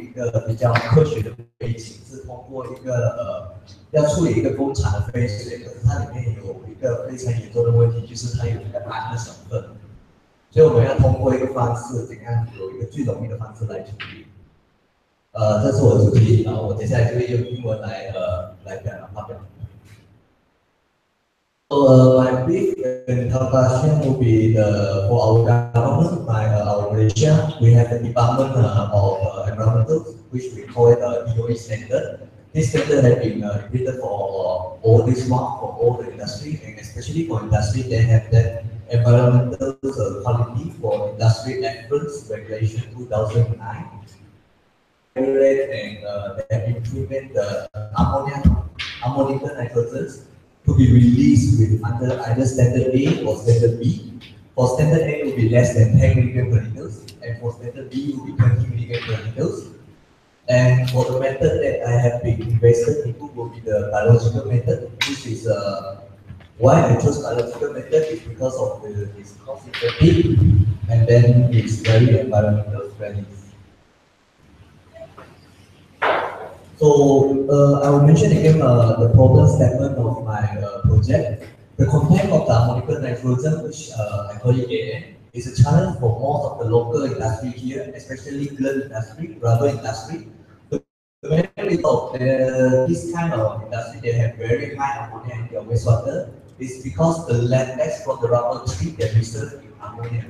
一个比较科学的背景，是通过一个要处理一个工厂的废水，可是它里面有一个非常严重的问题，就是它有一个氨的成分，所以我们要通过一个方式，怎样有一个最容易的方式来处理。这是我的主题，然后我接下来就会用英文来发表。So my brief introduction will be for our government, our Malaysia, we have the Department of Environmental, which we call it DOE standard. This standard has been created for all this one, for all the industry, and especially for industry, they have that environmental quality for industry efforts regulation 2009. And they have implemented the ammonium nitrogens to be released with under either standard A or standard B. For standard A, it will be less than 10 milligram per liter, and for standard B, it will be 20 milligram per liter. And for the method that I have been invested into will be the biological method, which is why I chose biological method is because of its cost effective and then it's very environmental friendly. So I will mention again the problem statement of my project. The content of the ammonium nitrogen, which I call it AN, is a challenge for most of the local industry here, especially gun industry, rubber industry. The benefit of this kind of industry, they have very high ammonia in their wastewater, is because the latex from the rubber tree they reserve in ammonia.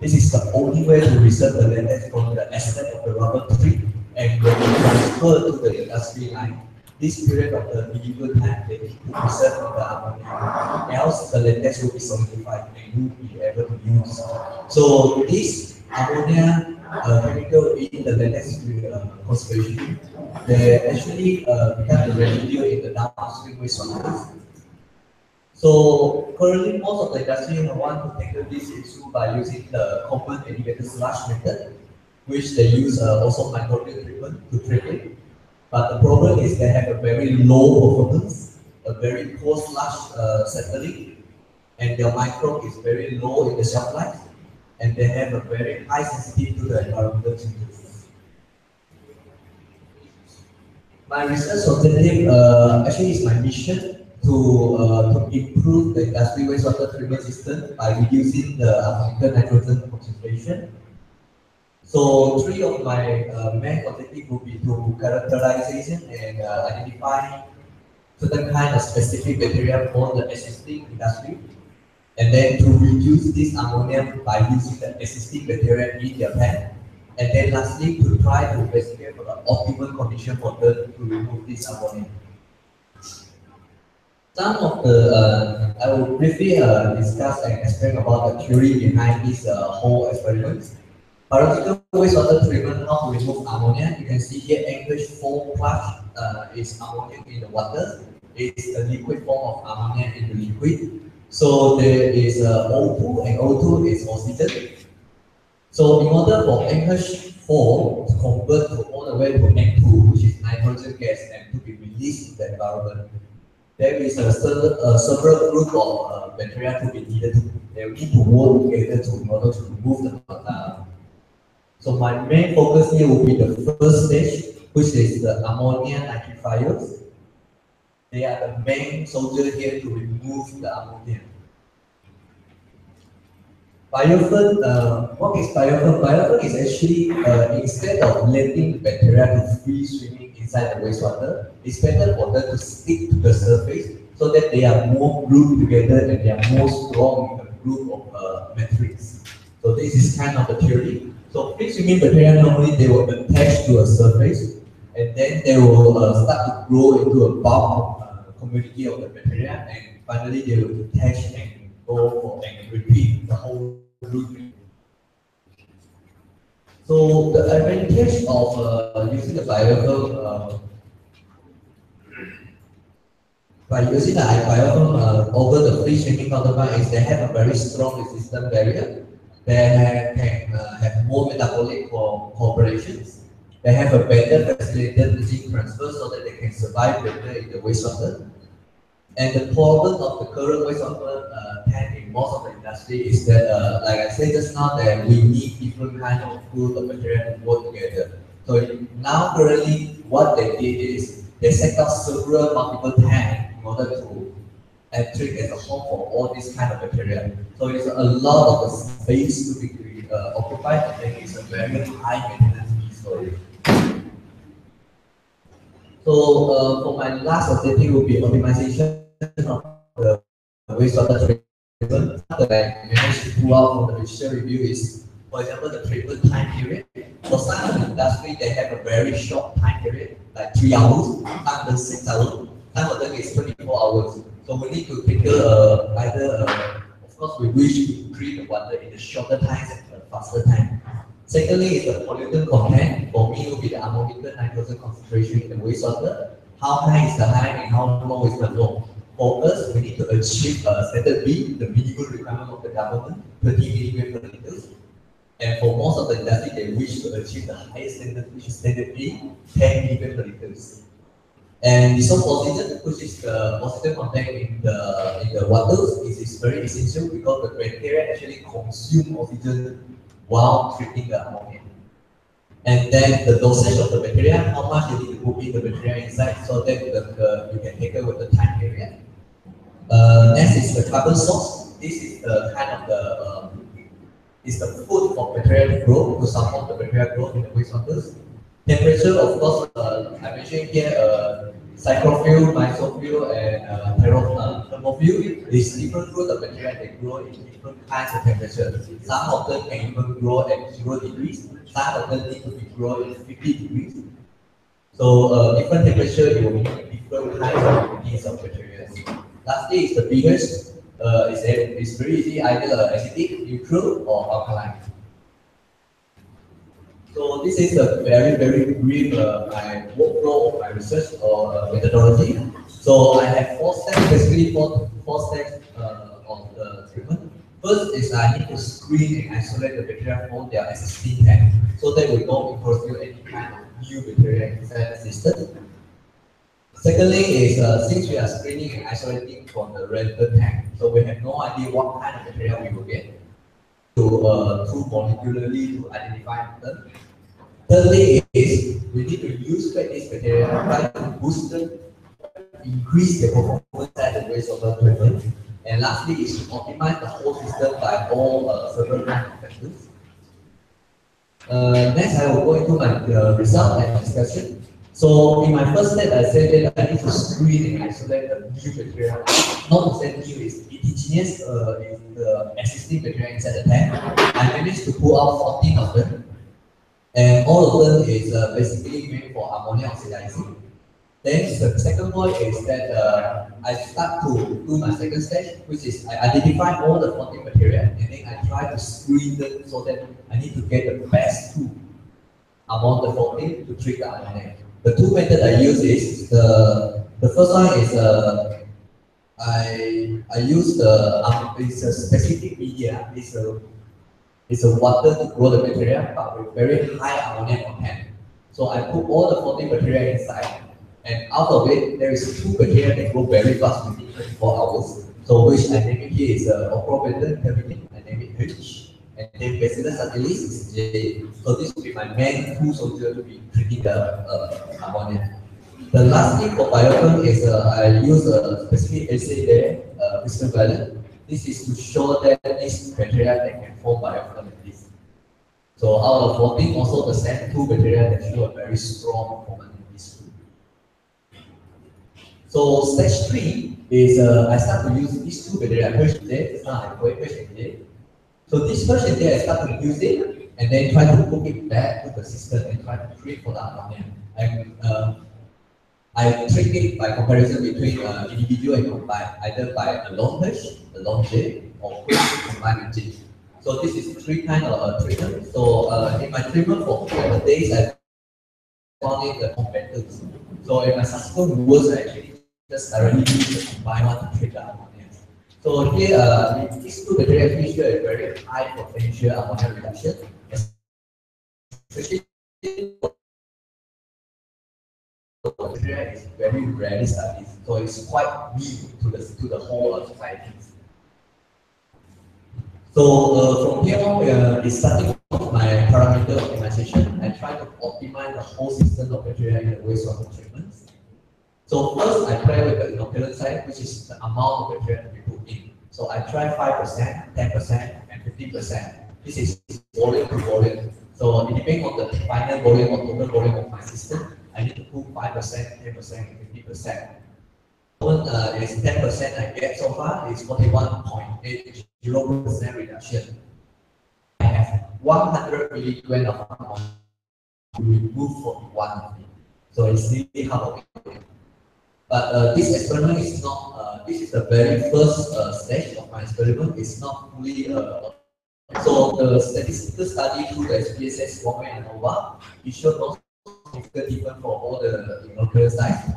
This is the only way to reserve the latex from the extent of the rubber tree. And when you transfer to the industry line, this period of the medieval time, they need to preserve the ammonia, else the latex will be solidified and you will be able to use. So this ammonia chemical in the latex concentration, they actually become the residue in the downstream wastewater. So currently, most of the industry want to tackle this issue by using the common elevator sludge method, which they use also microbial treatment to treat it. But the problem is they have a very low performance, a very poor sludge settling, and their microbe is very low in the shelf life, and they have a very high sensitivity to the environmental changes. My research objective actually is my mission to improve the industry wastewater treatment system by reducing the ammonium nitrogen concentration. So three of my main objectives will be to characterization and identify certain kind of specific bacteria for the existing industry, and then to reduce this ammonia by using the existing bacteria in their plant, and then lastly to try to investigate for the optimal condition for them to remove this ammonia. Some of the I will briefly discuss and explain about the theory behind this whole experiment. Biological wastewater treatment, how to remove ammonia. You can see here English 4 plus is ammonia in the water. It's a liquid form of ammonia in the liquid. So there is O2 and O2 is oxygen. So in order for NH4 to convert to all the way to N2, which is nitrogen gas, and to be released in the environment, there is several group of bacteria to be needed. They need to work together in order to remove the So my main focus here will be the first stage, which is the ammonia nitrifiers. They are the main soldier here to remove the ammonia. Biofilm, what is biofilm? Biofilm is actually, instead of letting the bacteria to free swimming inside the wastewater, it's better for them to stick to the surface so that they are more glued together and they are more strong in a group of matrix. So this is kind of the theory. So free swimming bacteria normally they will attach to a surface and then they will start to grow into a bulk of community of the bacteria, and finally they will detach and go for and repeat the whole route. So the advantage of using the biofilm by using the biofilm over the free swimming counterpart is they have a very strong resistant barrier. They can have more metabolic cooperations. They have a better facilitated zinc transfer so that they can survive better in the wastewater. And the problem of the current wastewater tank in most of the industry is that, like I said just now, that we need different kind of food or bacteria to work together. So now currently what they did is they set up several multiple tanks in order to treat as a home for all this kind of material. So it's a lot of the space to be occupied, and then it's a very high maintenance piece for it. So for my last objective will be optimization of the wastewater treatment. That I managed to pull out from the literature review is, for example, the treatment time period. For some of the industry, they have a very short time period, like 3 hours, some of them 6 hours, some of them is 24 hours. So we need to tackle of course, we wish to treat the water in the shorter time and faster time. Secondly, is the pollutant content. For me, it will be the ammonium nitrogen concentration in the wastewater. How high is the high and how low is the low? For us, we need to achieve standard B, the minimum requirement of the government, 30 milligram per liter. And for most of the industry, they wish to achieve the highest standard, which is standard B, 10 milligram per liter. And dissolved oxygen, which is the oxygen content in the water, is very essential because the bacteria actually consume oxygen while treating the ammonia. And then the dosage of the bacteria, how much you need to put in the bacteria inside so that you can take it with the time period. Next is the carbon source. This is the kind of is the food for bacterial growth to support the bacterial growth in the wastewaters. Temperature, of course, I mentioned here cyclophil, mesophyll, and thermophil. These different groups of bacteria, they grow in different kinds of temperature. Some of them can even grow at 0 degrees. Some of them need to be grown at 50 degrees. So different temperature, you will need different kinds of needs of bacteria. Lastly is the pH. It's very easy, either acidic, neutral, or alkaline. So this is a very brief my workflow of my research or methodology. So I have 4 steps, basically four steps of the treatment. First is I need to screen and isolate the bacteria from their existing tank, so that we don't introduce any kind of new bacteria inside the system. Secondly is since we are screening and isolating from the relevant tank, so we have no idea what kind of bacteria we will get to molecularly to identify them. Thirdly is we need to use these bacteria, try to boost them, increase the performance at the wastewater treatment. And lastly is to optimize the whole system by all several kinds of factors. Next, I will go into my result and discussion. So in my first step, I said that I need to screen and isolate the new bacteria. Not to say new is indigenous, is the existing bacteria inside the tank. I managed to pull out 14 of them. And all of them is basically made for ammonia oxidizing. Then the second point is that I start to do my second stage, which is I identify all the 14 bacteria and then I try to screen them so that I need to get the best 2 among the 14 to treat the ammonia. The 2 methods I use is the first one is I use it's a specific media. It's a water to grow the bacteria, but with very high ammonia content. So I put all the 14 bacteria inside, and out of it, there is 2 bacteria that grow very fast within 24 hours. So which I name it here is Ochrobacter terminate, I name it H, and then Bacillus subtilis is J. So this will be my main 2 soldier to be treating the ammonia. The last thing for biochem is I use a specific assay there, crystal violet. This is to show that this bacteria that can form biofilm like this. So out of 14, also the same 2 bacteria that show a very strong performance in this group. So stage 3 is I start to use these 2 bacteria, H&J, it's not I call it H&J. So this H&J I start to use it and then try to hook it back to the system and try to treat for the ammonia. And I treat it by comparison between individual and combined, either by a long H, a long J, or combined with J. So this is 3 kinds of treatment. So in my treatment for 7 days, I found it the competitors. So in my subsequent works, I actually just directly use the combined one to treat the ammonia. So here, these 2 bacteria actually show a very high potential ammonia reduction, especially bacteria is very rarely studied, so it's quite new to the whole society. So from here on, it's starting with my parameter optimization. I try to optimize the whole system of bacteria in the wastewater treatment. So first, I play with the inoculant side, which is the amount of bacteria to be put in. So I try 5%, 10%, and 15%. This is volume to volume. So it depends on the final volume or total volume of my system. I need to put 5%, 10%, and 50%. When it's 10% I get so far, it's 41.80% reduction. I have 100 milligram of ammonia to remove 41 of it. So it's really half of it. But this experiment is not, this is the very first stage of my experiment. It's not fully, so the statistical study through the SPSS, one way and over, it showed no significant difference for all the inoculant sites.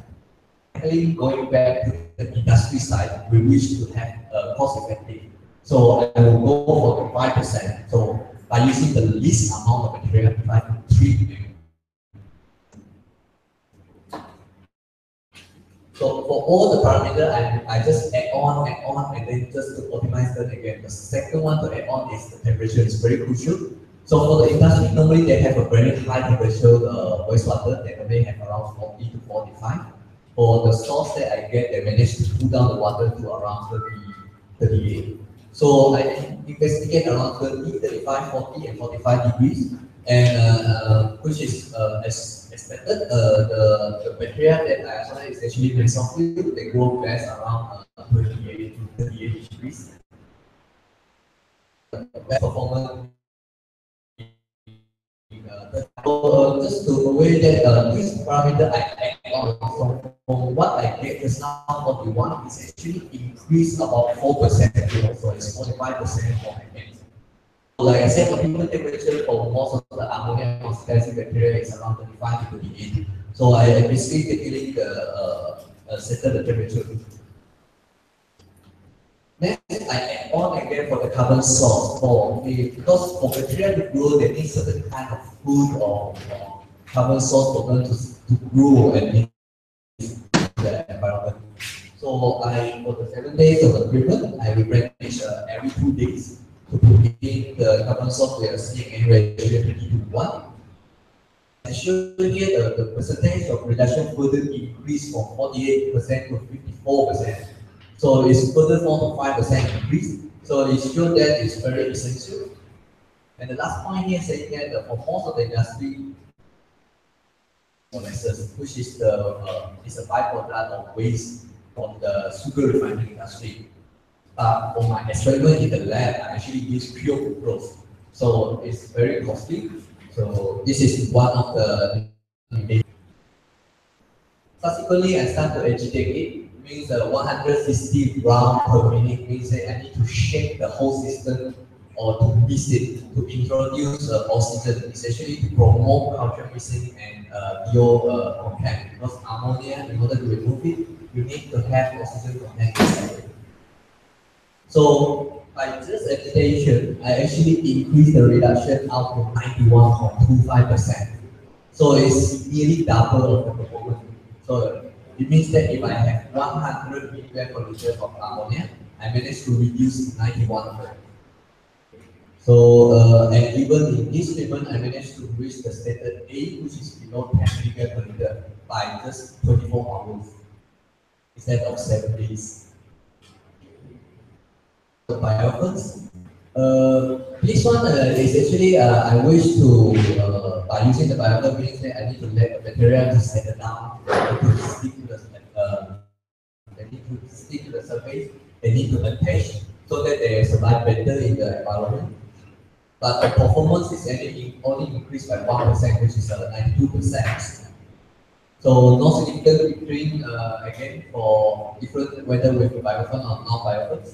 Actually, going back to the industry side, we wish to have cost effective. So I will go for the 5%. So by using the least amount of material, try to treat them. So for all the parameters, I just add on, and then just to optimize them again. The second one to add on is the temperature. It's very crucial. So for the industry, normally they have a very high temperature wastewater. They may have around 40 to 45. For the source that I get, they manage to cool down the water to around 38. So I investigate around 30, 35, 40, and 45 degrees, and which is as expected. The bacteria that I isolate is actually mesophil. They grow best around 28 to 38 degrees. Best performance. Just to avoid that, this parameter I add on. So from what I get just now, what we want is actually increase about 4%. So it's 45% for my case. Like I said, optimal temperature for most of the ammonia oxidizing bacteria is around 35 to 38. So I basically taking set the temperature. Next, I add on again for the carbon source. Because for bacteria to grow, they need certain kind of food or carbon source for them to grow and in the environment. So for the 7 days of the treatment, I replenish every 2 days to put in the carbon source with a CNA ratio 20 to 1. I show here the percentage of reduction further increased from 48% to 54%. So it's further 4 to 5% increase. So it shows that it's very essential. And the last point here saying that for most of the industry, which is is a byproduct of waste from the sugar refining industry. For my experiment in the lab, I actually use pure fructose. So it's very costly. So this is one of the subsequently I start to agitate it. Means 160 grams per minute means that I need to shake the whole system or to mix it, to introduce oxygen, essentially to promote culture mixing and contact. Because ammonia, in order to remove it, you need to have oxygen contact inside it. So by just agitation, I actually increase the reduction out to 91.25%. So it's nearly double of the performance. So it means that if I have 100 milligram per liter of ammonia, I managed to reduce 91 of it. So and even in this treatment, I managed to reach the stated A, which is below 10 milligram per liter, by just 24 hours instead of 7 days. The biofuels. This one is actually I wish to by using the biofuel means that I need to let the bacteria to settle down, to stick to the they need to stick to the surface, they need to attach so that they survive better in the environment. But the performance is only increased by 1%, which is 92%. So no significant between again for different whether with biofuel or non-biofuels.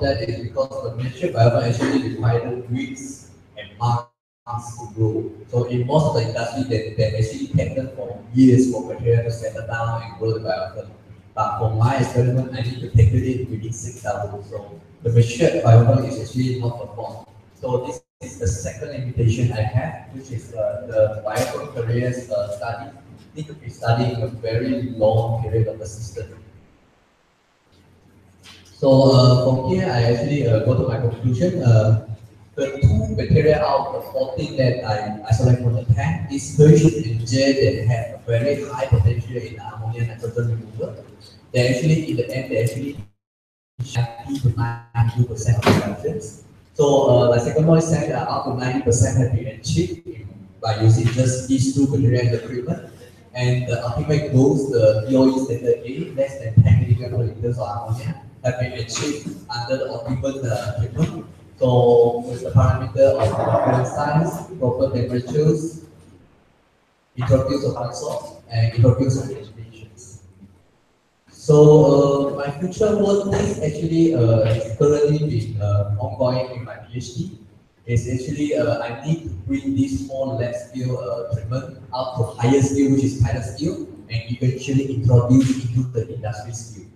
That is because the mature biofuel actually requires weeks and months to grow. So in most of the industry, they actually take them for years for bacteria to settle down and grow the biofuel. But for my experiment, I need to take it within 6 hours. So the mature biofuel is actually not performed. So this is the second limitation I have, which is the biofuel careers study need to be studied in a very long period of the system. So from here, I actually go to my conclusion. the two bacteria out of the 14 that I isolate from the tank is H and J that have a very high potential in ammonia nitrogen removal. They actually, in the end, they actually 90 to 92% of reductions. So the second one said that up to 90% have been achieved by using just these two bacteria in the treatment. And the ultimate goals, the DOE standard A, less than 10 milligram per liters of ammonia, have been achieved under the optimal treatment. So with the parameter of molecular size, proper temperatures, introduce of consort, and introduce of agitations. So my future work is actually is currently been ongoing in my PhD. Is actually I need to bring this whole lab skill treatment up to higher skill, which is pilot skill, and eventually introduce into the industry skill.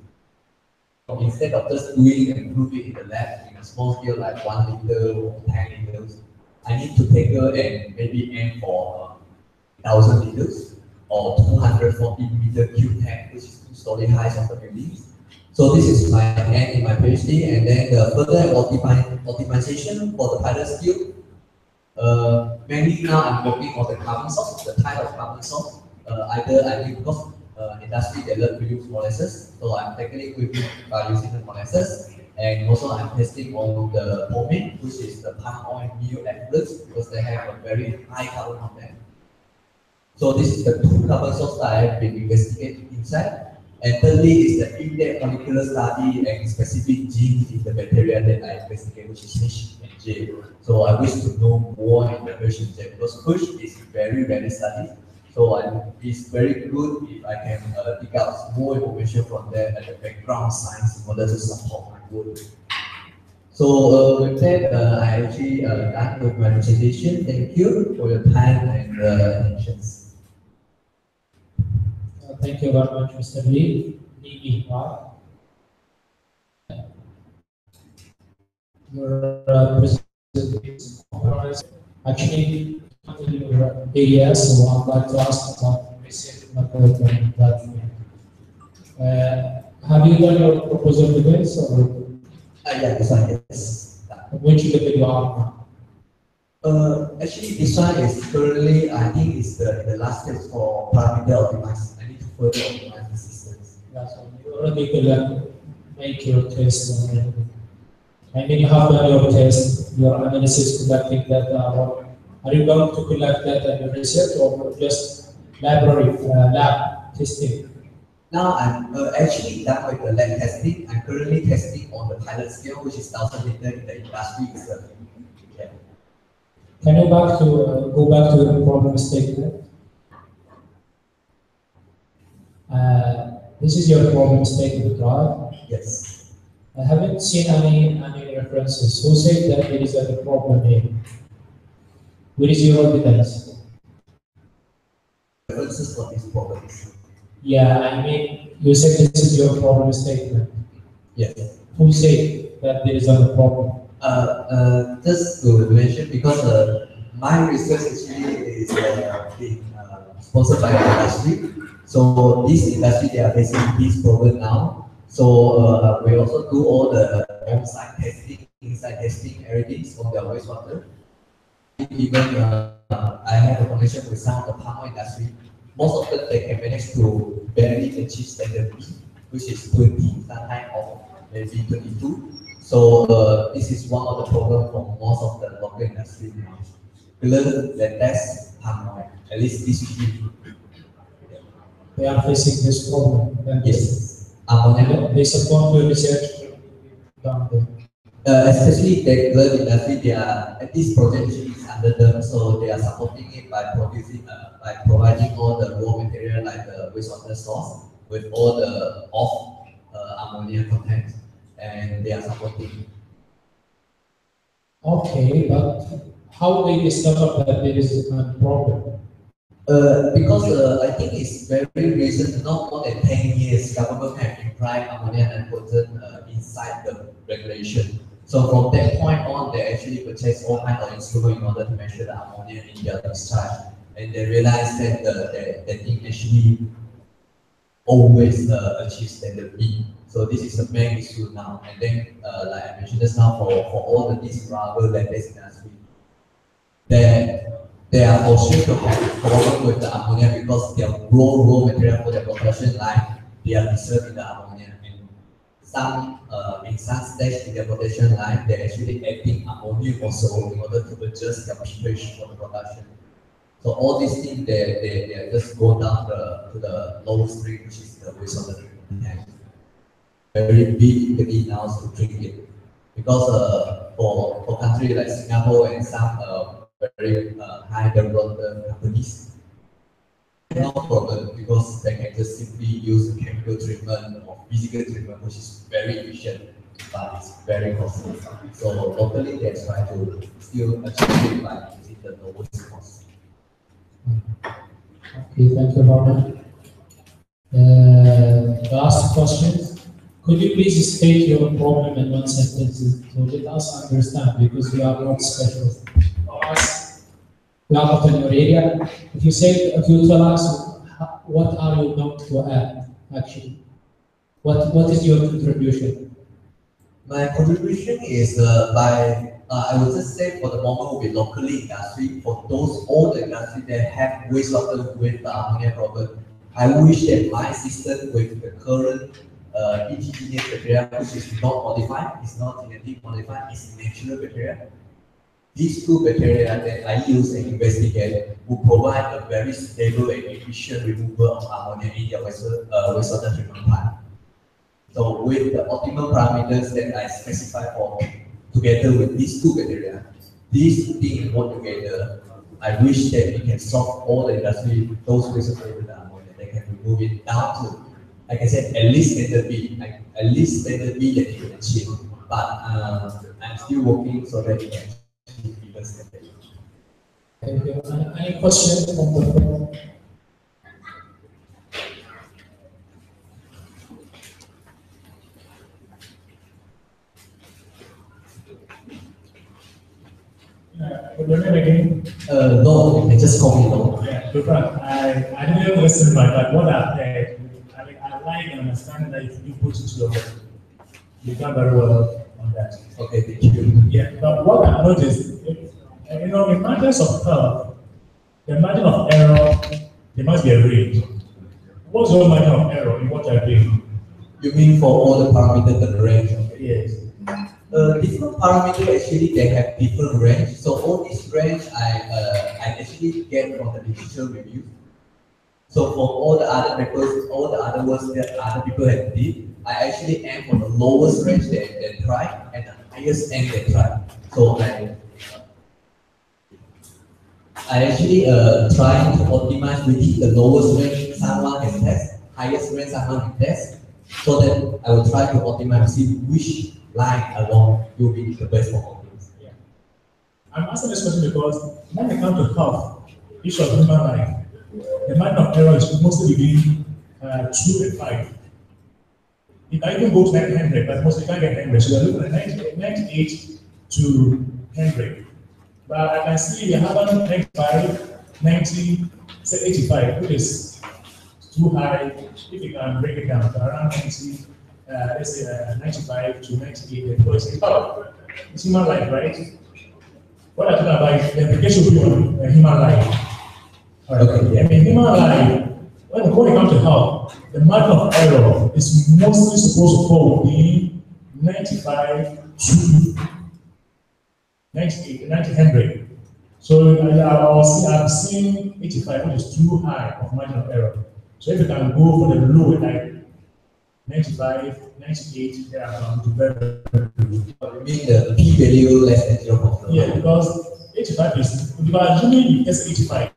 Instead of just doing and prove it in the lab in a small scale like 1 liter or 10 liters, I need to take and maybe aim for 1,000 liters or 240 meter cube tank, which is 2-story height of the buildings. So this is my end in my PhD, and then the further optimization for the pilot skill. Mainly now I'm working on the carbon source, the type of carbon source. Either I use because industry they love to use molasses, so I'm tackling with it by using the molasses, and also I'm testing on the pomade, which is the palm oil meal effluents, because they have a very high carbon content. So this is the two carbon source that I have been investigating inside. And thirdly is the in-depth molecular study and specific genes in the bacteria that I investigate, which is H and J. So I wish to know more in the H and J because H is very studied. So it's very good if I can dig out more information from there and the background science in order to support my work. So with that, I actually done with my presentation. Thank you for your time and attention. Thank you very much, Mr. Lee. Your presentation actually your areas, so I'd like to ask about research method and platform. Have you done your proposal debates or? Yeah, this one, yes. Which level you are now? Actually, this one is currently, I think, is the last stage for parameter optimize. I need to further optimize the systems. Yeah, so you already could make your test already. I mean, you have done your test, your analysis, collecting data. Are you going to collect data in your research or just lab testing? Now I'm actually done with the lab testing. I'm currently testing on the pilot scale, which is 1,000 liter in the industry itself. Yeah. Can you go back to the problem statement? This is your problem statement, right? Yes. I haven't seen any references. Who said that there is a problem here? Where is your evidence? References for these problems. Yeah, I mean, you said this is your problem statement. Yes. Who said that there is a problem? Just to mention, because my research actually is being sponsored by the industry. So this industry, they are facing this problem now. So we also do all the on-site testing, inside testing, everything on their wastewater. Even I have a connection with some of the palm oil industry. Most of them they can manage to barely achieve standard B, which is 20, sometimes or maybe 22. So this is one of the problems for most of the local industry now. Learn the test palm oil, at least this year. They are facing this problem. Yes. They support the research down there. Especially the glove industry, they are this project is under them, so they are supporting it by providing all the raw material like the wastewater source with all the off ammonia content, and they are supporting. Okay, but how they discover that there is a problem? Because I think it's very recent, not more than 10 years, government have implied ammonia nitrogen inside the regulation. So from that point on, they actually purchase all kinds of instruments in order to measure the ammonia in their discharge. And they realized that the thing actually always achieve standard B. So this is the main issue now. And then, like I mentioned just now, for all these rubber land-based industry, they are forced to have problem with the ammonia because their raw material for their production line, they are reserved in the ammonia. And some in some stage in their production line, they're actually adding ammonia also in order to adjust their pH for the production. So all these things, they just go down to the lowest stream, which is the wastewater treatment tank. Very big greenhouse to treat it. Because for countries like Singapore and some very high developed companies, no problem because they can just simply use chemical treatment or physical treatment, which is very efficient, but it's very costly. So locally, they try to still achieve it by using the lowest cost. Okay, thank you, Robert. Last question. Could you please state your problem in one sentence to let us understand, because we are not specialists. We are not in your area. If you tell us what are you going to add, actually, what is your contribution? My contribution is I would just say for the moment will be locally industry. For those old industry that have wastewater with the ammonia problem, I wish that my system with the current indigenous bacteria, which is not modified, it's not genetically modified, it's natural bacteria. These two bacteria that I use and investigate will provide a very stable and efficient removal of ammonia in your wastewater treatment plant. So with the optimal parameters that I specify for together with these two bacteria, these two things work together. I wish that we can solve all the industry, those wastewater with the ammonia, they can remove it down to, like I said, at least standard B, at least standard B that you can achieve. But I'm still working so that we can achieve even standard. Thank you. Any questions from the floor? Your name again? No, you can just call me no. Yeah, because I didn't listen, but what I've heard, I like and understand that you put it to your work. You've done very well on that. Okay, thank you. Yeah, but what I noticed, in matters of health, the margin of error, there must be a range. What's your margin of error in what you're doing? You mean for all the parameters and the range? Yes. Different parameters actually they have different range. So all this range I actually get from the literature review. So for all the other papers, all the other works that other people have did, I actually aim for the lowest range they try and the highest end they try. So I actually trying to optimize within the lowest range someone can test, highest range someone can test, so that I will try to optimize to see which line along will be the best for all things. Yeah. I'm asking this question because when it comes to health, issue of human life, the margin of error is mostly between 2 and 5. It can even go to 900, but mostly can't get 100. So you're looking at 98 to 100. But I can see you have 95, 90, say 85, which is too high. If you can break it down to around 90, let's say 95 to 98, it's human life, right? What I'm talking about is the application will be on human life. Okay, yeah. I mean, human life, when it comes to health, the margin of error is mostly supposed to fall within 95 to 98, 100. So I've seen 85, which is too high of margin of error. So if you can go for the low, like 95, 98, they are going to very low. You mean the p value less than 0.0? Yeah, because 85 is, because assuming you test 85,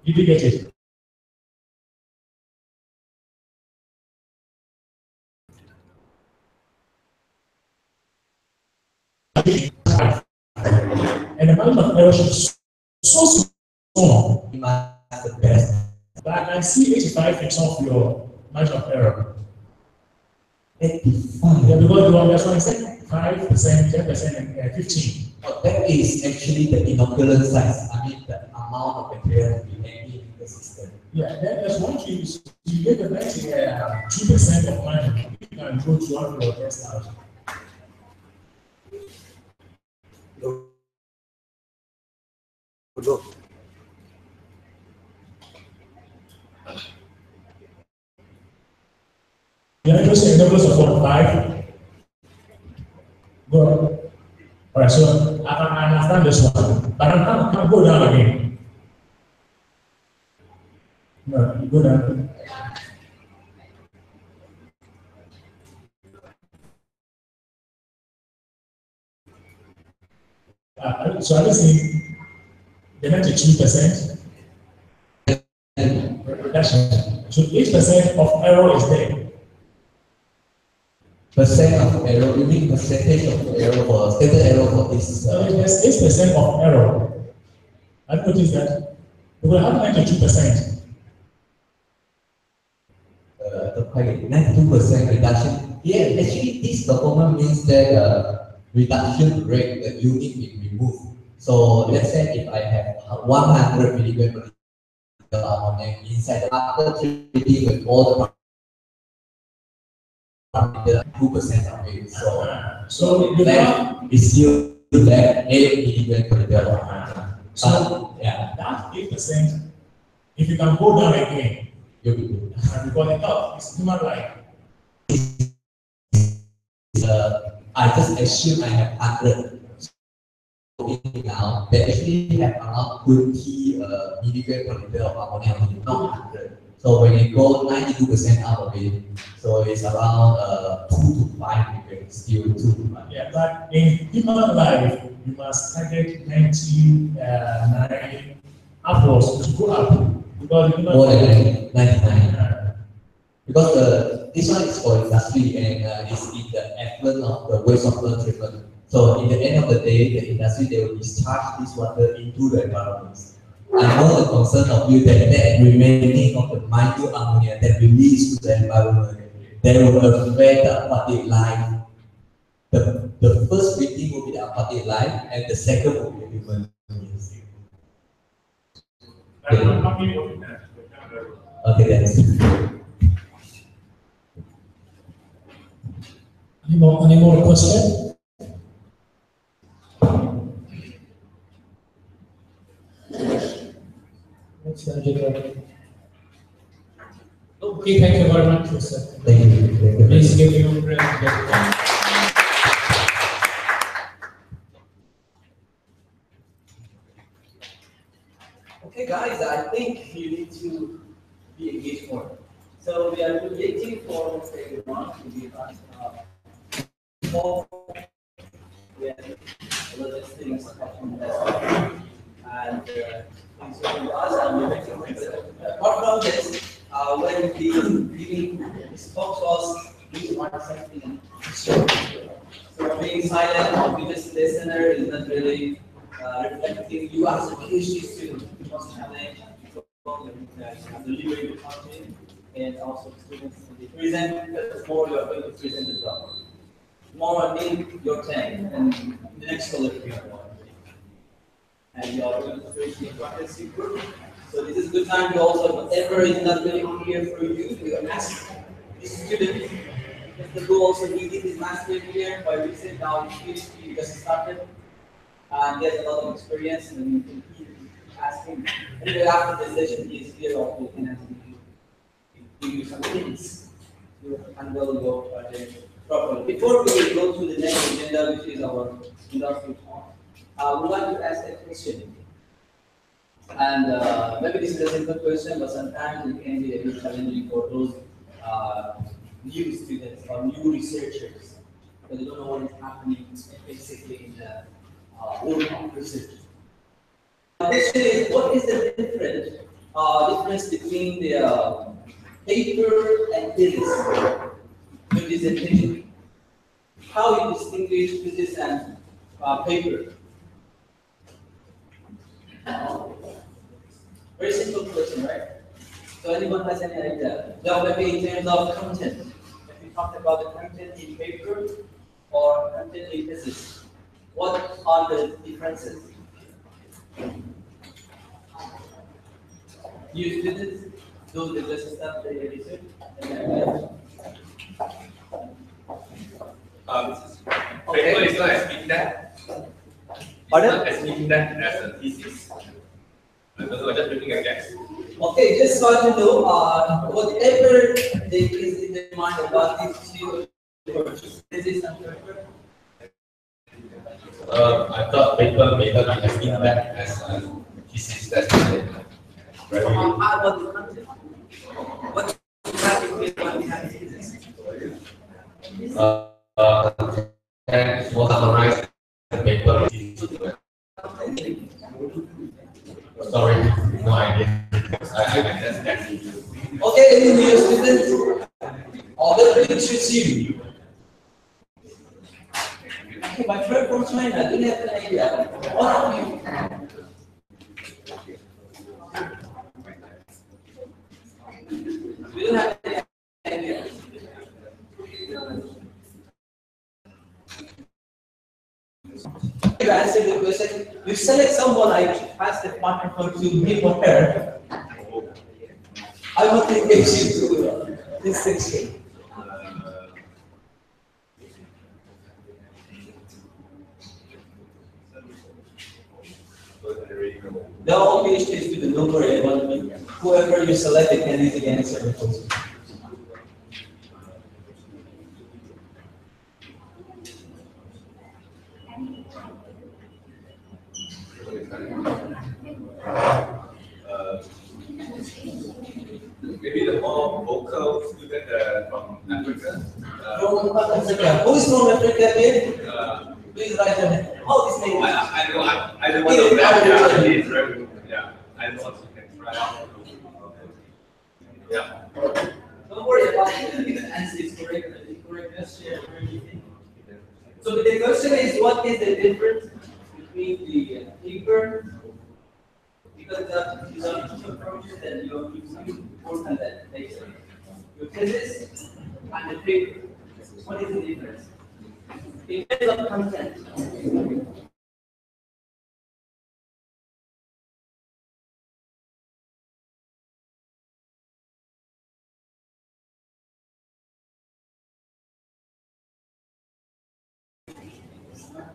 did you get it? And the margin of error is so small. The best. But I see 85 in some of your margin of error. 85. Yeah, because that's what I said, 5%, 10%, and 15. Oh, that is actually the inoculant size. I mean, the amount of material to be hanging in the system. Yeah, that's one thing. You get the 2% of money, you can go to one of your test house. Look. The interest in numbers of 5. Go. Alright, so I understand this one, but I can't go down again. No, you go down. So I see the 92% reduction. So 8% of error is there. Percent of error, you mean percentage of error for standard error for this? There's 8% of error. I've noticed that. We will have 92%. 92% reduction. Yeah, actually, this performance means that reduction rate that unit is removed. So let's say if I have 100 milligram per liter ammonia inside, after treating with all the parameters, 2% of it. So left is still left 8 milligram per liter. So yeah, that 8%, if you can go down again, you'll be good. because the thought is human life. I just assume I have 100. So now they actually have around 20 milligram per liter of ammonia, not 100. So when you go 92% out of it, so it's around 2 to 5 milligram, still 2 to 5. Yeah, but in human life, you must target 99 upwards to go up. Because more than 99. Because this one is for industry and it's in the effluent of the wastewater treatment. So in the end of the day, the industry, they will discharge this water into the environment. I'm more concerned of you that that remaining of the minute ammonia that released to the environment, they will affect the aquatic life. The first victim will be the aquatic life, and the second will be the human beings. Okay, that's Any more questions? Okay, thank you very much, sir. thank you. Please give your prayer. Okay, guys, I think you need to be engaged more. So we are waiting for, let's say, everyone to give us more logistics and things to us, and we're waiting for it. Apart from this, when the giving spoke to us, we want something. So being silent or being just listener is not really reflecting you as a PhD student. You must have delivering the content and also students when they present, because more you are going to present as well. More in your time and the next colloquium. And you are going to create the faculty group. So this is a good time to also, whatever is not really clear for you, you can ask the student. If the goal also reading his master here by recent now PhD just started and he has a lot of experience and you can ask him. Anyway, after the session he is here also you can ask him to give you some hints to handle your project properly. Before we go to the next agenda, which is our industry talk, we would like to ask a question. And maybe this is a simple question, but sometimes it can be a bit challenging for those new students or new researchers, because they don't know what is happening basically in the world of research. The question is, what is the difference between the paper and thesis? Which is a thesis. How you distinguish thesis and paper? Very simple question, right? So anyone has any idea? Now maybe in terms of content, talk about the content in paper or content in thesis. What are the differences? You students do the best stuff that you research. Paper is not as big that. Pardon? Not as big that as a thesis. I don't know, just looking at guess. Okay, just want to know whatever there is in their mind about these two thesis and paper. I thought paper may not be as in-depth as thesis. That's very. How about the content? What do you have in thesis? And more summarize the paper. Sorry, no idea. I just guess. Okay, any new students? Other pictures you. Okay, my friend from China, do you have an idea? One of you. We don't have any idea. You answer the question. You select someone like pass the partner for to him or her. I want to engage you to this section. The whole PhD is with the number and whoever you select, they can easily answer the question. Maybe the more vocal student from Africa. From Africa. Who is from Africa here? Please raise your hand. Oh, this name. I don't want to that. Yeah, I don't want to try out. Yeah. Don't worry about it. The answer is correct. The correctness share everything. So the question is, what is the difference between the paper? Because these are two approaches that you are using more than that. Your thesis and the paper. What is the difference? In terms of content.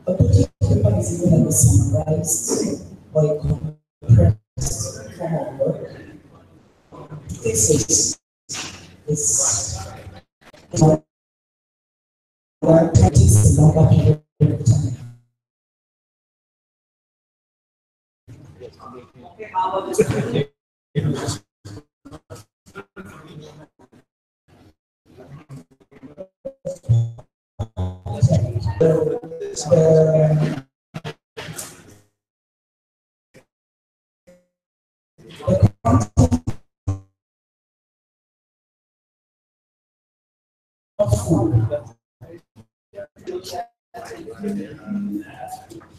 A particular is either summarized or compressed form of work. Thesis is work that takes a longer period of time. Okay, how about this?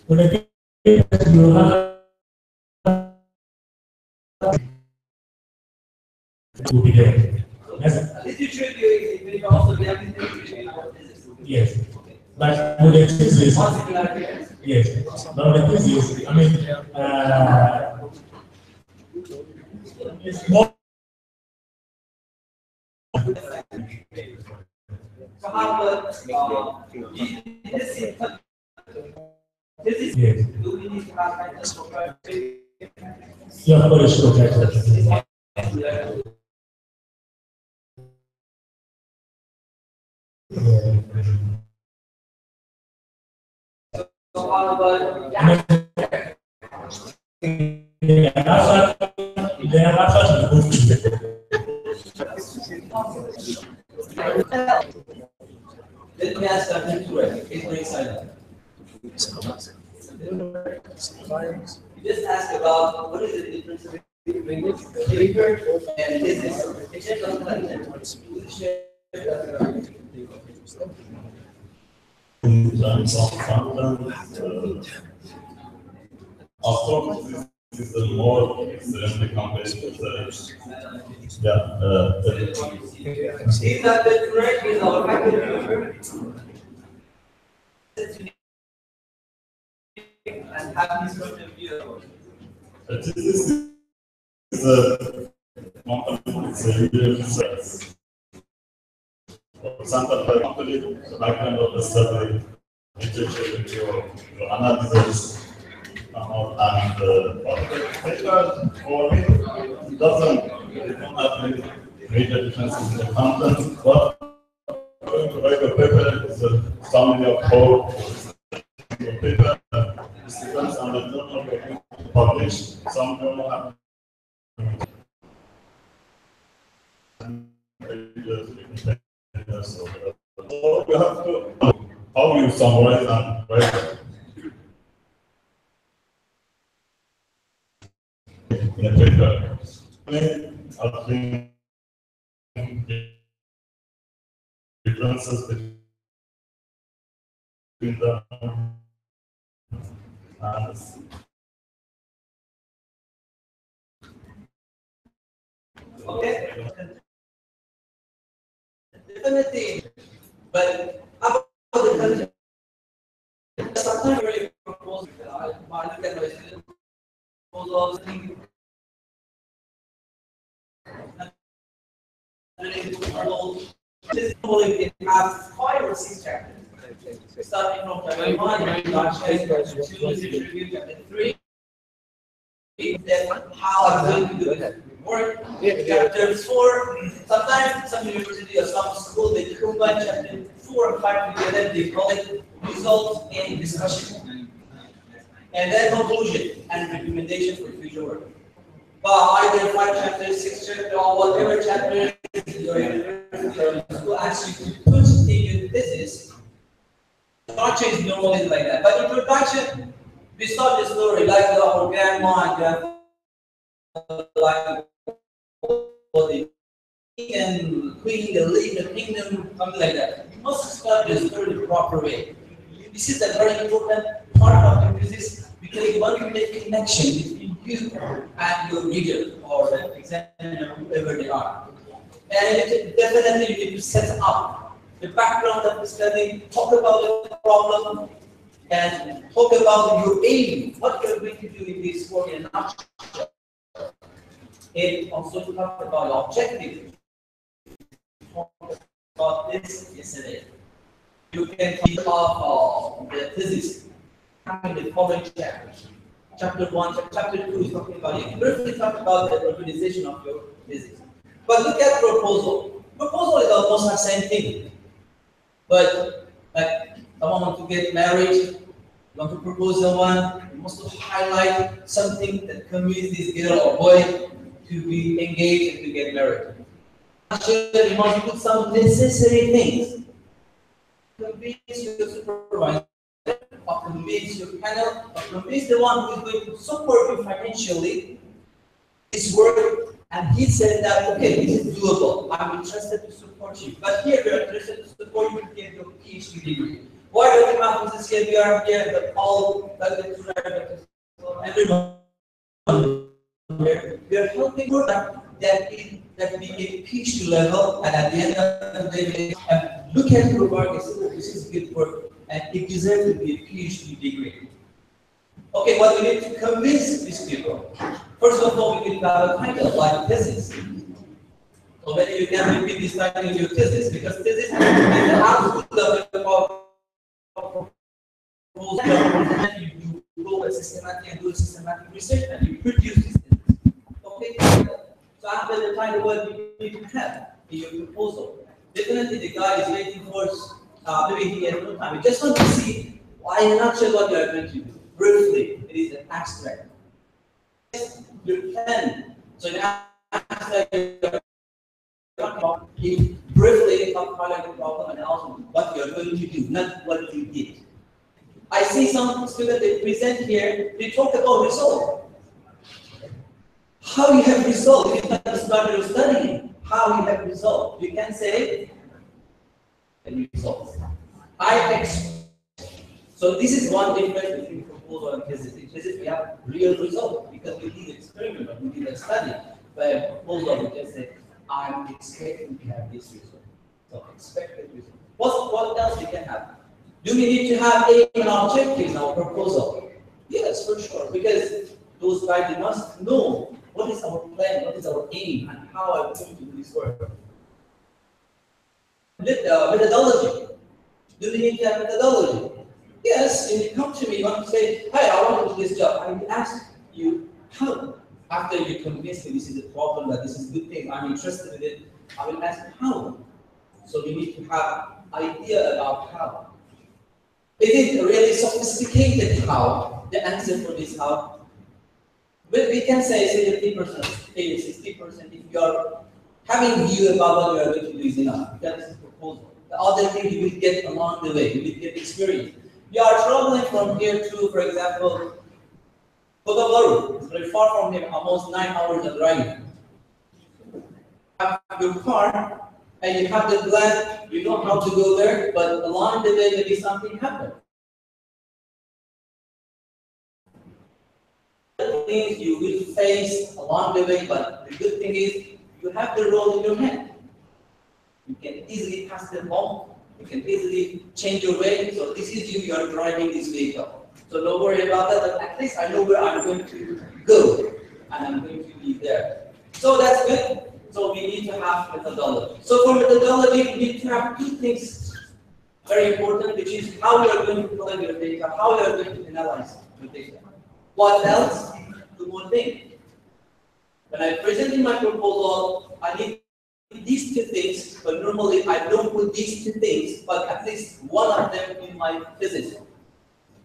When I think you have to be there. Literature review will also be having literature. Yes. But with the thesis, yes. But with the thesis, I mean, it's more. So how about this Yes. do we need to have kind of Yeah, but it's okay. so how about let me ask something to it. It's very silent. You just asked about what is the difference between paper and thesis. It's just on is the more extremely complex. Is that the correct is our and have this point of view? This is a for example, the background of the study, literature, your analysis, and paper for me doesn't have any major differences in the content, but going to write a paper is a summary of code. The paper is depends on the journal you're going to publish. Some journal have so you have to how you summarize and write in a paper. I think differences between them and Okay. Definitely. But about the culture, sometimes really propose I look at my student proposals. This probably have 5 or 6 chapters. Starting from chapter 1, introduction, 2, review, chapter 3. Then how I'm going to do it. Work. Chapter 4. Sometimes some university or some school they combine chapter 4 and 5 together. They call it results and discussion, and then conclusion and recommendation for future work. But either 5 chapters, 6 chapters, or whatever chapter your university or school asks you to put in your thesis. Structure is normally like that. But introduction, we start the story like our grandma and grandfather, like the king and queen, the lead, the kingdom, something like that. You must start the story the proper way. This is a very important part of the thesis because you want to make a connection between you and your reader or the examiner, whoever they are. And definitely you need to set up the background of the study, talk about the problem, and talk about your aim, what you're going to do in this work in a nutshell. And also talk about the objective. Talk about this yesterday. You can think of the thesis in the following chapters. Chapter 1, chapter 2 is talking about, you can briefly talk about the organization of your thesis. But look at proposal. Proposal is almost the same thing. But like someone wants to get married, you want to propose someone, you must highlight something that convinces this girl or boy to be engaged and to get married. Actually, you must put some necessary things. Convince your supervisor, or convince your panel, or convince the one who is going to support you financially this work. And he said that, okay, this is doable. I'm interested to support you. But here we are interested to support you to get your PhD degree. Why do we have this here? We are here, but all everyone we are helping product that be a PhD level, and at the end of the day, look at your work and say, this is good work, and it deserves to be a PhD degree. Okay, what we need to convince these people. First of all, we need to have a title like thesis. So maybe you can repeat this title in your thesis, because thesis is the output of the you go a systematic and do a systematic research and you produce this thesis. Okay, so after the title, what you need to have in your proposal. Definitely the guy is waiting for maybe he has no time. We just want to see why in a nutshell what you are going to do. Briefly, it is an abstract. Your plan. So in abstract, you briefly highlight the problem and also what you are going to do, not what you did. I see some students they present here, they talk about result. How you have result? You have started studying. How you have result? You can say results. So this is one difference between proposal and thesis. In thesis, we have real result because we did experiment, or we did a study. But a proposal, we can say, I'm expecting to have this result. So expected result. What else we can have? Do we need to have aim and objectives in our proposal? Yes, for sure. Because those guys must know what is our plan, what is our aim, and how I'm going to do this work. Methodology. Do we need to have methodology? Yes, when you come to me, you want to say, hey, I want to do this job. I will ask you how. After you convince me this is a problem, that this is a good thing, I'm interested in it, I will ask how. So we need to have idea about how. Is it really sophisticated how? The answer for this how? Well, we can say 50%, 60% if you are having view about what you are going to do is enough. That is the proposal. The other thing you will get along the way, you will get experience. You are traveling from here to, for example, Colloquium. It's very far from here, almost 9 hours of driving. You have your car, and you have the plan, you know how to go there, but along the way maybe something happens. Things you will face along the way, but the good thing is you have the road in your hand. You can easily pass them home. You can easily change your way. So this is you are driving this vehicle. So don't worry about that, but at least I know where I'm going to go, and I'm going to be there. So that's good. So we need to have methodology. So for methodology, we need to have two things very important, which is how we are going to collect your data, how we are going to analyze your data. What else? Two more things. When I present my proposal, I need these two things, but normally I don't put these two things, but at least one of them in my thesis.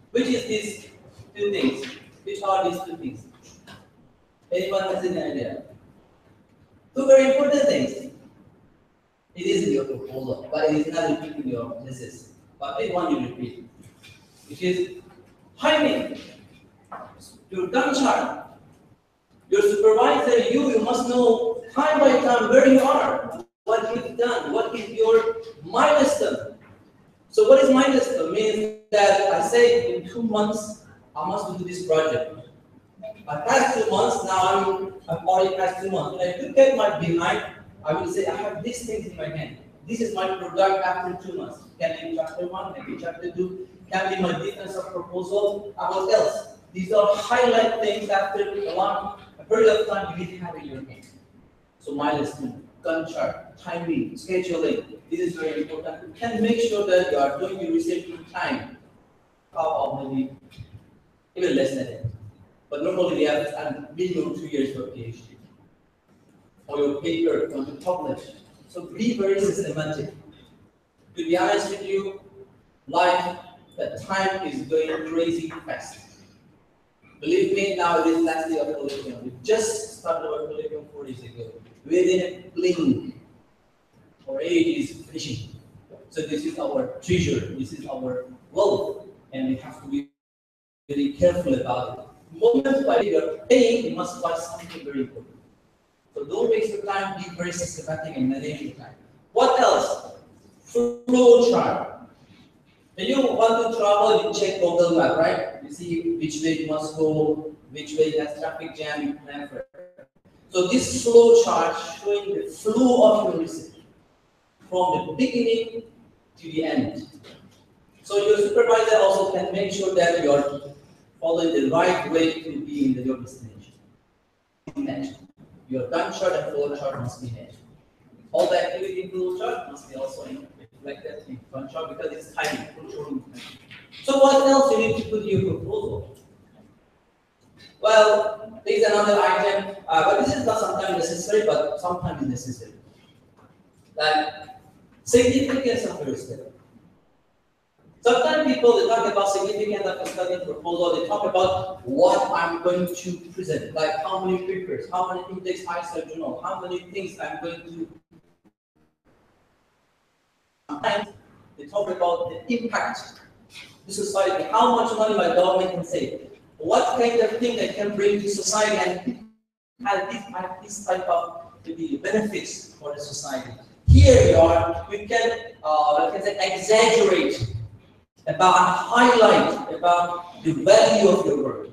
Which is these two things? Which are these two things? Anyone has any idea? Two very important things. It is in your proposal, but it is not repeated in your thesis. But if one you repeat, which is timing. Your Gantt chart. Your supervisor, you must know time by time where you are, what you've done, what is your milestone. So what is milestone? Means that I say in 2 months, I must do this project. I passed 2 months, now I've already passed 2 months. When I look at my behind, I will say I have these things in my hand. This is my product after 2 months. Can be chapter 1, can be chapter 2, can be my defense of proposal, and what else? These are highlight things after a period of time you need to have in your hand. So milestone, Gantt chart, timing, scheduling, this is very important. You can make sure that you are doing your research in time. How about maybe even less than it. But normally we have a minimum 2 years for PhD. Or your paper you want to publish. So be very systematic. To be honest with you, life, the time is going crazy fast. Believe me, now it is last day of Colloquium. We just started our Colloquium 4 days ago. Within a blink, our age is finishing. So this is our treasure, this is our wealth, and we have to be very careful about it. Moment by you're paying, you must buy something very important. So don't waste your time, be very systematic and manage your time. What else? Flow chart. When you want to travel, you check Google Map, right? You see which way you must go, which way has traffic jam, you plan for it. So this flow chart showing the flow of your research from the beginning to the end. So your supervisor also can make sure that you are following the right way to be in your destination. Your Gantt chart and flow chart must be matched. All the activity in flow chart must be also reflected in Gantt chart because it's timing, controlling time. So what else you need to put in your proposal? Well, there is another item, but this is not sometimes necessary, but sometimes necessary. Like significance of your study. Sometimes people, they talk about significance of a study proposal, they talk about what I'm going to present, like how many papers, how many index ISO journal, how many things I'm going to. Sometimes they talk about the impact to society, how much money my government can save, what kind of thing I can bring to society and have this type of benefits for the society. Here we can say exaggerate about and highlight about the value of your work.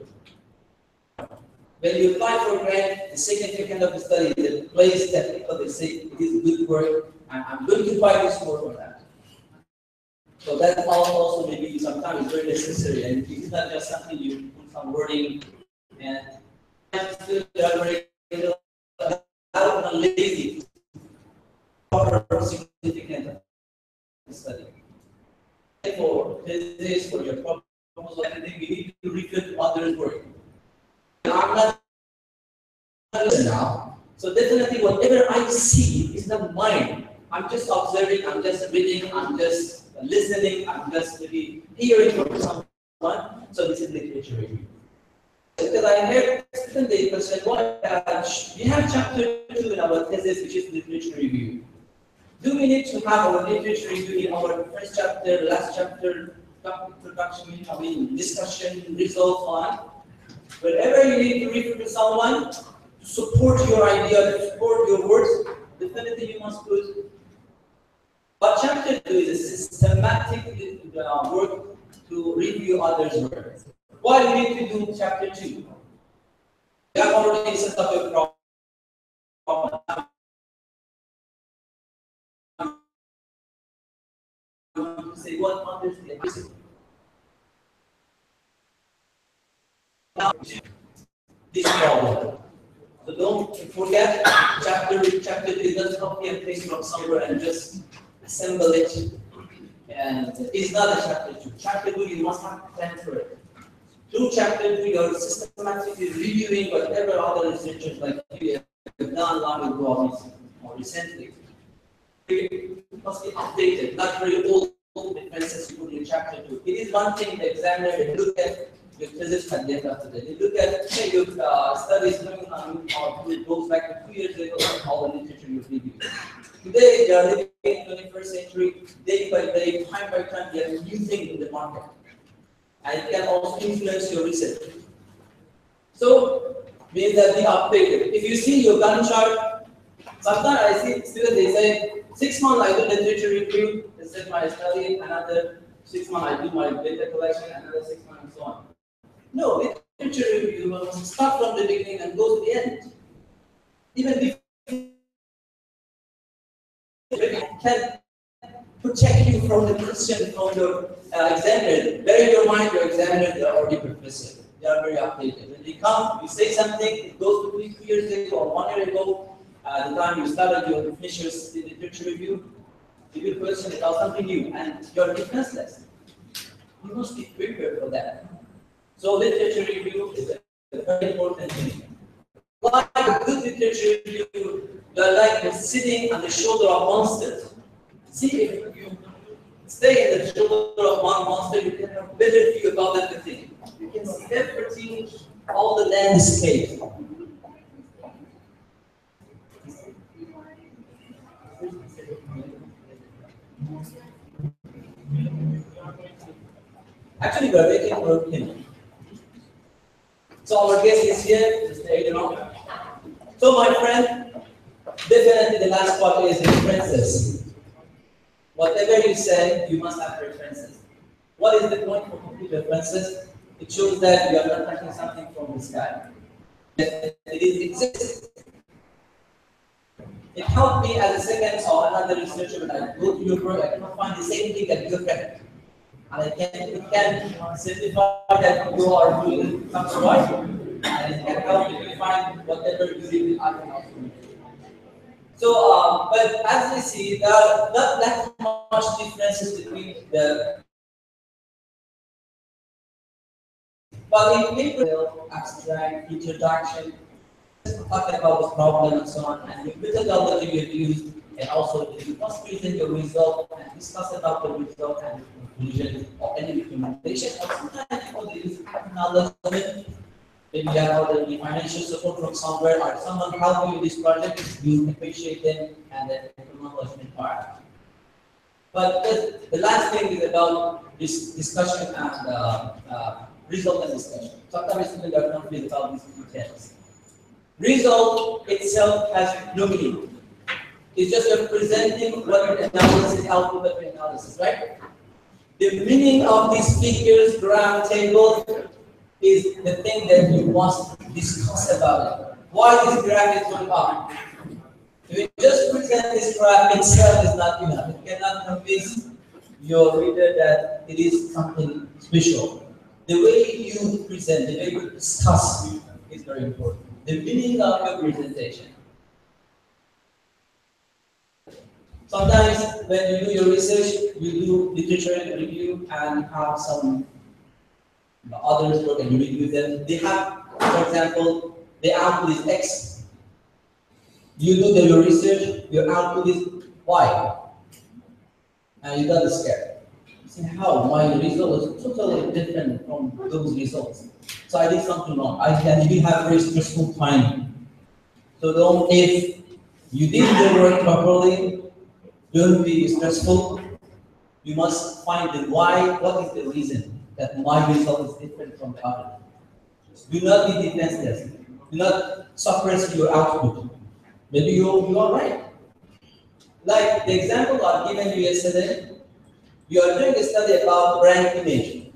When you apply for a grant, the significance of the study, the place that people they say it is good work, and I'm going to buy this more for that. So that also maybe sometimes very necessary, and it's not just something you put some wording and still very lazy for significant study. For thesis, for your proposal, anything you need to refer to others' work. I'm not now, so definitely whatever I see is not mine. I'm just observing, I'm just reading, I'm just listening, I'm just maybe hearing from someone. So this is literature review. Because I heard the question, we have chapter 2 in our thesis, which is literature review. Do we need to have our literature review in our first chapter, last chapter, introduction, discussion, results on? Whenever you need to refer to someone to support your idea, to support your words, definitely you must put. But chapter 2 is a systematic work to review others' work. Why do we need to do chapter 2? We have already set up a problem. Say what others did. This problem. So don't forget, chapter 2 doesn't copy and paste from somewhere and just assemble it. And it's not a chapter 2. Chapter 2, you must have to plan for it. Through chapter 2, you're systematically reviewing whatever other researchers like you have done long ago or recently. It must be updated, not very old references you put in chapter 2. It is one thing the examiner will look at your thesis at the end of the day. They look at your studies going on, or it goes back to 2 years ago, all the literature you've reviewed. Today, they are living in the 21st century, day by day, time by time, they are new things in the market. And it can also influence your research. So, means that be updated. If you see your gun chart, sometimes I see students, they say, 6 months I do literature review, they set my study, another 6 months I do my data collection, another 6 months, and so on. No, literature review must start from the beginning and go to the end. Even if it can protect you from the question from your examiner. Bear in your mind, your examiner, they are already professor. They are very updated. When they come, you say something, it goes to 2 years ago or 1 year ago, the time you started your initial literature review, they will question about something new, and you're defenseless. You must be prepared for that. So literature review is a very important thing. Like a good literature review, you're like sitting on the shoulder of monsters. See, if you stay in the shoulder of one monster, you can have a better view about everything. You can see everything, all the landscape. Actually, we are waiting for him. So our guest is here, Mr. Adrian. So my friend, definitely the last part is references. Whatever you say, you must have references. What is the point for complete references? It shows that you are not taking something from the sky. It exists. It helped me as a second or another researcher when I go to your work, I cannot find the same thing that you have. And it can certify that you are doing something right, and it can help you to find whatever you really are doing. So, but as we see, there are not that much differences between the. But in paper, abstract, introduction, talk about the problem and so on, and the methodology you use, and also you must present your result and discuss about the result and the conclusion or any recommendation. Or sometimes people use acknowledgement. Maybe you have the financial support from somewhere, or someone help you in this project, you appreciate them, and the acknowledgement part. But the last thing is about this discussion and result and discussion. Sometimes students are confused about these details. Result itself has no meaning. It's just you're presenting what your analysis, output of your analysis, right? The meaning of these figures, graph, table is the thing that you must discuss about it. Why this graph is going up? If you just present this graph itself is not enough. It cannot convince your reader that it is something special. The way you present, the way you discuss is very important. The meaning of your presentation. Sometimes when you do your research, you do literature review and have some others work and you review them. They have, for example, the output is X. You do your research, your output is Y. And you got scared. You say, how? My result was totally different from those results. So I did something wrong. I really have very stressful time. So don't, if you did the work properly, don't be stressful. You must find the why. What is the reason that my result is different from the other? Do not be defenseless. Do not suppress your output. Maybe you are right. Like the example I've given you yesterday, you are doing a study about brand image.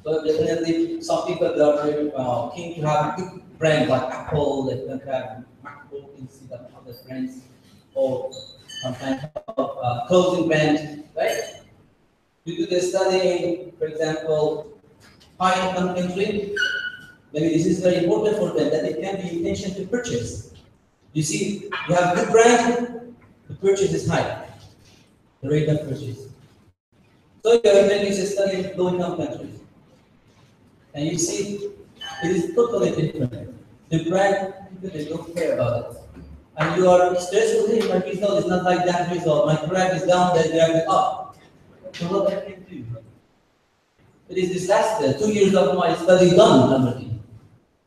So definitely, some people are very keen to have a good brand like Apple. They don't have MacBook instead of other brands, or some kind of clothing brand, right? You do the study, for example, high-income country. Maybe this is very important for them that it can be intention to purchase. You see, you have good brand, the purchase is high, the rate of purchase. So you are making a study in low-income countries, and you see it is totally different. The brand, people they don't care about it, and you are stressed with my result is not like that result. My graph is down, then graph is up. So what I can do? It is disaster. 2 years of my study done already.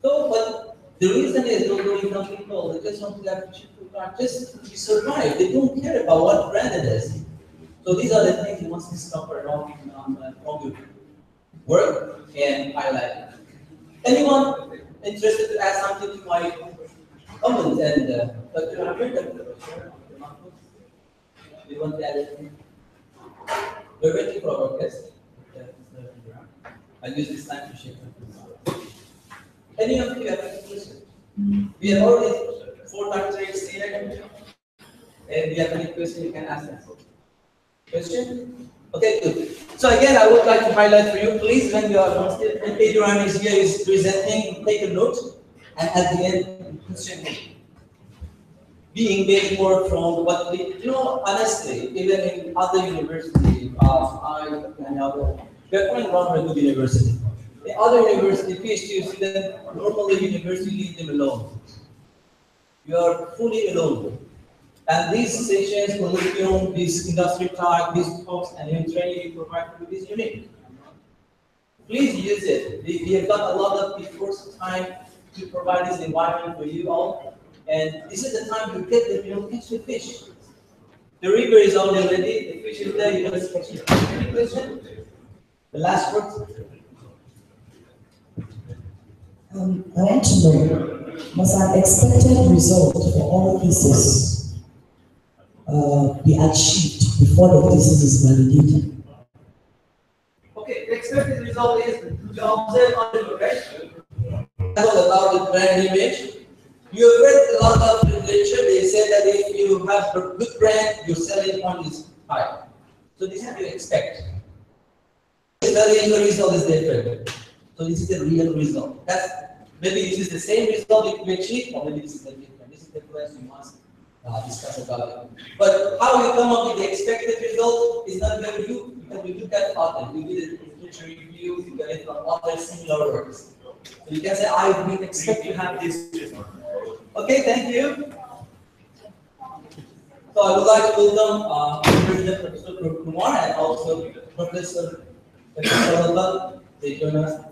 So, but the reason is those low-income people they just want to have cheaper car just to survive. They don't care about what brand it is. So these are the things you must discover from your work and highlight it. Anyone interested to add something to my comment and Dr. Hamid? Do you want to add anything? We're waiting for our guest. I'll use this time to share. Any of you have any questions? We have already 4 doctorates here, and if you have any question, you can ask them. Question? Okay, good. So again, I would like to highlight for you, please, when you are when Adrian is here is presenting, take a note, and at the end, question me. Be engaged more from what we, honestly, even in other universities, we're going around a good university. The other university, PhD student, normally university leave them alone. You are fully alone. And these sessions, Colloquium, this industry talk, these talks, and even training you provide is unique. Please use it. We have got a lot of before time to provide this environment for you all. And this is the time to get the catch the fish. The river is already ready, the fish is there, you just catch it. Any question? The last word? I want to know, must an expected result for all theses be achieved before the thesis is validated? Okay, the expected result is to observe on the right? About the brand image. You have read a lot of literature, they say that if you have a good brand, your selling point is high. So this is what you expect. The result is different. So this is the real result. Maybe this is the same result you achieve, or maybe this is the different. This is the question you must discuss about it. But how you come up with the expected result is not very you, because we look at others. We did a literature review, we get it from other similar works. So you can say, I would expect to have this result. Okay, thank you. So I would like to welcome President Professor Kumar and also Professor Salva. They join us.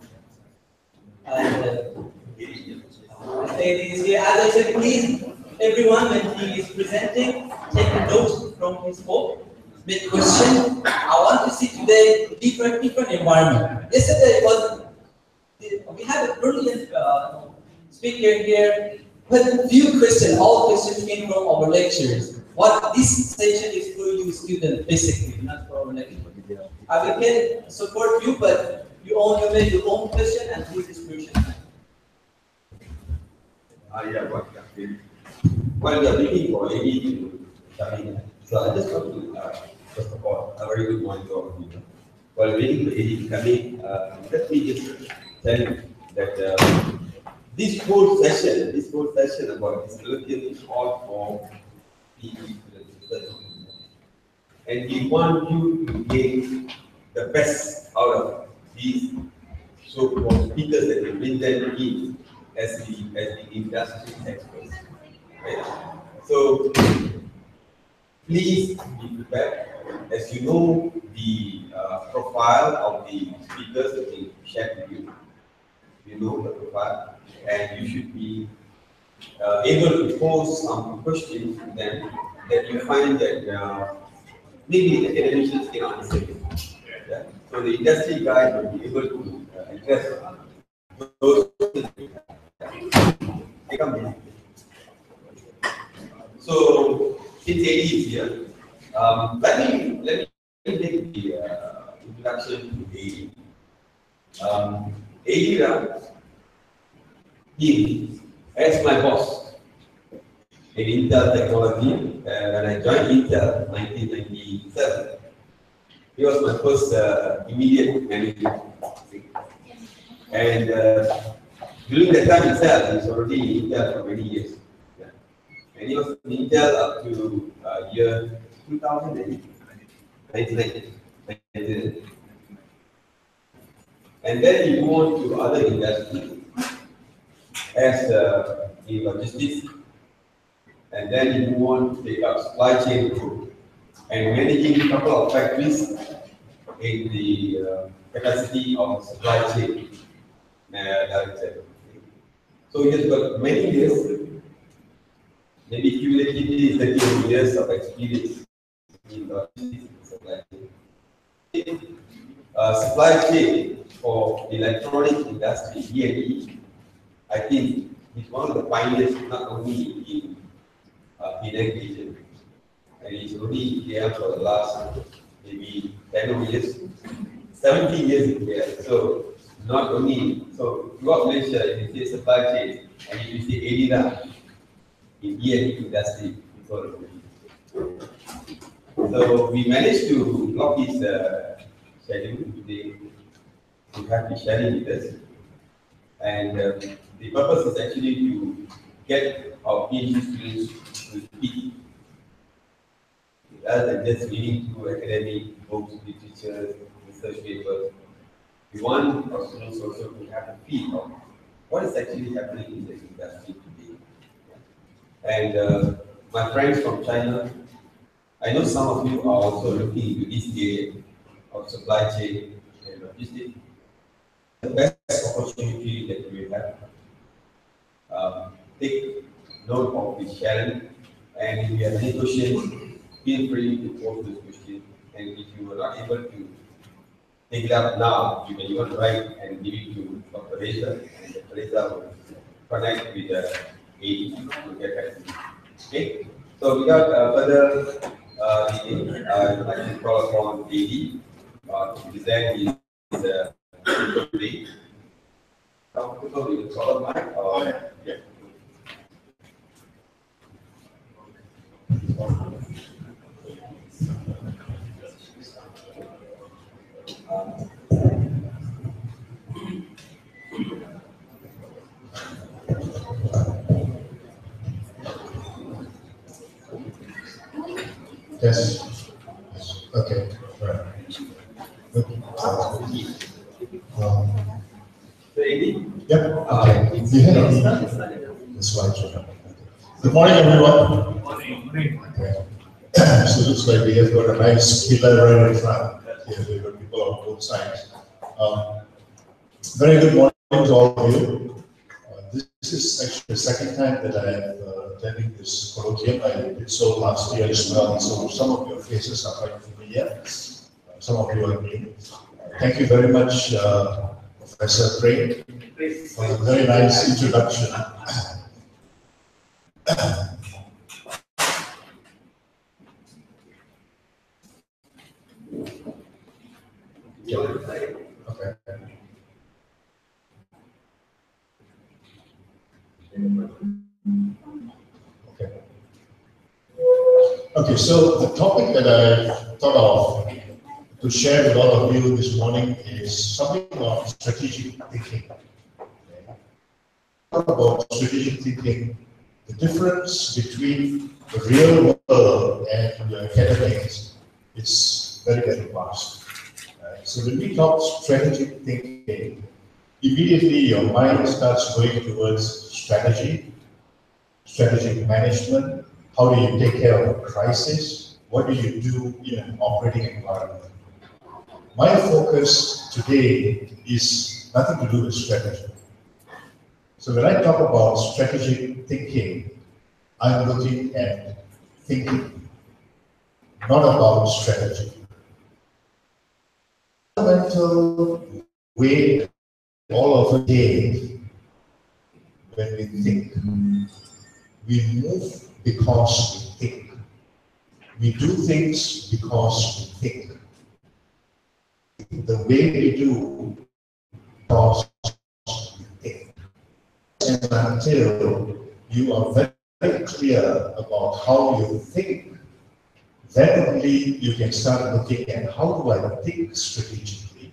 And ladies here, as I said, please, everyone, when he is presenting, take a note from his book, make question. I want to see today different environment. Yesterday we had a brilliant speaker here. But few questions, all questions came from our lectures. What this session is for you students, basically, not for our lecture. I can support you, but you make your own question and please distribution. Yeah, what happened? While we are waiting for AD to come in, so I just want to, first of all, a very good morning to all of you. While waiting for AD to come in, let me just tell you that this whole session about this colloquium is all for the students. And we want you to gain the best out of these so-called speakers that we bring them in as the industry experts. Right? So please be prepared. As you know, the profile of the speakers that we shared with you. You know the profile, and you should be able to pose some questions to them that you find that maybe the academicians cannot answer. Yeah. So the industry guy will be able to address those questions. So since AD is here, let me make the introduction to AD. AD, he as my boss in Intel Technology. When I joined Intel in 1997, he was my first immediate manager. And during that time itself, he was already in Intel for many years. Yeah. And he was in Intel up to year 2008, 1999. And then he moved on to other industries as in logistics. And then he moved on to take up supply chain group and managing a couple of factories in the capacity of supply chain director. So he has got many years, maybe cumulatively 30 years of experience in logistics and supply chain. Supply chain for the electronic industry, E&E, I think he's one of the pioneers not only in Penang region, and he's only in KL for the last maybe 10 years, 17 years in KL. So not only, so throughout Malaysia, if you say supply chain, and if you say ADIDA in E&E industry, it's all of it. So we managed to block his schedule today to have the sharing with us. And the purpose is actually to get our PhD students to speak rather than just reading through academic books, literature, research papers. We want our students also to have a feel of what is actually happening in the industry today. And my friends from China, I know some of you are also looking into this area of supply chain and logistics. The best opportunity that we have. Take note of the sharing, and if you have any questions, feel free to post those questions. And if you are not able to take it up now, you can even write and give it to Dr. Reza, and Dr. Reza will connect with the AD to get back to you. Okay? So without further delay, I'd like to call upon AD to present his today. People will follow my yeah. Yes. Okay. Right. Yep. Okay. The slides are up. Good morning, everyone. Good morning. Okay. So it looks like we have got a nice pillar right in front. Here we've got people on both sides. Very good morning to all of you. This is actually the second time that I am attending this colloquium. I did so last year as well, so some of your faces are quite familiar. Some of you are new. Thank you very much, Professor Craig, for a very nice introduction. Yeah. Okay. Okay. Okay, so the topic that I thought of to share with all of you this morning is something about strategic thinking. Okay. Talk about strategic thinking, the difference between the real world and the academics is very, very vast. Right? So when we talk strategic thinking, immediately your mind starts going towards strategy, strategic management. How do you take care of a crisis? What do you do in an operating environment? My focus today is nothing to do with strategy. So when I talk about strategic thinking, I'm looking at thinking, not about strategy. Fundamental way all of the day when we think. We move because we think. We do things because we think. The way we do because we think. And until you are very clear about how you think, then only you can start looking at how do I think strategically,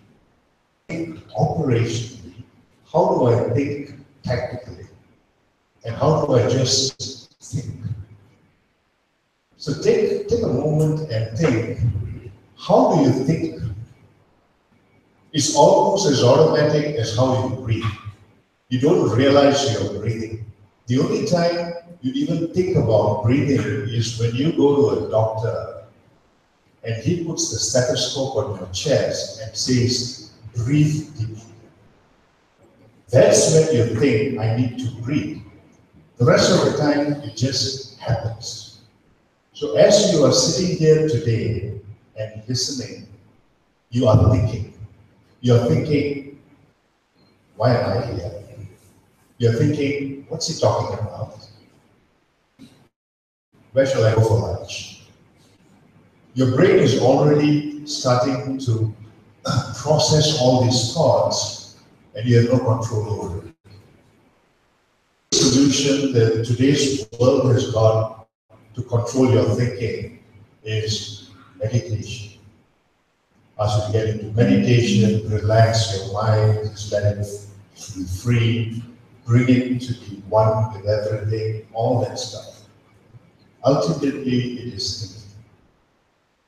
think operationally, how do I think tactically, and how do I just think? So take a moment and think, how do you think? It's almost as automatic as how you breathe. You don't realize you're breathing. The only time you even think about breathing is when you go to a doctor and he puts the stethoscope on your chest and says, breathe deeply. That's when you think, I need to breathe. The rest of the time, it just happens. So as you are sitting here today and listening, you are thinking. You're thinking, why am I here? You're thinking, what's he talking about? Where shall I go for lunch? Your brain is already starting to process all these thoughts, and you have no control over it. The solution that today's world has got to control your thinking is meditation. As you get into meditation, relax your mind, just let it be free, bring it to be one with everything, all that stuff. Ultimately, it is thinking.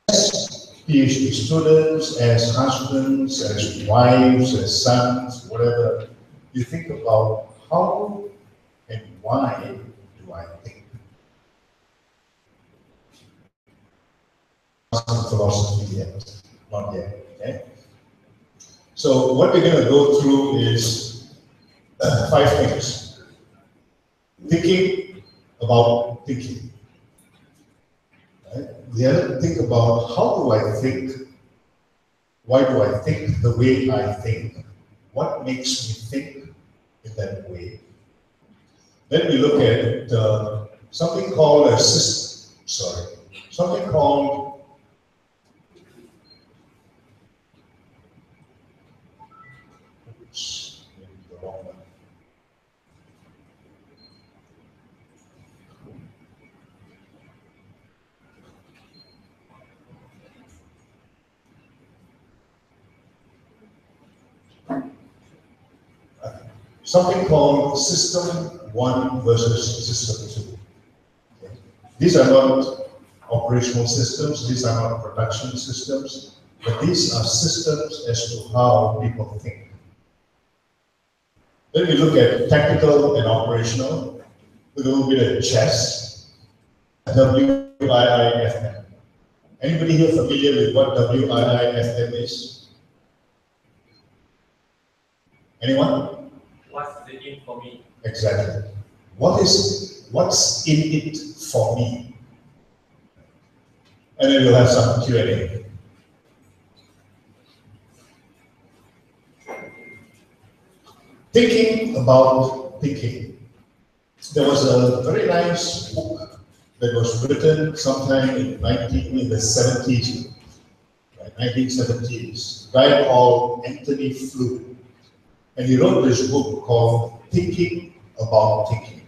As PhD students, as husbands, as wives, as sons, whatever, you think about how and why do I think? Some philosophy yet, not yet. Okay? So what we're going to go through is 5 things. Thinking about thinking. Right? We have to think about how do I think? Why do I think the way I think? What makes me think in that way? Then we look at something called a system. Something called something called System 1 versus System 2. Okay. These are not operational systems, these are not production systems, but these are systems as to how people think. Then we look at tactical and operational, with a little bit of chess, WIIFM. Anybody here familiar with what WIIFM is? Anyone? What's the in for me? Exactly. What's in it for me? And then we'll have some Q&A. Thinking about thinking. There was a very nice book that was written sometime in the 70s. Right? 1970s, a guy called Anthony Flew. And he wrote this book called Thinking About Thinking.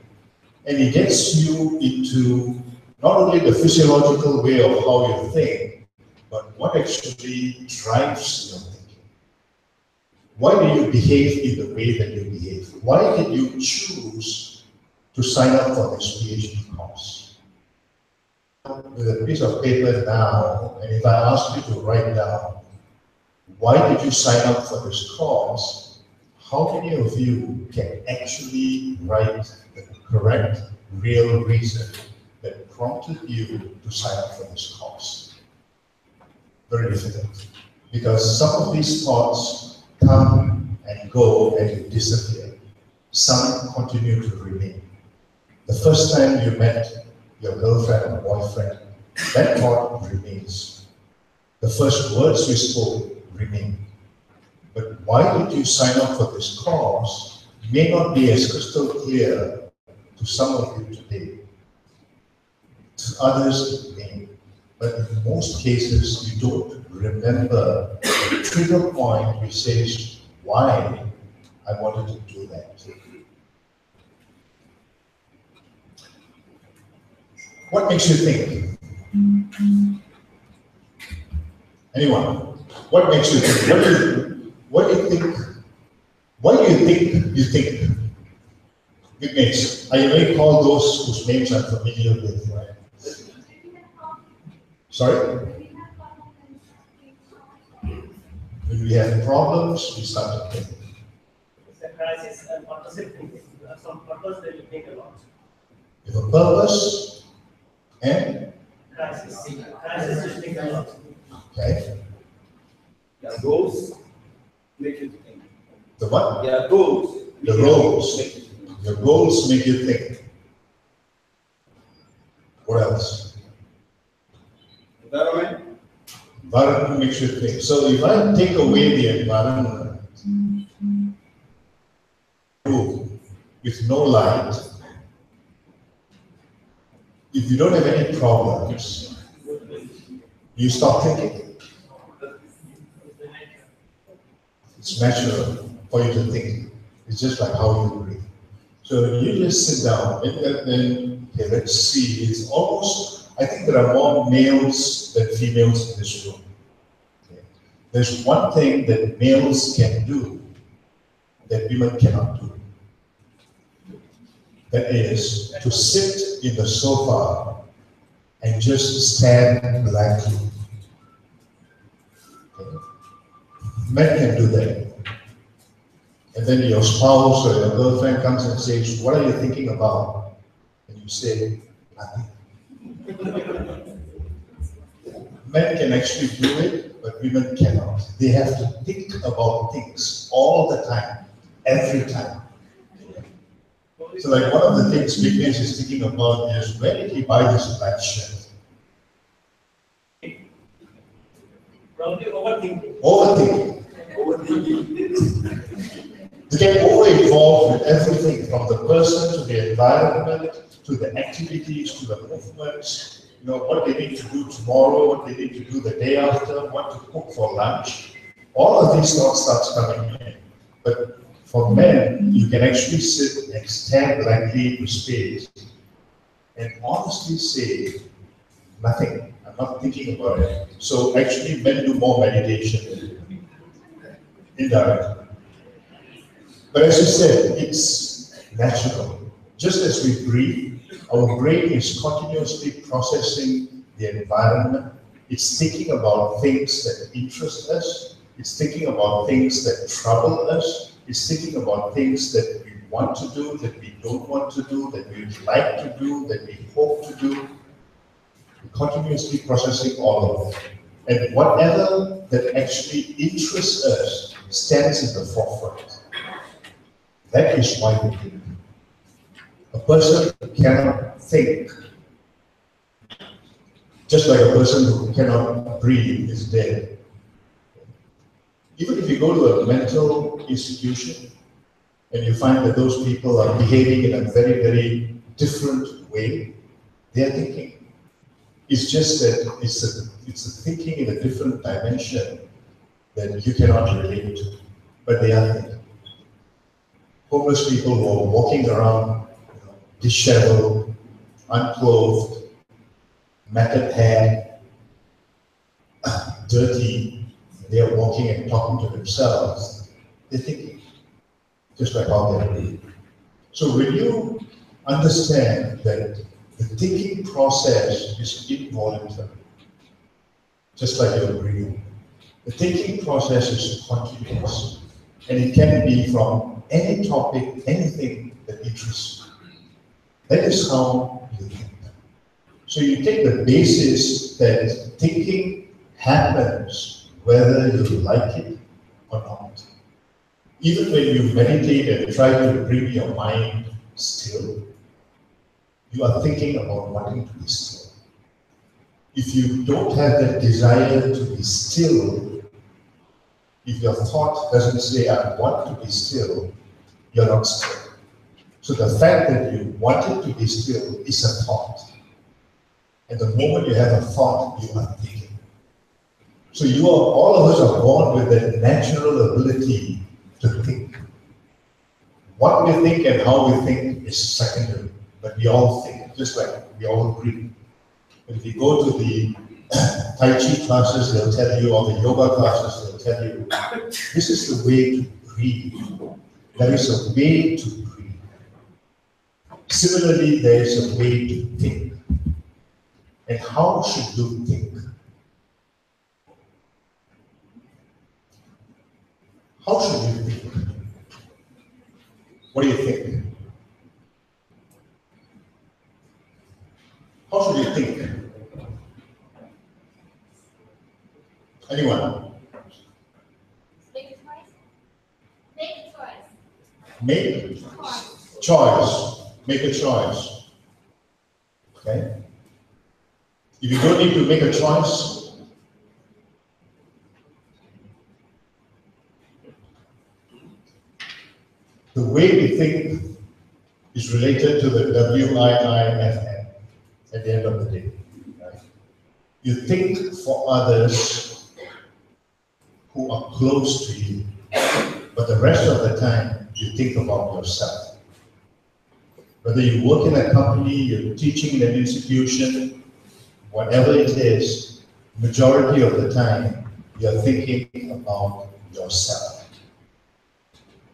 And he gets you into not only the physiological way of how you think, but what actually drives your thinking. Why do you behave in the way that you behave? Why did you choose to sign up for this PhD course? With a piece of paper now, and if I ask you to write down, why did you sign up for this course? How many of you can actually write the correct, real reason that prompted you to sign up for this course? Very difficult. Because some of these thoughts come and go and disappear. Some continue to remain. The first time you met your girlfriend or boyfriend, that thought remains. The first words we spoke remain. But why did you sign up for this course may not be as crystal clear to some of you today. To others it may. But in most cases, you don't remember the trigger point which says why I wanted to do that. What makes you think? Anyone? What makes you think? What do you think? Why do you think you think? Big names. I may call those whose names I'm familiar with, right? Sorry? When we have problems, we start to think. It's a crisis, and what does it think? Some purpose that you think a lot. If a purpose and Crisis. Crisis you think a lot. okay. The goals make you think. The what? Yeah, goals. The goals. Your goals make you think. What else? Environment. Environment makes you think. So if I take away the environment, with no light, if you don't have any problems, you stop thinking. It's natural for you to think. It's just like how you breathe. So you just sit down and then okay, let's see. It's almost, I think there are more males than females in this room. Okay. There's one thing that males can do that women cannot do. That is to sit in the sofa and just stand blankly. Okay. Men can do that. And then your spouse or your girlfriend comes and says, what are you thinking about? And you say, nothing. Men can actually do it, but women cannot. They have to think about things all the time, every time. So like one of the things Vignesh is thinking about is, where did he buy this black shirt? Probably overthinking. Overthinking. To get over-involved with everything, from the person to the environment, to the activities, to the movements, you know, what they need to do tomorrow, what they need to do the day after, what to cook for lunch. All of these thoughts starts coming in. But for men, you can actually sit and stand blankly in space and honestly say, nothing. I'm not thinking about it. So actually, men do more meditation indirectly. But as you said, it's natural. Just as we breathe, our brain is continuously processing the environment. It's thinking about things that interest us. It's thinking about things that trouble us. It's thinking about things that we want to do, that we don't want to do, that we would like to do, that we hope to do. We're continuously processing all of it. And whatever that actually interests us stands in the forefront. That is why we think. A person who cannot think, just like a person who cannot breathe, is dead. Even if you go to a mental institution and you find that those people are behaving in a very, very different way, they are thinking. It's just that it's a thinking in a different dimension that you cannot relate to, but they are thinking. Homeless people who are walking around, disheveled, unclothed, matted hair, dirty, they are walking and talking to themselves. They're thinking, just like how they're doing. So when you understand that the thinking process is involuntary, just like your breathing, the thinking process is continuous, and it can be from any topic, anything that interests you. That is how you think. So you take the basis that thinking happens whether you like it or not. Even when you meditate and try to bring your mind still, you are thinking about wanting to be still. If you don't have that desire to be still, if your thought doesn't say, I want to be still, you're not still. So the fact that you wanted to be still is a thought. And the moment you have a thought, you are thinking. So all of us are born with that natural ability to think. What we think and how we think is secondary, but we all think, just like we all breathe. If you go to the Tai Chi classes, they'll tell you, or the yoga classes, they'll tell you, this is the way to breathe. There is a way to breathe. Similarly, there is a way to think. And how should you think? How should you think? What do you think? How should you think? Anyone? Make a choice. Make a choice. Make choice. Make a choice. Okay? If you don't need to make a choice, the way we think is related to the WIIFM at the end of the day. Right? You think for others who are close to you, but the rest of the time you think about yourself. Whether you work in a company, you're teaching in an institution, whatever it is, majority of the time you're thinking about yourself.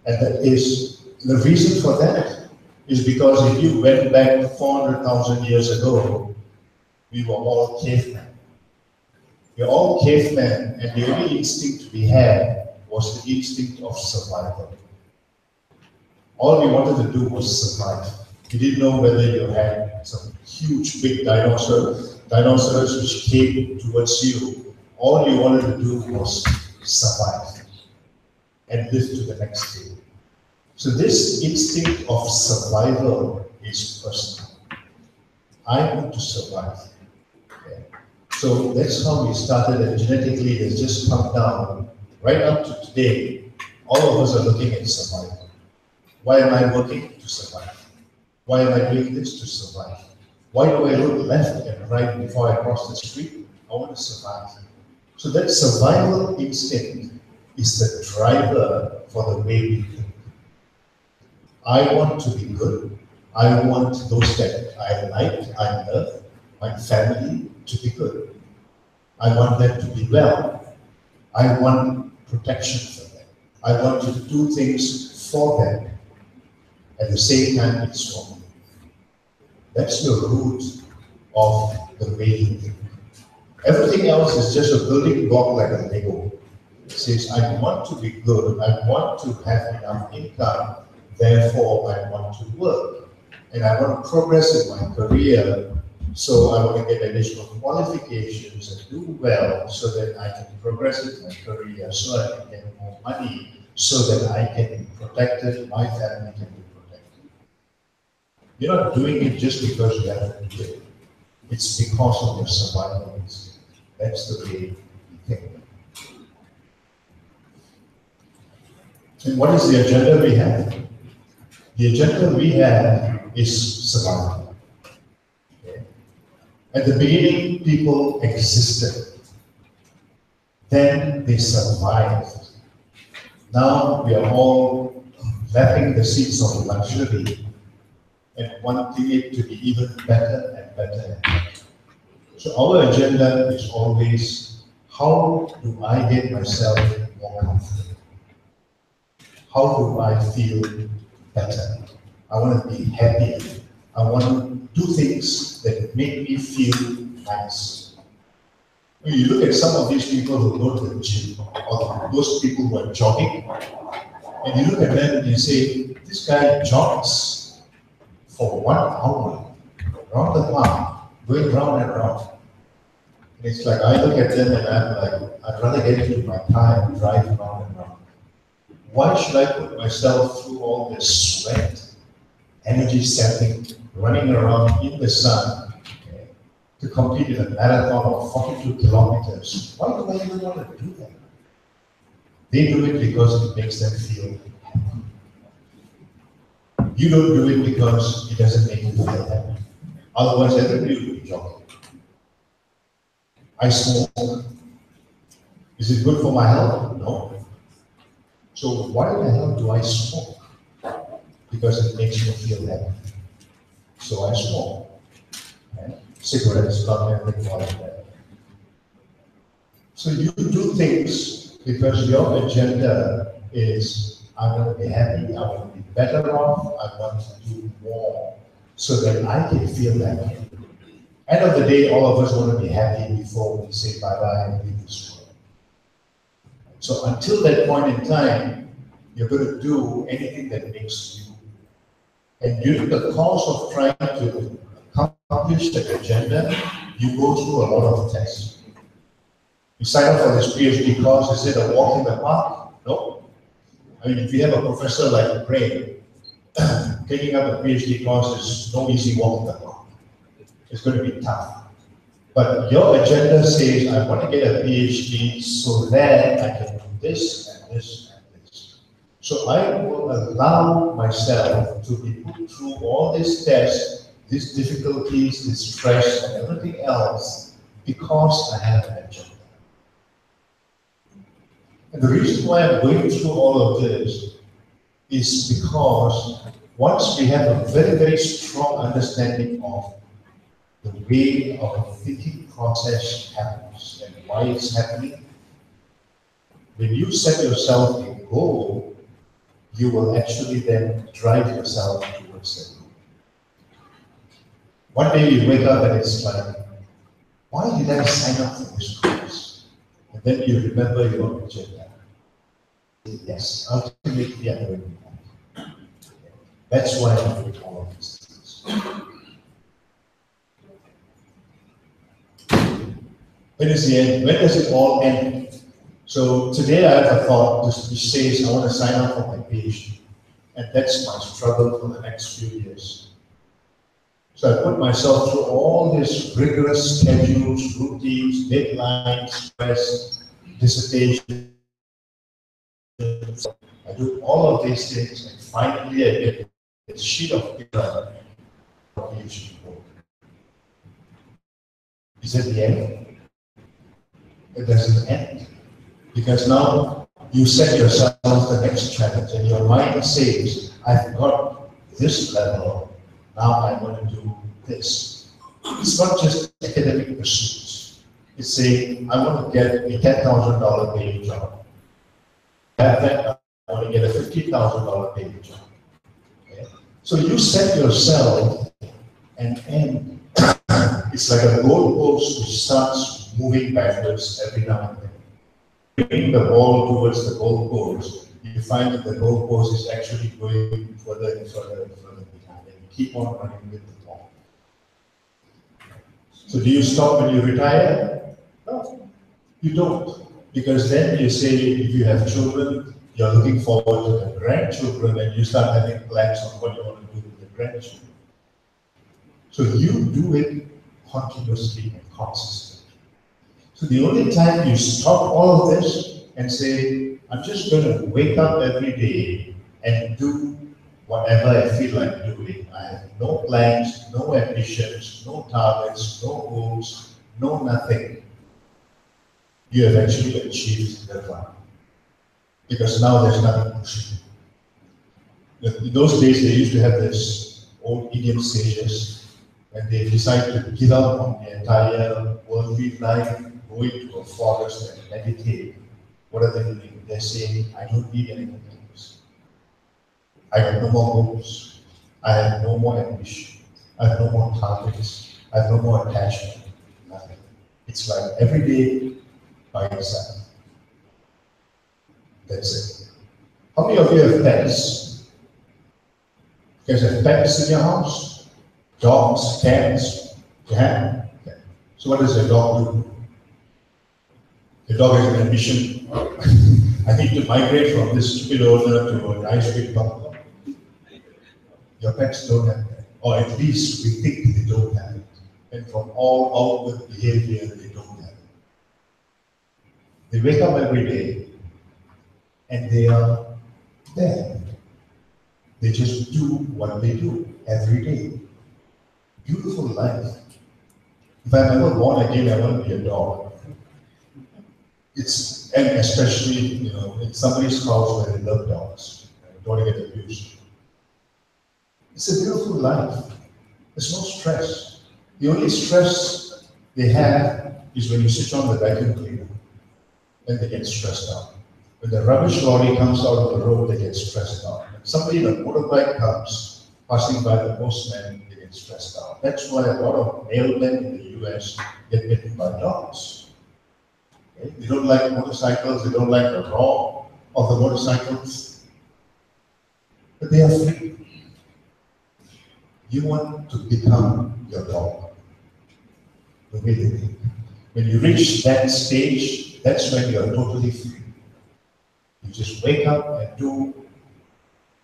And that is, the reason for that is because if you went back 400,000 years ago, we were all cavemen. We're all cavemen, and the only instinct we had was the instinct of survival. All we wanted to do was survive. You didn't know whether you had some huge, big dinosaurs which came towards you. All you wanted to do was survive and live to the next day. So this instinct of survival is personal. I want to survive. Okay. So that's how we started, and genetically it has just come down. Right up to today, all of us are looking at survival. Why am I working? To survive. Why am I doing this? To survive. Why do I look left and right before I cross the street? I want to survive. So that survival instinct is the driver for the way we think. I want to be good. I want those that I like, I love, my family to be good. I want them to be well. I want protection for them. I want to do things for them. At the same time, it's for me. That's the root of the way you think. Everything else is just a building block like a Lego. It says, I want to be good, I want to have enough income, therefore I want to work. And I want to progress in my career, so I want to get additional qualifications and do well so that I can progress in my career, so I can get more money, so that I can be protected, my family can be protected. You're not doing it just because you have to do it. It's because of your survival instinct. That's the way you think. And what is the agenda we have? The agenda we have is survival. Okay. At the beginning, people existed. Then they survived. Now we are all lapping the seats of luxury and wanting it to be even better and better and better. So our agenda is always, how do I get myself more comfortable? How do I feel better? I want to be happier. I want to do things that make me feel nice. When you look at some of these people who go to the gym, or those people who are jogging, and you look at them and you say, this guy jogs for 1 hour, round the park, going round and round. And it's like, I look at them and I'm like, I'd rather get into my car and drive round and round. Why should I put myself through all this sweat, energy sapping, running around in the sun, okay, to compete in a marathon of 42 kilometers? Why do I even want to do that? They do it because it makes them feel happy. You don't do it because it doesn't make you feel happy. Otherwise, everybody will be jogging. I smoke. Is it good for my health? No. So why the hell do I smoke? Because it makes me feel happy. So I smoke. Okay? Cigarettes, not everything like that. So you do things because your agenda is, I want to be happy, I want to be better off, I want to do more so that I can feel happy. End of the day, all of us want to be happy before we say bye-bye and leave this world. So until that point in time, you're going to do anything that makes you. And during the course of trying to accomplish that agenda, you go through a lot of tests. You sign up for this PhD course, is it a walk in the park? No. I mean, if you have a professor like Ray, taking up a PhD course is no easy walk in the park. It's going to be tough. But your agenda says, I want to get a PhD so that I can do this and this and this. So I will allow myself to be put through all these tests, these difficulties, this stress, and everything else because I have an agenda. And the reason why I'm going through all of this is because once we have a very, very strong understanding of the way our thinking process happens and why it's happening, when you set yourself a goal, you will actually then drive yourself towards it. One day you wake up and it's like, why did I sign up for this course? And then you remember your agenda. Yes, ultimately I'm going to do that. That's why I'm doing all of these things. When is the end? When does it all end? So today I have a thought which says I want to sign up for my PhD. And that's my struggle for the next few years. So I put myself through all these rigorous schedules, routines, deadlines, stress, dissertation. I do all of these things and finally I get a sheet of paper for PhD work. Is it the end? It doesn't end. Because now you set yourself the next challenge and your mind says, I've got this level, now I want to do this. It's not just academic pursuits. It's saying, I want to get a $10,000 paying job. At that, I want to get a $50,000 paying job. Okay? So you set yourself an end. It's like a goalpost which starts moving backwards every now and then. Bring the ball towards the goalpost, you find that the goalpost is actually going further and further and further behind, and you keep on running with the ball. So do you stop when you retire? No, you don't. Because then you say, if you have children, you're looking forward to the grandchildren, and you start having plans on what you want to do with the grandchildren. So you do it continuously and consistently. So the only time you stop all of this and say, I'm just going to wake up every day and do whatever I feel like doing. I have no plans, no ambitions, no targets, no goals, no nothing. You have actually achieved the plan. Because now there's nothing pushing. In those days, they used to have this old Indian sages, and they decided to give up on the entire worldly life, go into a forest and meditate. What are they doing? They're saying, I don't need anything else. I have no more goals. I have no more ambition. I have no more targets. I have no more attachment. Nothing. It's like every day by yourself. That's it. How many of you have pets? You guys have pets in your house? Dogs, cats? Yeah? Okay. So what does your dog do? The dog has an ambition. I need to migrate from this stupid owner to a nice big bungalow. Your pets don't have that. Or at least we think they don't have it. And from all outward behavior, they don't have it. They wake up every day and they are there. They just do what they do every day. Beautiful life. If I'm ever born again, I want to be a dog. And especially, in somebody's house where they love dogs. Don't want to get abused. It's a beautiful life. There's no stress. The only stress they have is when you switch on the vacuum cleaner. Then they get stressed out. When the rubbish lorry comes out of the road, they get stressed out. When somebody in a motorbike comes, passing by the postman, they get stressed out. That's why a lot of mailmen in the US get bitten by dogs. Okay? They don't like motorcycles, they don't like the roar of the motorcycles. But they are free. You want to become your dog. The way they think. When you reach that stage, that's when you are totally free. You just wake up and do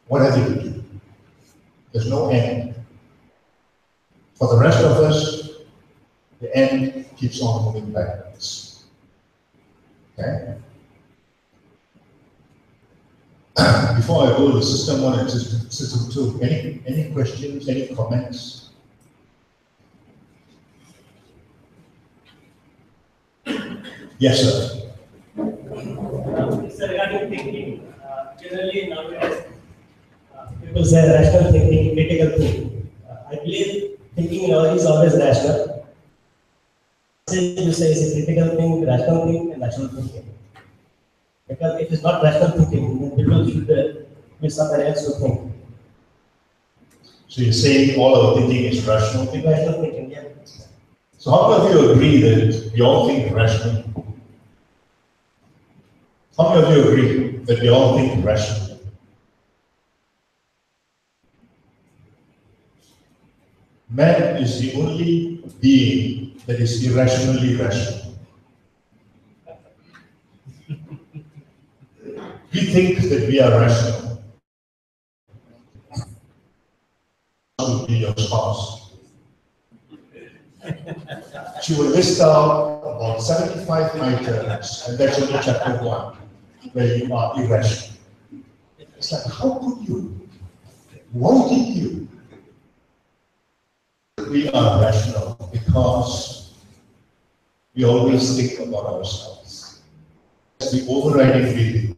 whatever you do. There's no end. For the rest of us, the end keeps on moving backwards. Okay? Before I go to System 1 and System 2, any questions, any comments? Yes, sir. It's regarding thinking. Generally, nowadays, people say rational thinking, critical thinking. I believe thinking is always rational. You say it's a critical thing, rational thing, and rational thinking. Because if it's not rational thinking, then people should be somebody else to think. So you're saying all our thinking is rational thinking? Rational thinking, yeah. So how many of you agree that we all think rationally? How many of you agree that we all think rationally? Man is the only being that is irrationally rational. We think that we are rational. Would be your spouse. She will list out about 75 items, and that's only chapter 1, where you are irrational. It's like, how could you? Why did you? We are rational because we always think about ourselves. That's the overriding feeling.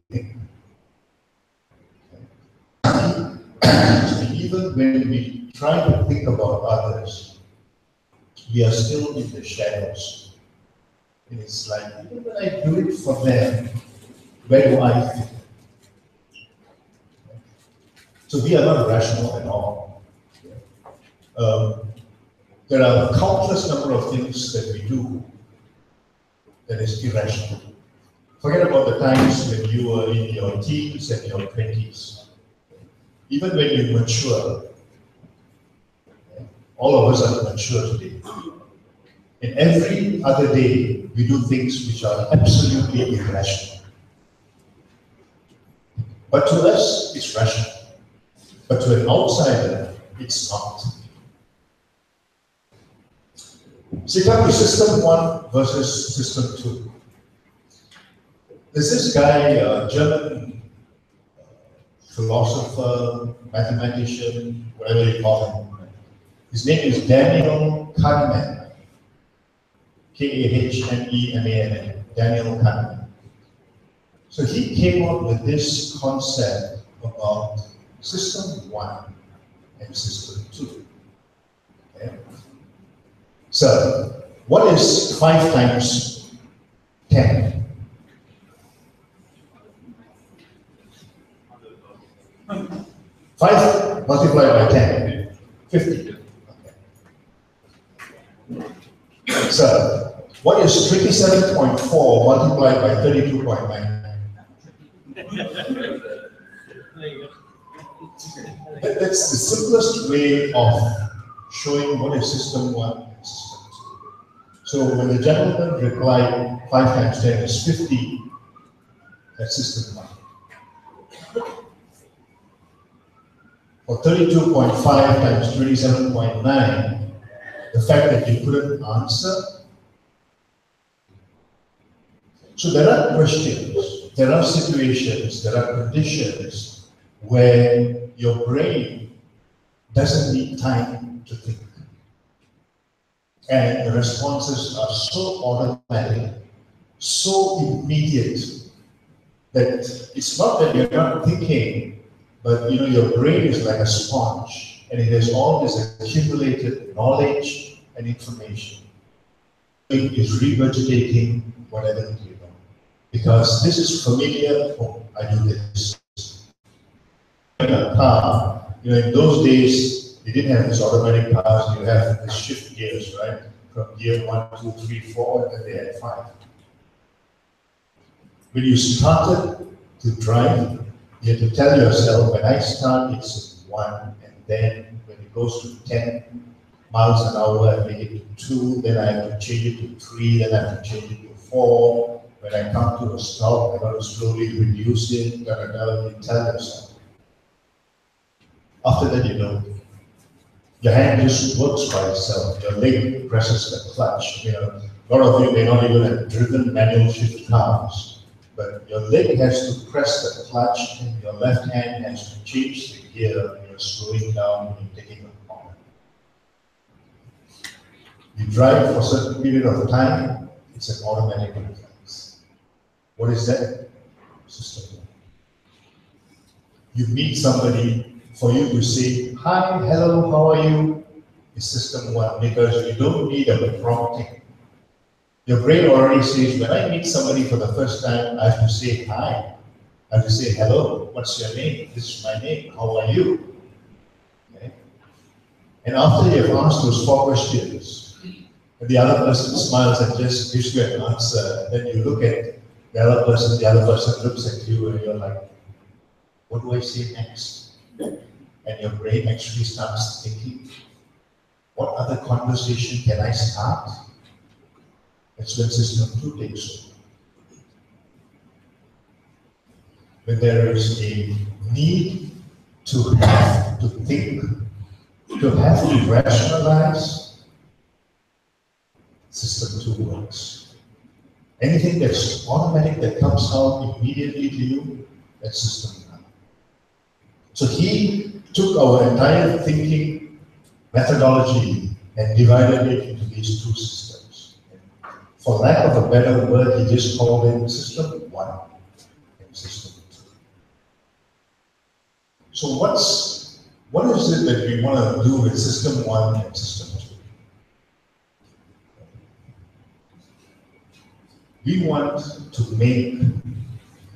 Even when we try to think about others, we are still in the shadows. And it's like, even when I do it for them, where do I think? So we are not rational at all. There are a countless number of things that we do that is irrational. Forget about the times when you were in your teens and your 20s. Even when you mature, all of us are mature today. And every other day, we do things which are absolutely irrational. But to us, it's rational. But to an outsider, it's not. So come to System 1 versus System 2. There's this guy, German philosopher, mathematician, whatever you call him. His name is Daniel Kahneman. Kahneman. Daniel Kahneman. So he came up with this concept about system 1 and system 2. Okay? So, what is 5 times 10? 5 multiplied by 10, 50. Okay. So, what is 27.4 multiplied by 32.9? That's the simplest way of showing what is system 1 and system 2. So when the gentleman replied 5 times 10 is 50, that's system 1. For 32.5 times 27.9, the fact that you couldn't answer. So there are questions, there are situations, there are conditions where your brain doesn't need time to think. And the responses are so automatic, so immediate, that it's not that you're not thinking, but your brain is like a sponge, and it has all this accumulated knowledge and information. It is regurgitating whatever you know. Because this is familiar, oh, I do this. In a car, in those days, you didn't have these automatic cars, you have the shift gears, right? From gear 1, 2, 3, 4, and then they had 5. When you started to drive, you had to tell yourself, when I start, it's 1, and then when it goes to 10 miles an hour, I make it to 2, then I have to change it to 3, then I have to change it to 4. When I come to a stop, I got to slowly reduce it, you tell yourself. After that, your hand just works by itself. Your leg presses the clutch. A lot of you may not even have driven manual shift cars, but your leg has to press the clutch, and your left hand has to change the gear when you're slowing down, when you're taking a corner. You drive for a certain period of time, it's an automatic reflex. What is that? System 1. You meet somebody, for you to say, hi, hello, how are you? Is system 1, because you don't need a prompting. Your brain already says, when I meet somebody for the first time, I have to say hi. I have to say, hello, what's your name? This is my name, how are you? Okay. And after you've asked those 4 questions, and the other person smiles and just gives you an answer, then you look at the other person looks at you, and you're like, what do I say next? And your brain actually starts thinking, what other conversation can I start? That's when system 2 takes over. When there is a need to have to think, to have to rationalize, system 2 works. Anything that's automatic that comes out immediately to you, that's system 1. So he took our entire thinking methodology and divided it into these 2 systems. For lack of a better word, he just called it system 1 and system 2. So what is it that we want to do with system 1 and system 2? We want to make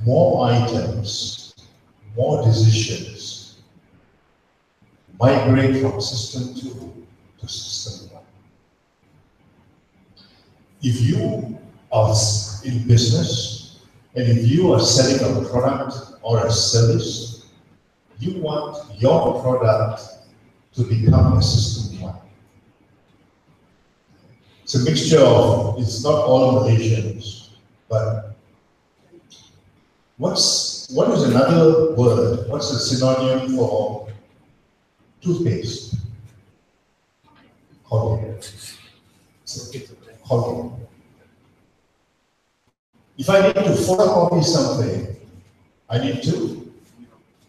more items, more decisions, migrate from system 2 to system 1. If you are in business, and if you are selling a product or a service, you want your product to become a system 1. It's a mixture of, it's not all Malaysians, but what is another word? What's a synonym for toothpaste? Colloquium. Colloquium. If I need to photocopy something, I need to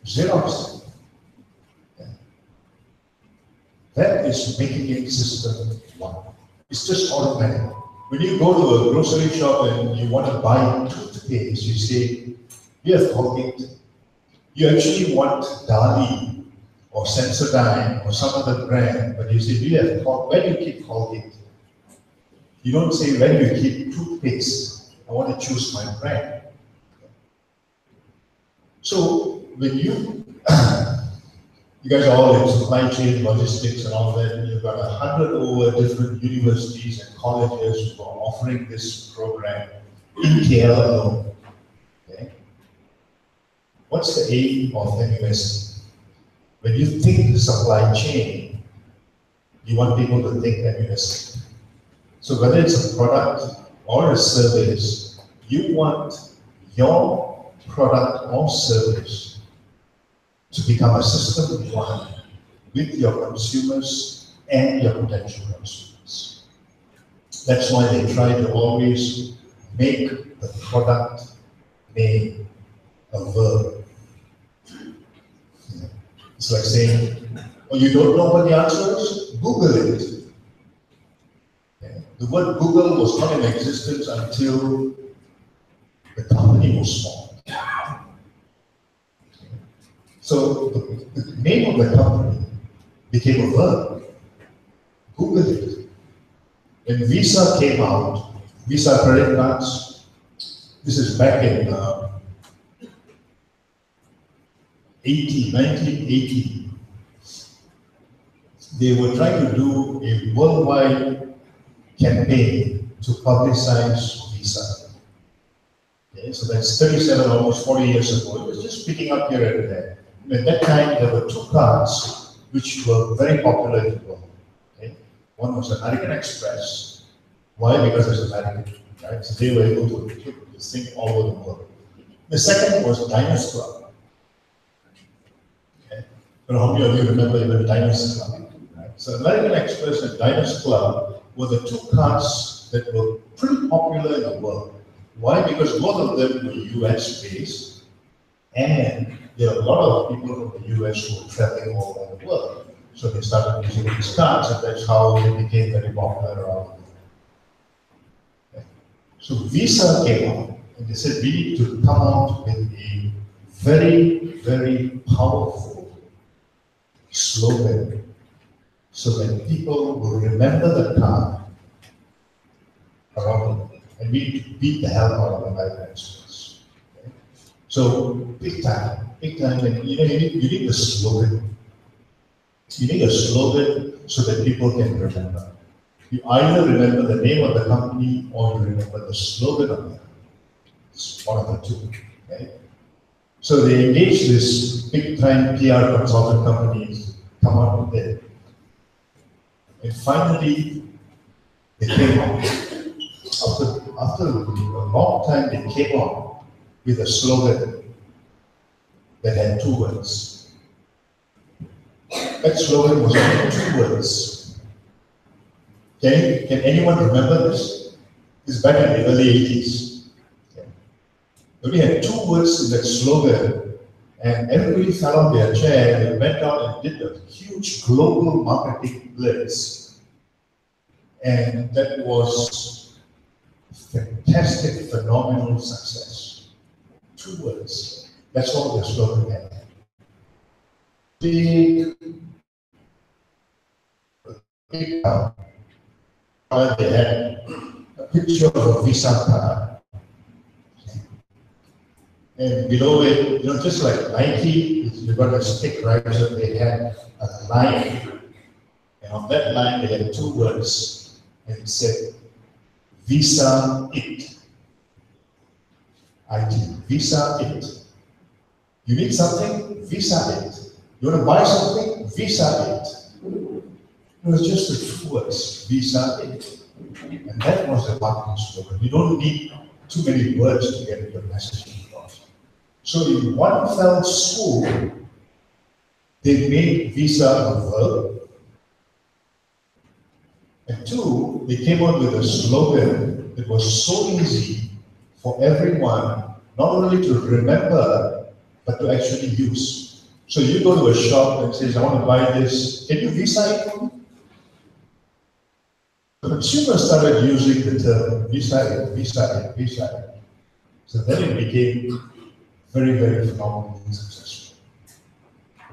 Xerox. That is making it system one. It's just automatic. When you go to a grocery shop and you want to buy toothpaste, you say, you have Colgate. You actually want Dali or Sensodyne or some other brand, but you say, do you have Colgate? Where do you keep Colgate? You don't say, where do you keep toothpaste? I want to choose my brand. So when you guys are all in supply chain, logistics and all that, you've got 100 over different universities and colleges who are offering this program in KL alone. Okay? What's the aim of MUST? When you think supply chain, you want people to think MUST. So whether it's a product or a service, you want your product or service to become a system one with your consumers and your potential consumers. That's why they try to always make the product name a verb. It's like saying, oh, you don't know what the answer is? Google it. Okay. The word Google was not in existence until the company was formed. So the name of the company became a verb. Google it. When Visa came out, Visa credit cards, this is back in 1980. They were trying to do a worldwide campaign to publicize Visa. Okay, so that's 37, almost 40 years ago. It was just picking up here and there. At that time, there were two cards which were very popular in the world. Okay? One was American Express. Why? Because it's American, right? So they were able to put this thing all over the world. The second was Diners Club. Okay? But how many of you remember even Diners Club? Right? So American Express and Diners Club were the two cards that were pretty popular in the world. Why? Because both of them were US based, and there are a lot of people from the US who were traveling all over the world. So they started using these cards, and that's how they became very popular around the world. Okay. So Visa came out, and they said we need to come out with a very, very powerful slogan so that people will remember the card around the world. And we beat the hell out of American Express. Okay? So big time, and you need the slogan. You need a slogan so that people can remember. You either remember the name of the company or you remember the slogan of the company. It's one of the two. Okay? So they engaged this big time PR consultant companies to come up with it. And finally, they came out. After a long time, they came up with a slogan that had two words. That slogan was only two words. Can anyone remember this? This is back in the early 80s. Okay. They only had two words in that slogan, and everybody fell on their chair and went out and did a huge global marketing blitz. And that was fantastic, phenomenal success. Two words. That's all the slogan had. Big they had a picture of a Visa card. And below it, just like Nike, you've got a stick, right? So they had a line. And on that line, they had two words. And it said, Visa it. IT. Visa it. You need something? Visa it. You want to buy something? Visa it. It was just the two words, Visa it. And that was the marketing slogan. You don't need too many words to get your message across. So in one fell swoop, they made Visa a verb. And two, they came up with a slogan that was so easy for everyone, not only to remember, but to actually use. So you go to a shop and says, I want to buy this, can you visa it for me? The consumer started using the term visa it, visa it, visa it. So then it became very, very phenomenally successful.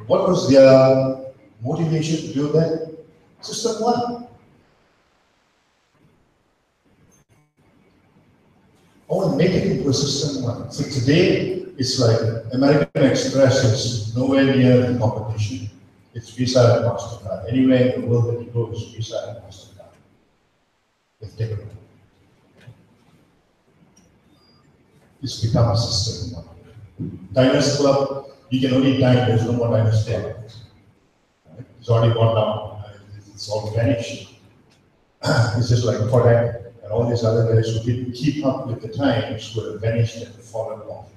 What was their motivation to do that? System one. I want to make it into a system one. So today, it's like American Express is nowhere near the competition. It's Visa and MasterCard. Anywhere in the world that you go, it's Visa and MasterCard. They've taken it. It's become a system one. Diners Club, you can only dine, there's no more Diners Club. Right? It's already gone down. It's all vanished. It's just like Kodak and all these other guys who didn't keep up with the times would have vanished and fallen off.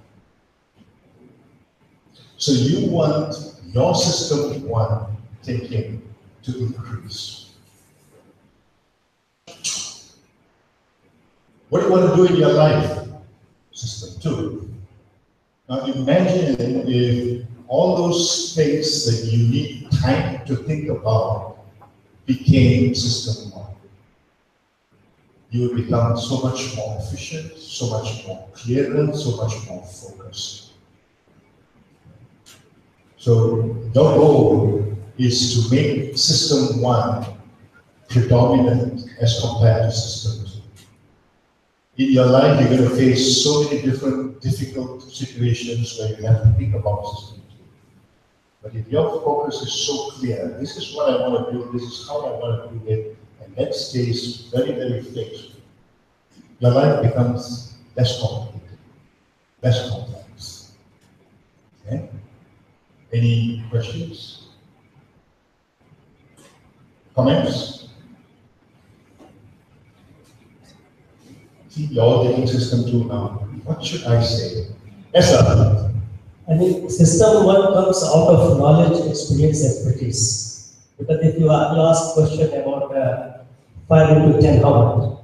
So you want your system one thinking to increase. What do you want to do in your life? System two. Now imagine if all those things that you need time to think about became system one. You will become so much more efficient, so much more clearer, so much more focused. So your goal is to make system one predominant as compared to system two. In your life, you're going to face so many different difficult situations where you have to think about system two. But if your focus is so clear, this is what I want to do, this is how I want to do it, and that stays very, very fixed, your life becomes less complicated, less complex. Okay? Any questions? Comments? See, you're all taking system two now. What should I say? Yes, sir. I think system one comes out of knowledge, experience, expertise. Because if you ask question about 5 into 10, how much?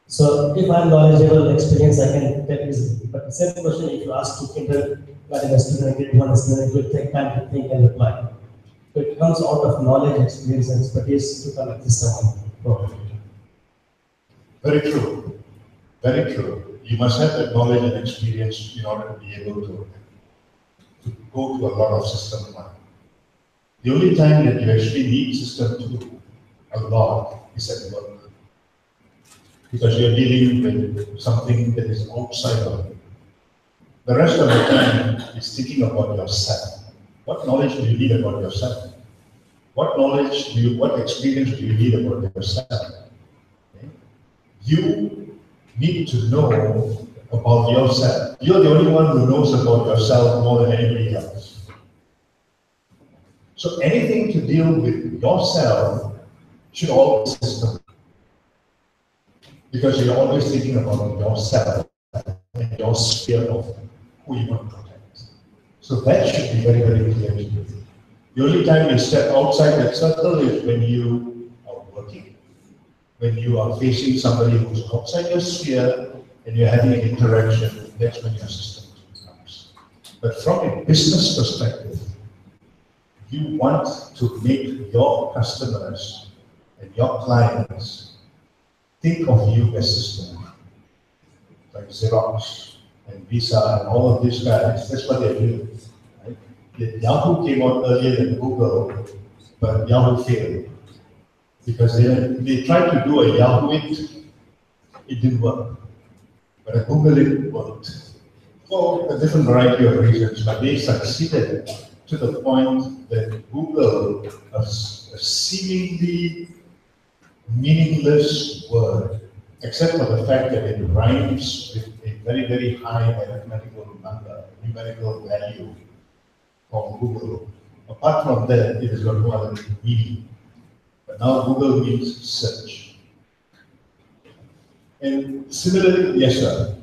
So if I'm knowledgeable, experience, I can tell easily. But the same question, if you ask to kindergarten a student, grade 1 student, it will take time to think and reply. So it comes out of knowledge, experience, and expertise to connect system one. Very true. Very true. You must have that knowledge and experience in order to be able to go to a lot of system one. The only time that you actually need system two a lot is at work. Because you're dealing with something that is outside of you. The rest of the time is thinking about yourself. What knowledge do you need about yourself? What knowledge do you, what experience do you need about yourself? Okay? You need to know about yourself. You're the only one who knows about yourself more than anybody else. So anything to deal with yourself should always be system. Because you're always thinking about yourself and your sphere of who you want to protect. So that should be very, very clear to you. The only time you step outside that circle is when you are working, when you are facing somebody who's outside your sphere and you're having an interaction, that's when your system comes. But from a business perspective, you want to make your customers and your clients think of you as system, like Xerox and Visa and all of these guys. That's what they're doing. Right? Yahoo came out earlier than Google, but Yahoo failed because they tried to do a Yahoo it didn't work, but a Google it worked for a different variety of reasons. But they succeeded to the point that Google, a seemingly meaningless word, except for the fact that it rhymes with a very, very high arithmetical number, numerical value of Google. Apart from that, it has got no other meaning. But now Google means search. And similarly, yes, sir.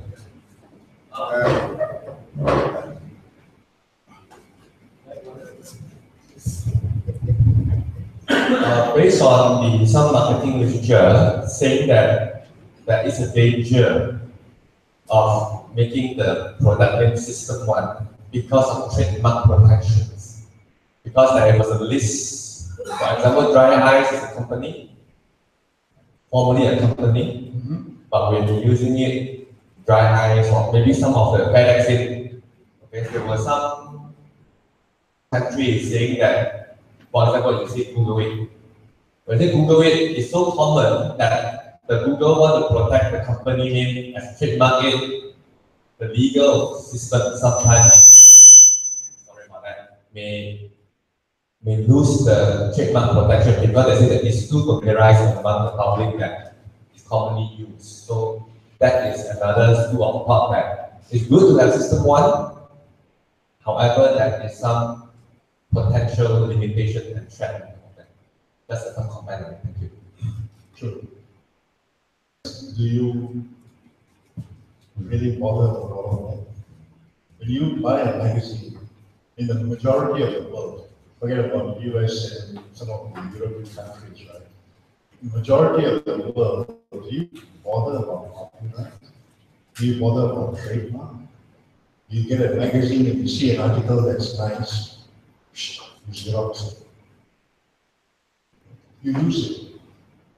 Based on some marketing literature saying that there is a danger of making the product name system one because of trademark protections. because there was a list. For example, Dry Ice is a company, formerly a company, but when you're using it, Dry Ice or maybe some of the FedEx it, okay, there was some country saying that, for example, you say Google it. When they Google it, it's so common that the Google want to protect the company name as trademark it. The legal system sometimes, sorry about that, may lose the trademark protection because they say that it's too popularized among the public that it's commonly used. So that is another school of thought that it's good to have system one. However, there is some potential limitation and threat. That's some comment. Thank you. Sure. Do you really bother about all of that? When you buy a magazine, in the majority of the world, forget about the US and some of the European countries, right? In the majority of the world, do you bother about copyright? Do you bother about trademark? You get a magazine and you see an article that's nice, you Xerox it. You use it.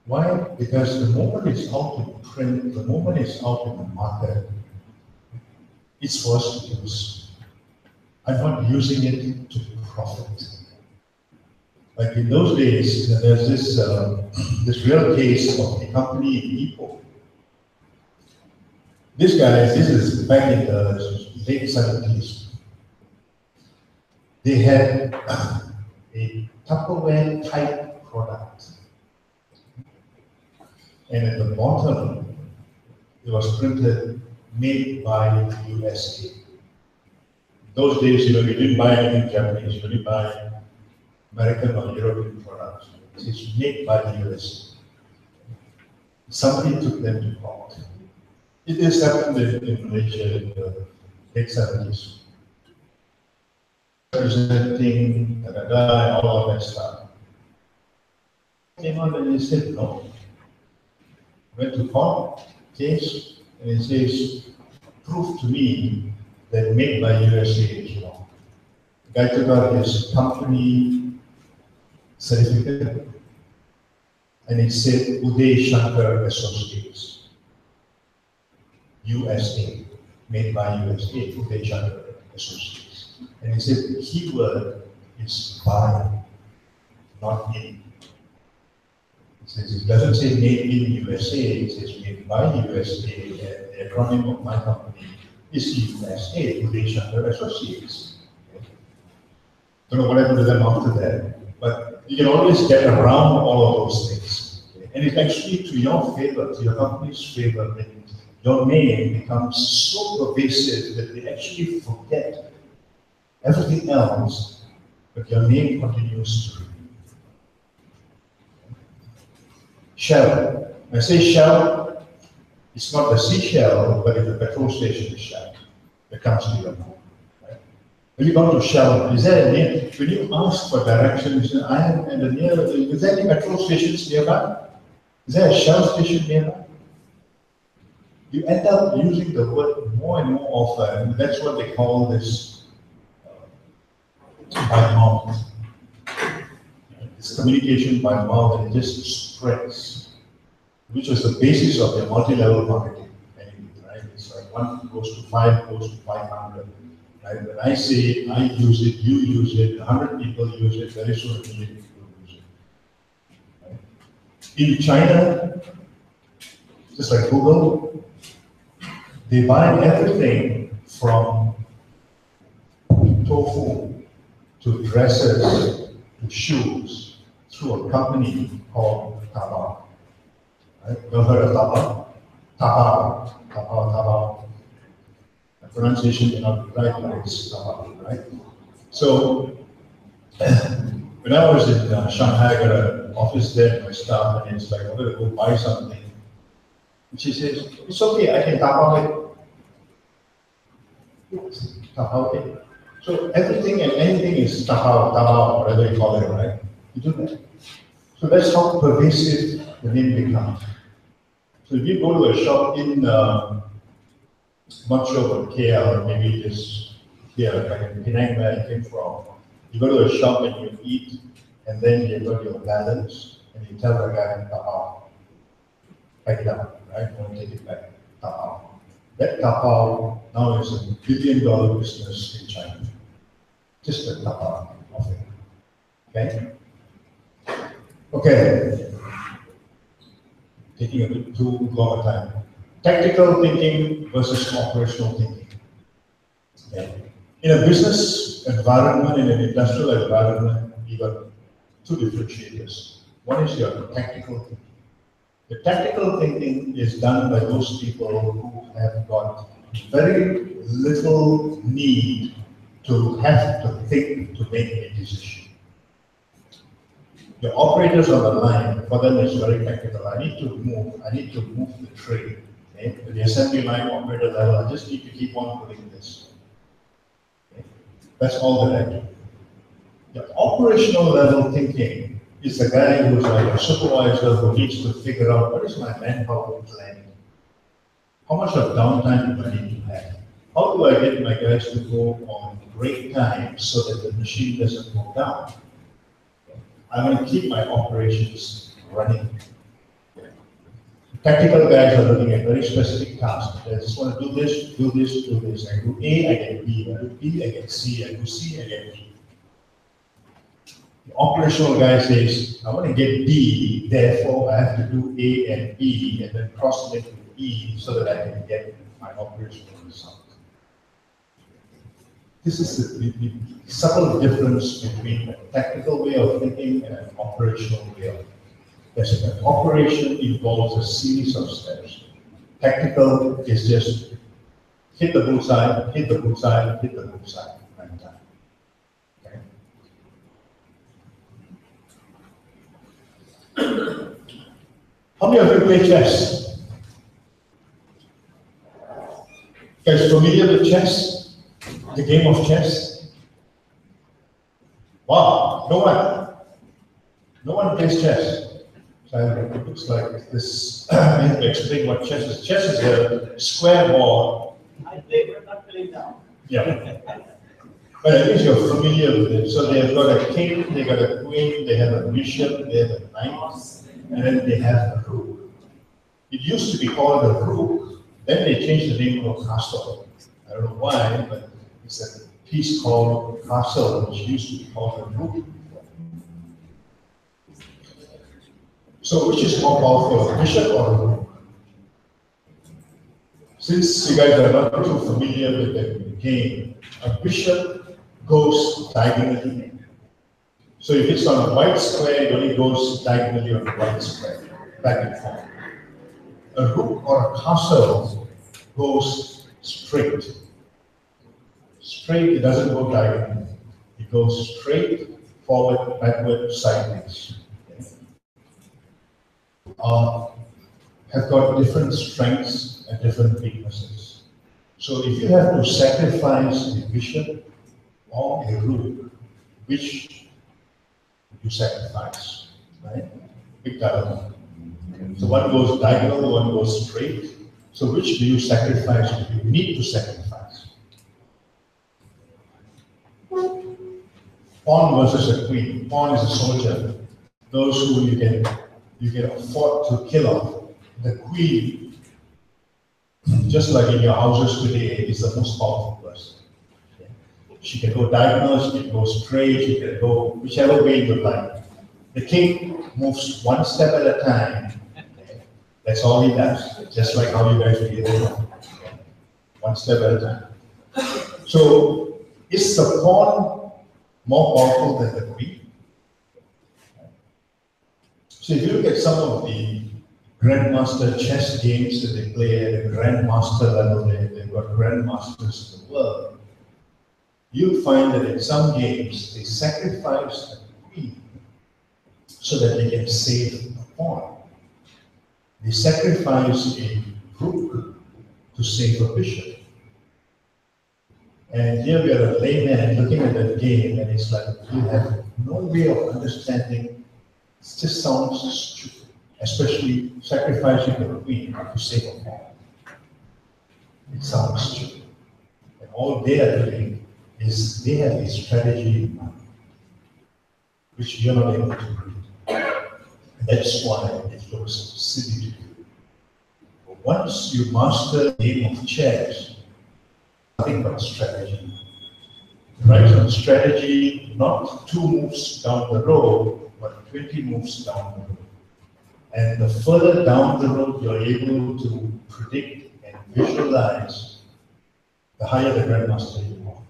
Why? Because the moment it's out in print, the moment it's out in the market, it's for us to use. I'm not using it to profit. Like in those days, there's this real case of a company in Ipoh. This is back in the late 70s. They had a Tupperware type product. And at the bottom, it was printed, made by USA. Those days, you didn't buy anything Japanese, you didn't buy American or European products. It's made by the USA. Somebody took them to court. It is happened in Malaysia in the late 70s. Representing, all of that stuff. Came on and he said, no. Went to court, case, and it says, prove to me that made by USA is wrong. The guy took out his company certificate and it said Uday Shankar Associates, USA, made by USA, Uday Shankar Associates. And he said the keyword is by, not in. It doesn't say made in USA, it says made by USA, and the acronym of my company is USA, Uday Shankar Associates. Don't know what happened to them after that, but you can always get around all of those things. And it's actually to your favor, to your company's favor, that your name becomes so pervasive that they actually forget everything else, but your name continues to. Shell. When I say Shell, it's not the seashell, but it's the petrol station Shell that comes to your mind. Right? When you go to Shell, is there a name? When you ask for directions, I am in the near, is there any petrol stations nearby? Is there a Shell station nearby? You end up using the word more and more often, and that's what they call this by mouth. It's communication by mouth, and it just spreads, which was the basis of their multi-level marketing. Right? It's like 1 goes to 5, goes to 500. Right? When I say I use it, you use it, 100 people use it, very soon 1 million people use it. Right? In China, just like Google, they buy everything from tofu to dresses to shoes through a company called Taobao. Right? You heard of Taobao? Taobao. The pronunciation may not be right, but it's Taobao, right? So, when I was in Shanghai, I got an office there, my staff, and it's like, I'm going to go buy something. And she says, it's okay, I can Taobao it. Taobao it. So everything and anything is Taobao, whatever you call it, right? You do that. So that's how pervasive the name becomes. So if you go to a shop in, not sure about KL, maybe just here, like in Penang where I came from, You go to a shop and you eat, and then you got your balance, and you tell the guy, tapao. Pack it up, right? Don't take it back. Tapao. That tapao now is a billion-dollar business in China. Just the tapao of it. Okay? Okay. Taking a bit too long a time. Tactical thinking versus operational thinking. Okay. In a business environment, in an industrial environment, you got two differentiators. One is your tactical thinking. The tactical thinking is done by those people who have got very little need to have to think to make a decision. The operators on the line, for them it's very tactical. I need to move the tray. Okay? At the assembly line operator level, I just need to keep on putting this. Okay? That's all that I do. The operational level thinking is the guy who's like a supervisor who needs to figure out what is my manpower planning? How much of downtime do I need to have? How do I get my guys to go on break time so that the machine doesn't go down? I want to keep my operations running. Tactical guys are looking at very specific tasks. They just want to do this, do this, do this. I do A, I get B. I do B, I get C. I do C, I get D. The operational guy says, I want to get B, therefore I have to do A and B and then cross link with E so that I can get my operational result. This is the subtle difference between a tactical way of thinking and an operational way of thinking. Yes, an operation involves a series of steps. Tactical is just hit the bullseye, hit the bullseye, hit the bullseye. Okay. How many of you play chess? You guys familiar with chess? The game of chess? Wow, no one. No one plays chess. So it looks like this. I need to explain what chess is. Chess is a square board. I play, but not playing now. Yeah. But at least you're familiar with it. So they've got a king, they got a queen, they have a bishop, they have a knight, and then they have a rook. It used to be called a rook, then they changed the name of castle. I don't know why, but it's a piece called castle, which used to be called a rook. So which is more powerful, a bishop or a rook? Since you guys are not too familiar with the game, a bishop goes diagonally. So if it's on a white square, it only goes diagonally on the white square, back and forth. A rook or a castle goes straight. Straight, it doesn't go diagonally. It goes straight, forward, backward, sideways. Have got different strengths and different weaknesses. So if you have to sacrifice a bishop or a rook, which you sacrifice, right? Pick that up. So one goes diagonal, one goes straight. So which do you sacrifice? You need to sacrifice. Pawn versus a queen. Pawn is a soldier. Those who you can afford to kill off. The queen, just like in your houses today, is the most powerful person. She can go diagonal, she can go straight, she can go whichever way you like. The king moves one step at a time. That's all he does, just like how you guys do it. One step at a time. So, is the pawn more powerful than the queen? So if you look at some of the grandmaster chess games that they play at a grandmaster level, they've got grandmasters in the world, you'll find that in some games they sacrifice a queen so that they can save a pawn. They sacrifice a rook to save a bishop. And here we are a layman looking at that game, and it's like you have no way of understanding. It just sounds stupid, especially sacrificing the queen to save a pawn. It sounds stupid. And all they are doing is they have a strategy in mind. which you're not able to read. And that's why it looks silly to you. But once you master the game of chess, nothing but strategy. Right on strategy, not 2 moves down the road, but 20 moves down the road. And the further down the road you're able to predict and visualize, the higher the grandmaster you are.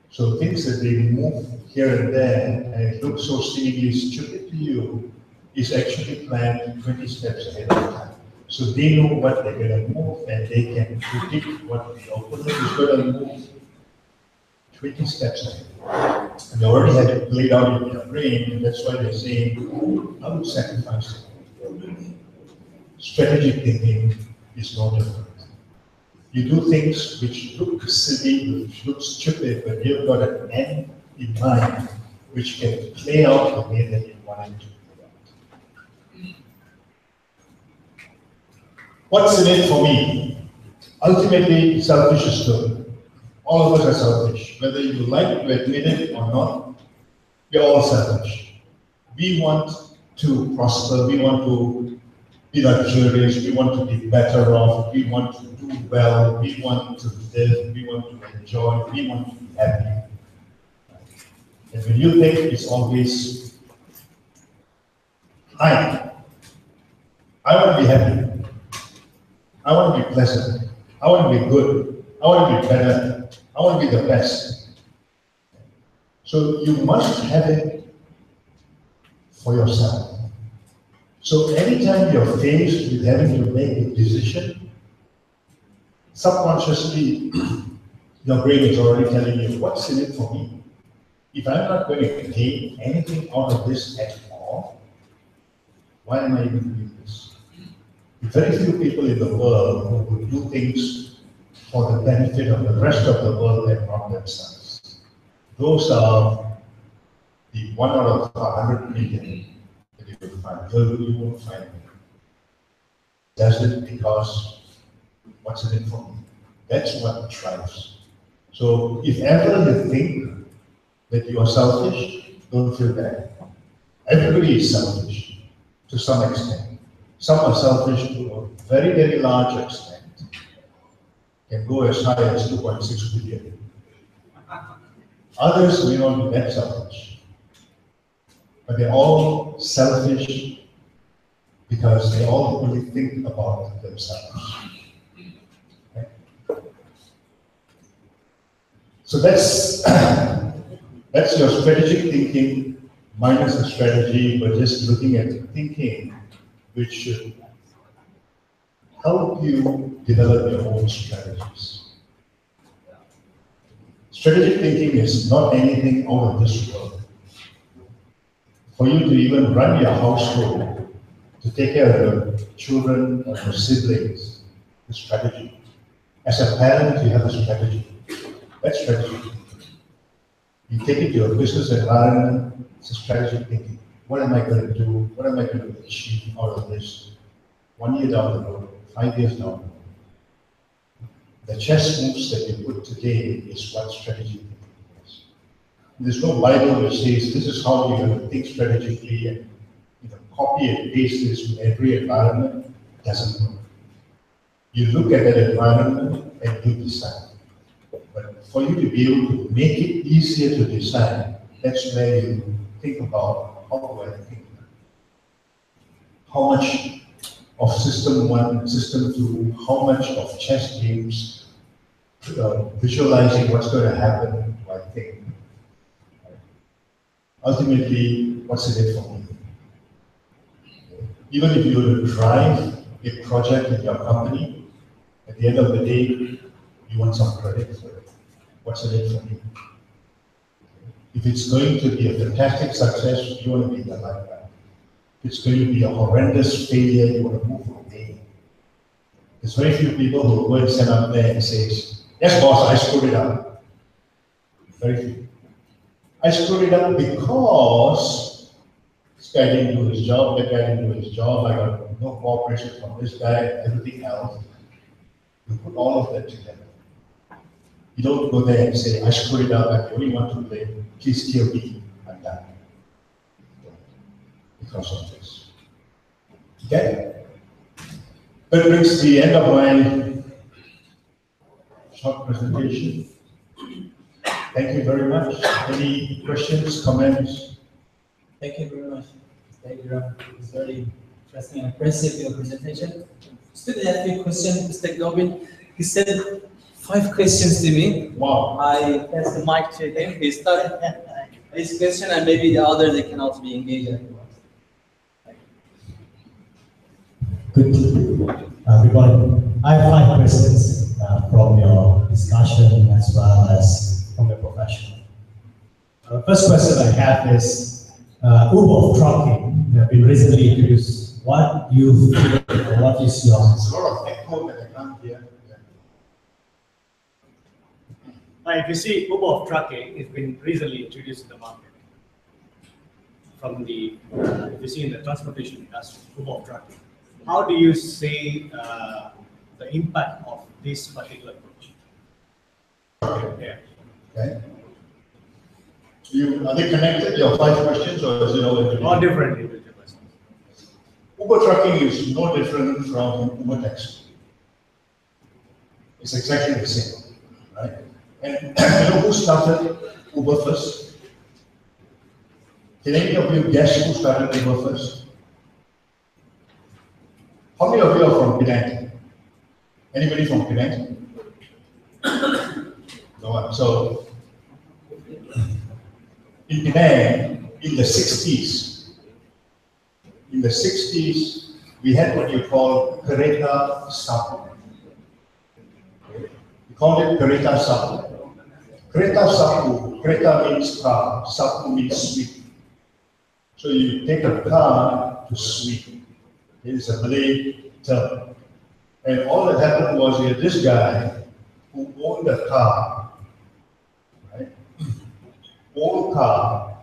So things that they move here and there, and it looks so seemingly stupid to you, is actually planned 20 steps ahead of time. So they know what they're going to move, and they can predict what the opponent is going to move 20 steps ahead. And they already have it played out in their brain, and that's why they're saying, I would sacrifice it. Strategic thinking is no different. You do things which look silly, which look stupid, but you've got an end in mind which can play out the way that you want it to play out. What's in it for me? Ultimately, selfish is good. All of us are selfish. Whether you like to admit it or not, we're all selfish. We want to prosper, we want to be luxurious, we want to be better off, we want to do well, we want to live, we want to enjoy, we want to be happy. And when you think it's always, I want to be happy, I want to be pleasant, I want to be good, I want to be better, I want to be the best. So you must have it for yourself. So anytime you're faced with having to make a decision, subconsciously your brain is already telling you, what's in it for me? If I'm not going to gain anything out of this at all, why am I even doing this? Very few people in the world who will do things for the benefit of the rest of the world and not themselves. Those are the 1 out of 100 million. You will find. You won't find me. Does it because what's in it for me? That's what drives. So if ever you think that you are selfish, don't feel bad. Everybody is selfish to some extent. Some are selfish to a very, very large extent. Can go as high as 2.6 billion. Others may not be that selfish. But they're all selfish because they all only think about themselves. Okay? So that's your strategic thinking minus the strategy, but just looking at thinking, which should help you develop your own strategies. Strategic thinking is not anything out of this world. For you to even run your household, to take care of your children or your siblings, the strategy. As a parent, you have a strategy. That's strategy. You take it to your business environment, it's a strategic thinking. What am I going to do? What am I going to achieve out of this? 1 year down the road, 5 years down the road. The chess moves that you put today is what strategy thinking is. There's no Bible which says this is how you're going to think strategically and copy and paste this in every environment. It doesn't work. You look at that environment and you decide. But for you to be able to make it easier to decide, that's where you think about how do I think? How much of system 1, system 2, how much of chess games, visualizing what's going to happen, do I think? Ultimately, what's in it for me? Even if you were to drive a project in your company, at the end of the day, you want some credit for it. What's in it for me? If it's going to be a fantastic success, you want to be the lifeguard. If it's going to be a horrendous failure, you want to move away. There's very few people who will go and stand up there and say, yes boss, I screwed it up. Very few. I screwed it up because this guy didn't do his job, that guy didn't do his job, I got no cooperation from this guy, and everything else. You put all of that together. You don't go there and say, I screwed it up, I'm the only one to blame, please kill me, I'm done. because of this. Okay? That brings the end of my short presentation. Thank you very much. Any questions, comments? Thank you very much. Thank you. It's very interesting and impressive, your presentation. Still have a question, Mr. Gobin. He said 5 questions to me. Wow. I passed the mic to him. He started his question, and maybe the others, they can also be engaged afterwards. Good morning. I have 5 questions from your discussion as well as from your profession. First question I have is Uber trucking. You have been recently introduced. What do you feel, or what is your? There's a lot of echo that I can't hear. If you see Uber trucking, it's been recently introduced in the market. From the, if you see in the transportation industry, Uber trucking. How do you see the impact of this particular approach? Yeah. Okay. Are they connected, your 5 questions, or is it all individual? All different individual questions. Uber trucking is no different from Uber taxi. It's exactly the same, right? And you know who started Uber first? Can any of you guess who started Uber first? How many of you are from Penang? Anybody from Penang? No one. So, in Penang, in the 60s, we had what you call Kereta Sapu. We called it Kereta Sapu. Kereta Sapu, Kereta means car, Sapu means sweep. So you take a car to sweep. It is a Malay term. And all that happened was you had this guy who owned a car, right? Old car,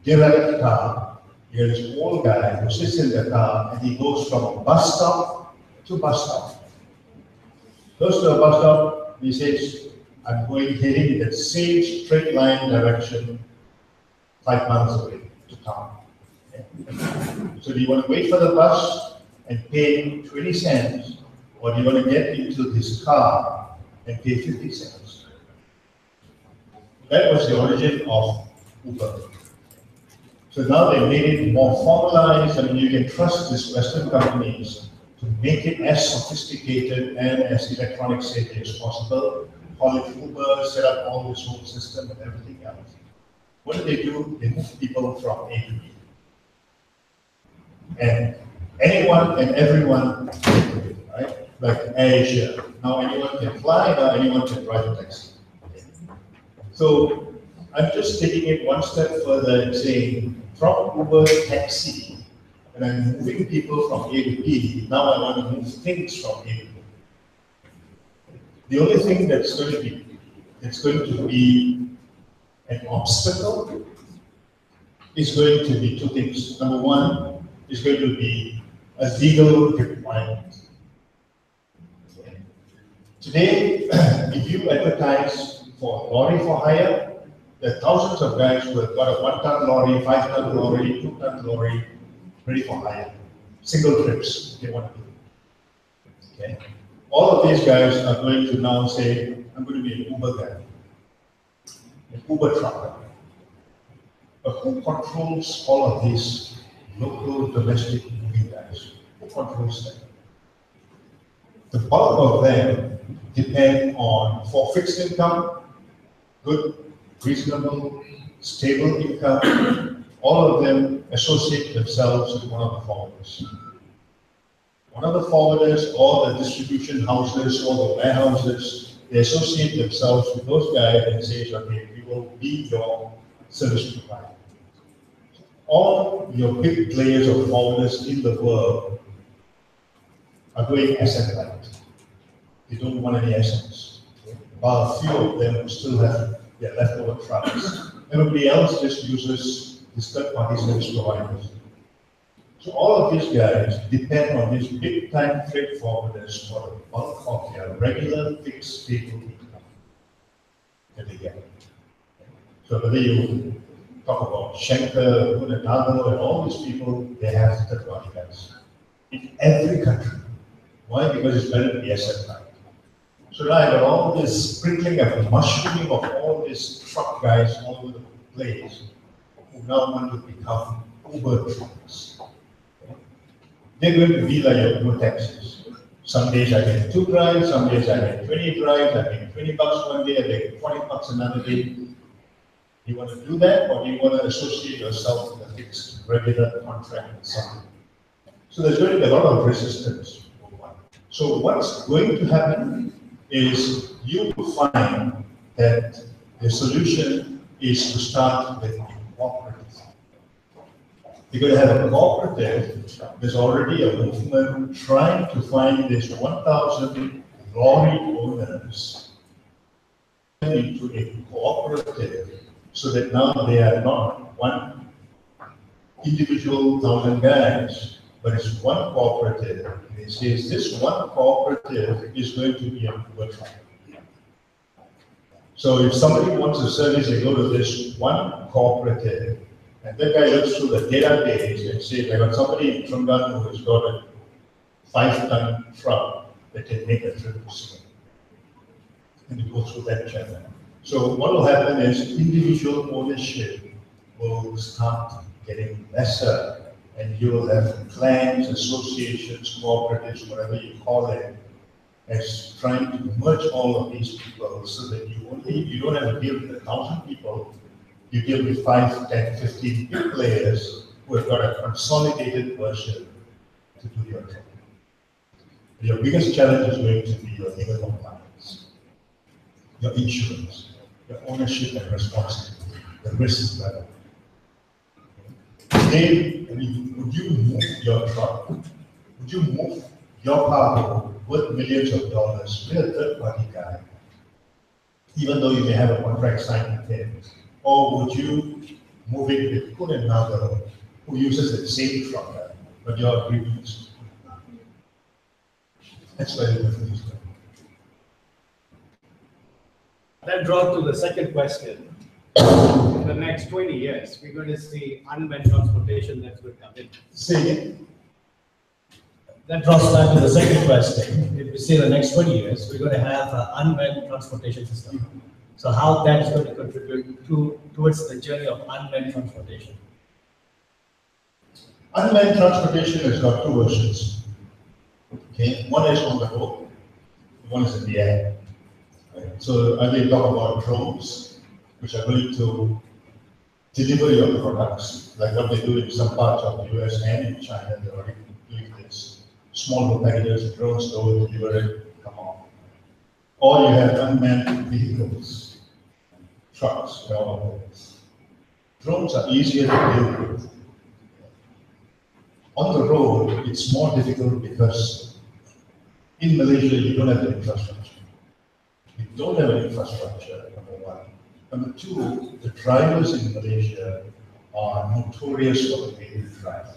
derelict car. You have this old guy who sits in the car and he goes from bus stop to bus stop. Goes to a bus stop, he says, I'm heading in that same straight line direction 5 miles away to town. Okay? So do you want to wait for the bus and pay 20 cents, or do you want to get into his car and pay 50 cents? That was the origin of Uber. So now they made it more formalized, and you can trust these Western companies to make it as sophisticated and as electronic safety as possible. Call it Uber, set up all this whole system and everything else. What do? They move people from A to B. And anyone and everyone can do it, right? Like Asia. Now anyone can fly, now anyone can drive a taxi. Okay. So I'm just taking it one step further and saying, from Uber taxi, and I'm moving people from A to B, now I want to move things from A to B. The only thing that's going to be an obstacle is going to be 2 things. Number 1 is going to be a legal requirement. Okay. Today, if you advertise for lorry for hire, there are thousands of guys who have got a 1-ton lorry, 5-ton lorry, 2-ton lorry ready for hire. Single trips they want to do. Okay. All of these guys are going to now say, I'm going to be an Uber guy, an Uber trucker. But who controls all of these local, domestic moving guys? Who controls them? The bulk of them depend on, for fixed income, good, reasonable, stable income. All of them associate themselves with one of the forwarders. One of the forwarders or the distribution houses or the warehouses, they associate themselves with those guys and say, okay, we will be your service provider. All your big players or forwarders in the world are doing asset light. They don't want any assets. While a few of them who still have their leftover trucks. Everybody else just uses these third-party service providers. So all of these guys depend on these big-time freight forwarders for the bulk of their regular fixed stable income that they get. So whether you talk about Schenker, Punanado, and all these people, they have third-party guys. In every country. Why? Because it's better to be asset light. So now I got all this sprinkling of mushrooming of all these truck guys all over the place who now want to become Uber trucks. They're going to be like your Uber taxis. Some days I get 2 drives, some days I get 20 drives, I get $20 one day, I get $20 another day. You want to do that, or do you want to associate yourself with a fixed, regular contract with something? So there's going to be a lot of resistance. So what's going to happen is you will find that the solution is to start with cooperatives. You're going to have a cooperative. There's already a movement trying to find this 1,000 lorry owners into a cooperative so that now they are not one individual 1,000 guys, but it's one cooperative. And it says this one cooperative is going to be a Uber truck. So if somebody wants a service, they go to this one cooperative, and that guy looks through the database and says, I got somebody in Trungan who has got a 5-ton truck that can make a trip to Singapore. And you go through that channel. So what will happen is individual ownership will start getting lesser, and you will have clans, associations, cooperatives, whatever you call it, as trying to merge all of these people so that you don't have to deal with 1,000 people, you deal with 5, 10, 15 big players who have got a consolidated version to do your job. Your biggest challenge is going to be your legal compliance, your insurance, your ownership and responsibility, the risk level. Today, would you move your truck? Would you move your cargo worth millions of dollars with a third-party guy, even though you may have a contract signed with him? Or would you move it with Punanado, who uses the same trucker, but your agreement is? That's where the difference is. That draws to the second question. In the next 20 years, we're going to see unmanned transportation that's going to come in. Say again. That draws back to the second question. If we see the next 20 years, we're going to have an unmanned transportation system. So how that is going to contribute towards the journey of unmanned transportation? Unmanned transportation has got 2 versions. Okay, one is on the road, one is in the air. Right. So I will talk about drones, which are going to deliver your products, like what they do in some parts of the US and in China. They're already doing this. Small packages, drones go deliver it, come on. Or you have unmanned vehicles, trucks, and all of this. Drones are easier to deal with. On the road, it's more difficult because in Malaysia, you don't have the infrastructure. You don't have an infrastructure, number one. Number two, the drivers in Malaysia are notorious for the way they drive.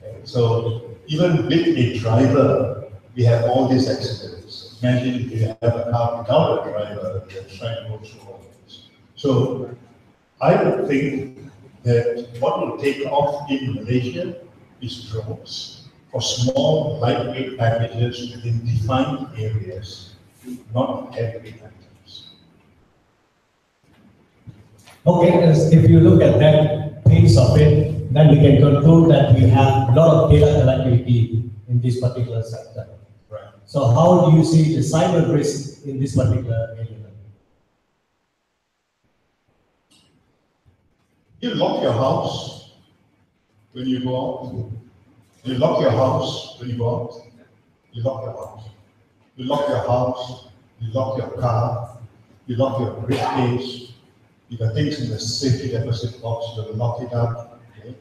Okay. So even with a driver, we have all these accidents. Imagine if you have a car without a driver that's trying to go through all this. So I would think that what will take off in Malaysia is drones for small, lightweight packages within defined areas, not heavyweight items. Okay, if you look at that piece of it, then we can conclude that we have a lot of data connectivity in this particular sector. Right. So how do you see the cyber risk in this particular area? You lock your house when you go out. You lock your house when you go out. You lock your house. You lock your house. You lock your car. You lock your briefcase. You got things in the safety deposit box. You lock it up. Okay?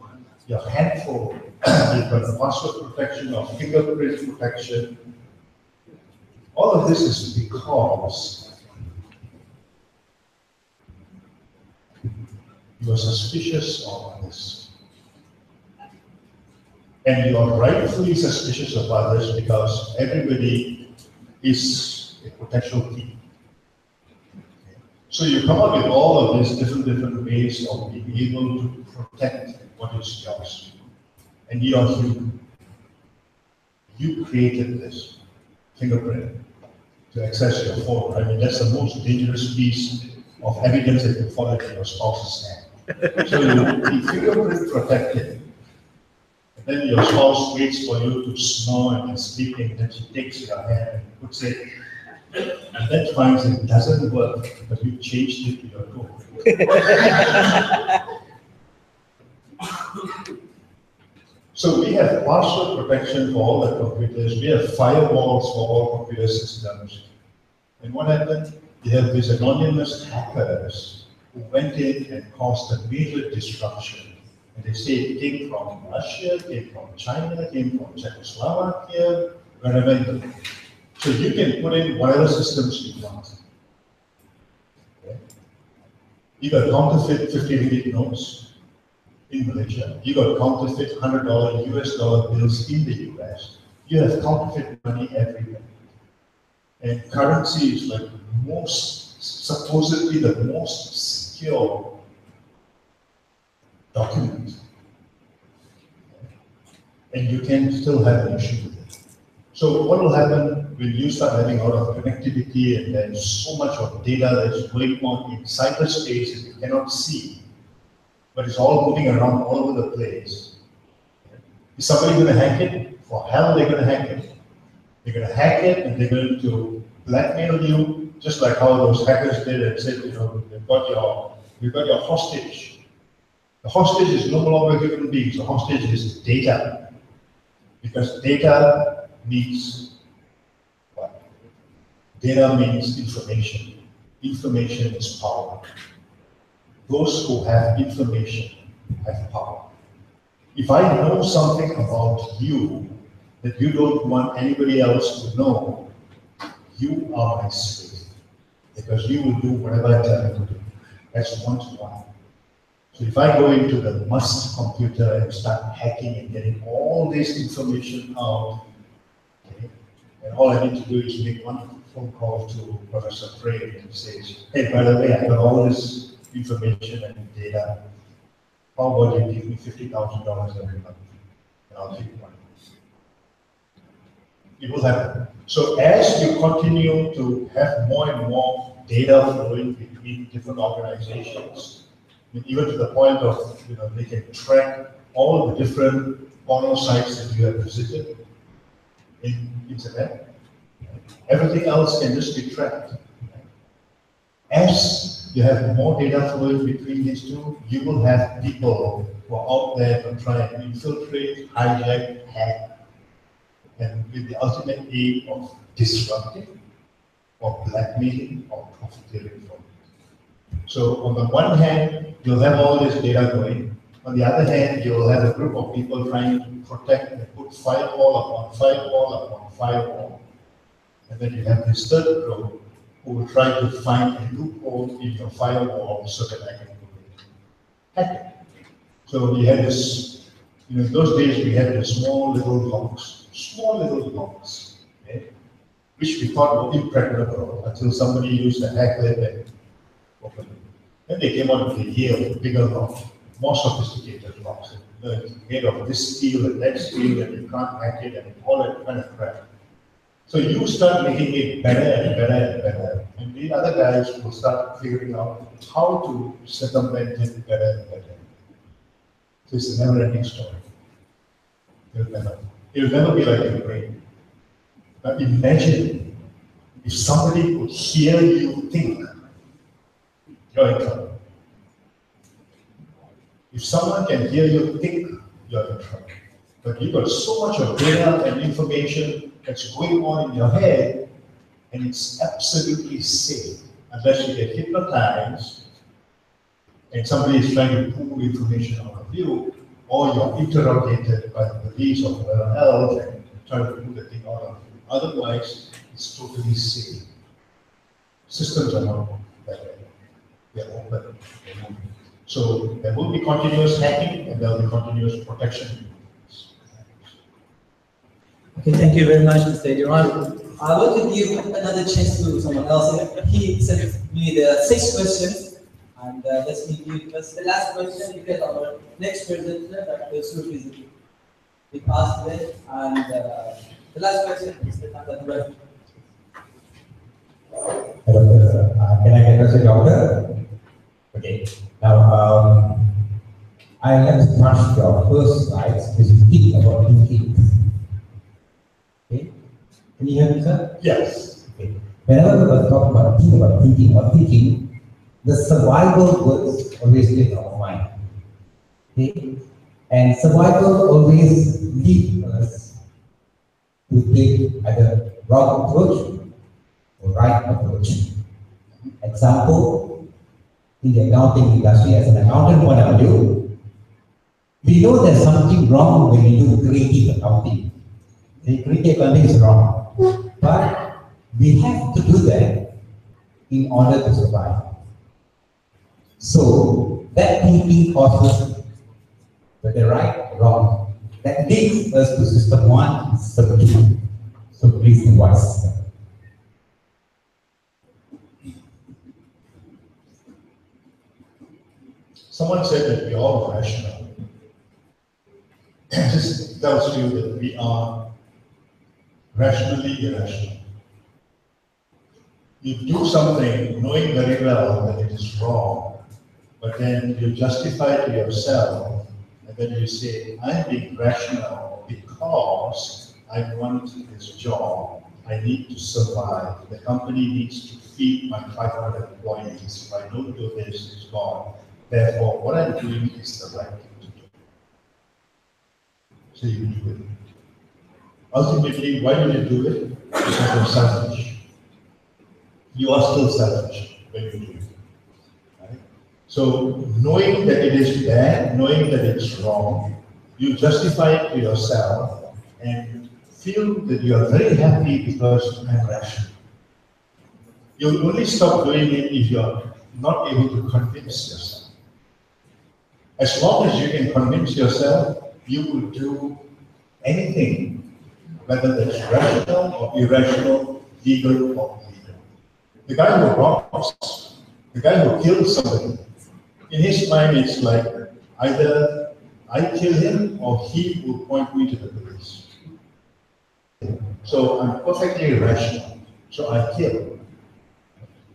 Your handphone. You've got password protection or fingerprint protection. All of this is because you are suspicious of others. And you are rightfully suspicious of others because everybody is a potential thief. Okay. So you come up with all of these different ways of being able to protect what is yours. And you are human. You created this fingerprint to access your phone. I mean, that's the most dangerous piece of evidence that you fall into your spouse's hand. So you fingerprint protected. And then your spouse waits for you to snore and you're sleeping, and then she takes your hand and puts it, and then finds it doesn't work, but you changed it to your phone. So we have password protection for all the computers. We have firewalls for all computer systems. And what happened? You have these anonymous hackers who went in and caused a major disruption. And they say it came from Russia, came from China, came from Czechoslovakia, wherever. So you can put in whatever systems you want. Okay. You got counterfeit 50 ringgit notes in Malaysia. You got counterfeit $100 US dollar bills in the US. You have counterfeit money everywhere. And currency is like supposedly the most secure document. And you can still have an issue with it. So what will happen when you start having a lot of connectivity and there's so much of data that's going on in cyberspace that you cannot see, but it's all moving around all over the place. Is somebody going to hack it? For hell, they're going to hack it. They're going to hack it and they're going to blackmail you, just like how those hackers did and said, you know, we've got your hostage. The hostage is no longer human beings. The hostage is data. Because data means what? Data means information. Information is power. Those who have information have power. If I know something about you that you don't want anybody else to know, you are my slave. Because you will do whatever I tell you to do. That's one-to-one. So if I go into the Musk computer and start hacking and getting all this information out, okay, and all I need to do is make one phone call to Professor Frey and say, hey, by the way, I got all this information and data. How about you give me $50,000 every month? And I'll keep one. It will happen. So as you continue to have more and more data flowing between different organizations, even to the point of, you know, they can track all the different porno sites that you have visited in internet. Everything else can just be tracked. As you have more data flowing between these two, you will have people who are out there to try and infiltrate, hijack, hack, and with the ultimate aim of disrupting, or blackmailing, or profiteering from it. So on the one hand, you'll have all this data going. On the other hand, you'll have a group of people trying to protect and put firewall upon firewall upon firewall. And then you have this third group who will try to find a loophole in your firewall so that I can hack it. So we had this, you know, in those days we had the small little locks, okay, which we thought were impregnable until somebody used a hack lid and opened it. Then they came out with a Yale, bigger lock, more sophisticated locks, made of this steel and that steel, and you can't hack it, and all that kind of crap. So you start making it better and better and better, and the other guys will start figuring out how to circumvent it better and better. So it's a never-ending story. It'll never be like your brain. But imagine if somebody could hear you think, you're in trouble. If someone can hear you think, you're in trouble. But you've got so much of data and information that's going on in your head, and it's absolutely safe unless you get hypnotized and somebody is trying to pull information out of you, or you're interrogated by the police or whoever else and try to pull the thing out of you. Otherwise, it's totally safe. Systems are not that way. They're open. They're moving. So there will be continuous hacking and there will be continuous protection. Okay, thank you very much, Mr. Ediran. I want to give another chance to someone else. He sent me the 6 questions, and let me give us the last question because our next presenter, Dr. Suru, is he passed away, and the last question is the doctor. Hello, can I get a doctor? Okay. Now, I like to touch your first slides, which is think about thinking. Okay. Can you hear me, sir? Yes. Okay. Whenever we talk about thinking, the survival words always in our mind. Okay. And survival always leads us to take either wrong approach or right approach. Example, in the accounting industry, as an accountant point of view, we know there's something wrong when we do creative accounting. The creative accounting is wrong, but we have to do that in order to survive. So that thinking causes whether right or wrong. That leads us to system 1, system 2. So please advise. Someone said that we are all rational. This tells you that we are rationally irrational. You do something knowing very well that it is wrong, but then you justify to yourself, and then you say, I'm being rational because I want this job. I need to survive. The company needs to feed my 500 employees. If I don't do this, it's gone. Therefore, what I'm doing is the right thing to do. So you do it. Ultimately, why do you do it? Because you're selfish. You are still selfish when you do it. Right? So knowing that it is bad, knowing that it's wrong, you justify it to yourself and feel that you are very happy because I'm rational. You'll only stop doing it if you're not able to convince yourself. As long as you can convince yourself, you will do anything, whether that's rational or irrational, legal or illegal. The guy who robs, the guy who kills somebody, in his mind it's like either I kill him or he will point me to the police. So I'm perfectly rational, so I kill.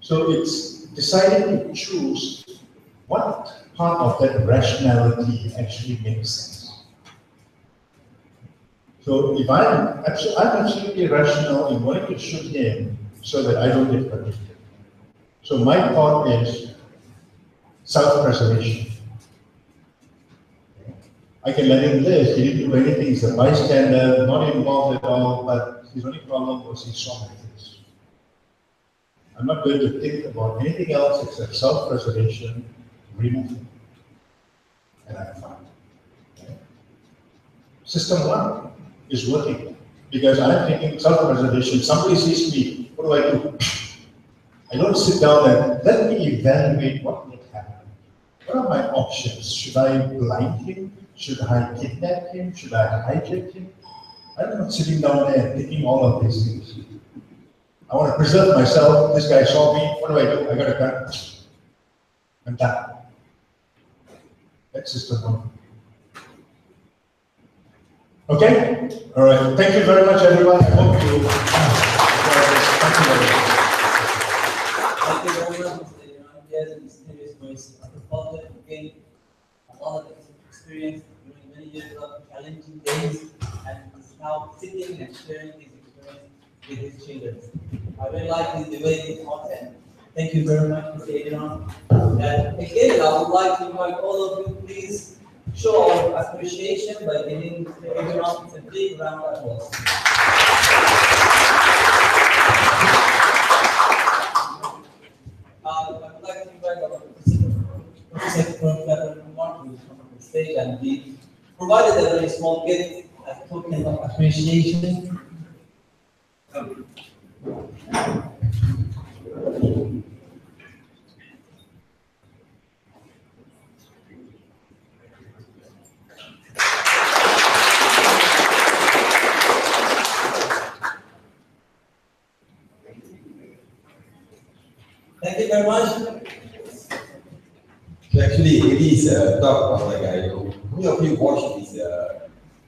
So it's deciding to choose what part of that rationality actually makes sense. So if I'm absolutely rational in wanting to shoot him so that I don't get convicted. So my thought is self-preservation. I can let him live. He didn't do anything. He's a bystander, not involved at all, but his only problem was he saw my face. I'm not going to think about anything else except self-preservation, remove him. And I'm fine. Okay. System 1 is working because I'm thinking self-preservation. Somebody sees me, what do? I don't sit down and let me evaluate what would happen. What are my options? Should I blind him? Should I kidnap him? Should I hijack him? I'm not sitting down there and thinking all of these things. I want to preserve myself. This guy saw me. What do? I got a gun. I'm done. That's system 1. Okay? All right. Thank you very much, everyone. I hope you enjoyed this. Thank you very much. Thank you very much, Mr. Iran. Yes, and distinguished voice of the public. Again, a lot of experience during many years of challenging days, and is now sitting and sharing his experience with his children. I really like the way he taught them. Thank you very much, Mr. Iran. And again, I would like to invite all of you, please show our appreciation by giving Mr. Iran a big round of applause. I would like to invite our Professor from Claremont to come on the stage, and we provided a very small gift as a token of appreciation. very much. So actually, it is talk about like many of you watched this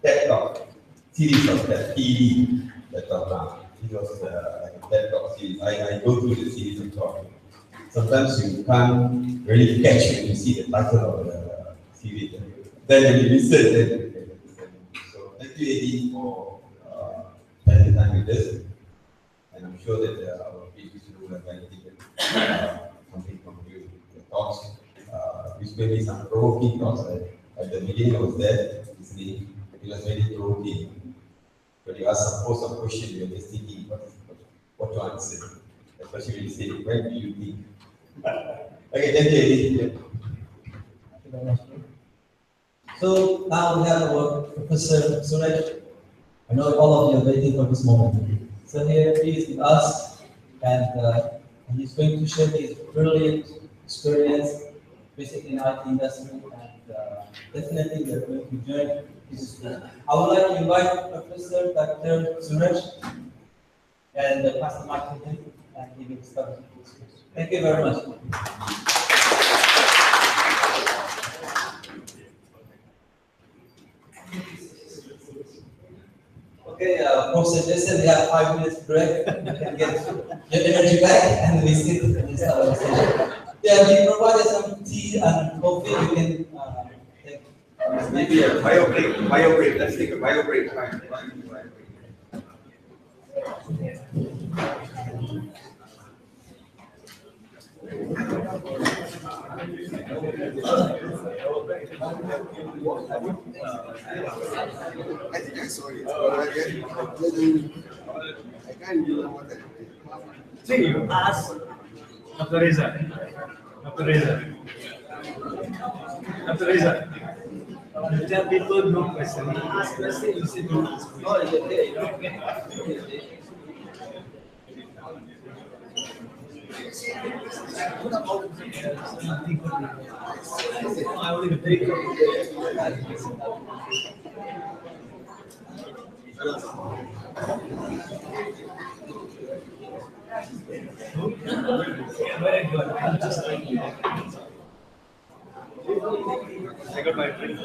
TED Talk series of that TV that talk. It was like a TED Talk series. I go through the series of talk. Sometimes you can't really catch when you see the title of the series. Then when you listen, then you can understand. So thank you, Eddie, for spending time with us. And I'm sure that our speakers will have benefited something from you, your thoughts. Which may be some provoking thoughts. At the beginning, I was there listening. It was very provoking. When you pose some question, you're just thinking what to answer. Especially when you say, when do you think? Okay, thank you, Eddie. Thank you very much. So now we have our Professor Suraj. I know all of you are waiting for this moment. So here he is with us, and he's going to share his brilliant experience, basically in IT industry, and definitely we are going to join his school. I would like to invite Professor Dr. Suraj and pass the mic to him, and he will start. Thank you very much. Okay, Professor Jason, we have 5 minutes break. You can get your energy back, and we sit and start our session. Yeah, we provided some tea and coffee. You can take. Maybe a bio break. Let's take a bio break. I think I saw it. I can't do what I See, you ask Dr. Reza. Dr. Reza. Dr. Reza. You tell people no question. You ask question, you say don't ask question. Oh, it's okay. I only take very good. I'm just like you. I got my friend.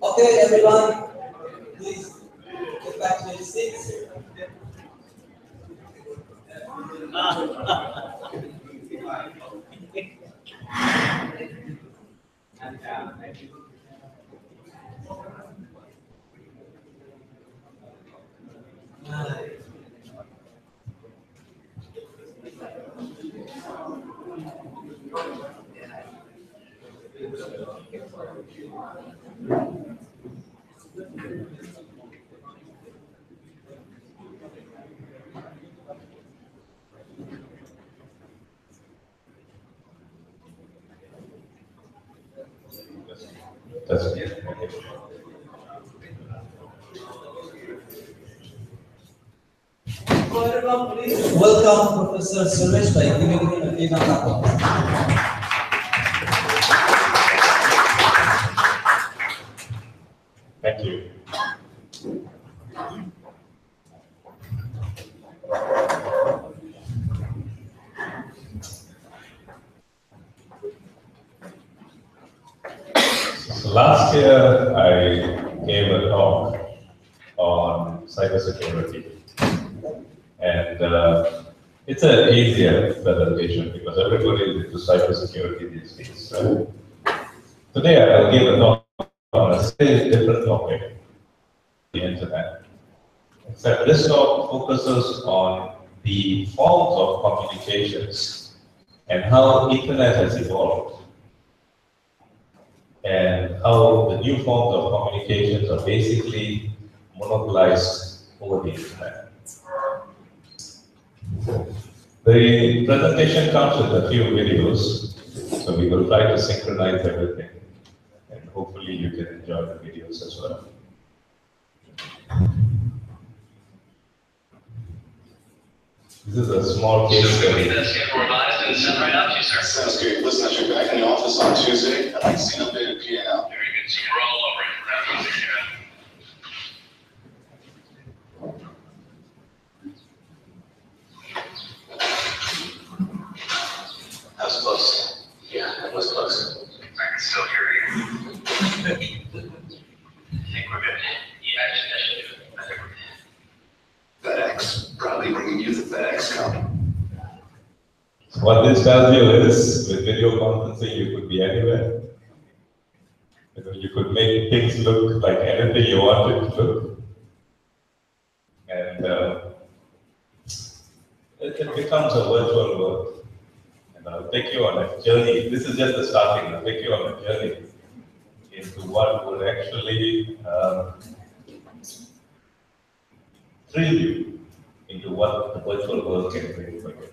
Okay, everyone, please get back to your seats. That's it. So everyone, please welcome Professor Suresh by giving him a big round of applause. Thank you. So last year, I gave a talk on cybersecurity. And it's an easier presentation because everybody is into cybersecurity these days. So today I'll give a talk on a very different topic, the internet. Except this talk focuses on the forms of communications and how internet has evolved and how the new forms of communications are basically monopolized over the internet. The presentation comes with a few videos, so we will try to synchronize everything, and hopefully you can enjoy the videos as well. This is a small case study. Sounds good. Listen, I should be back in the office on Tuesday. I'd like to see an updated P&L. Very good. So we're all over it. That was close. Yeah, that was close. I can still hear you. I think we're good. Yeah, I should do it. I think we're good. FedEx. Probably bringing you the FedEx Cup. What this tells you is, with video conferencing, you could be anywhere. You could make things look like anything you want it to look. And it becomes a virtual world. And I'll take you on a journey. This is just the starting. I'll take you on a journey into what would actually thrill you into what the virtual world can bring for you.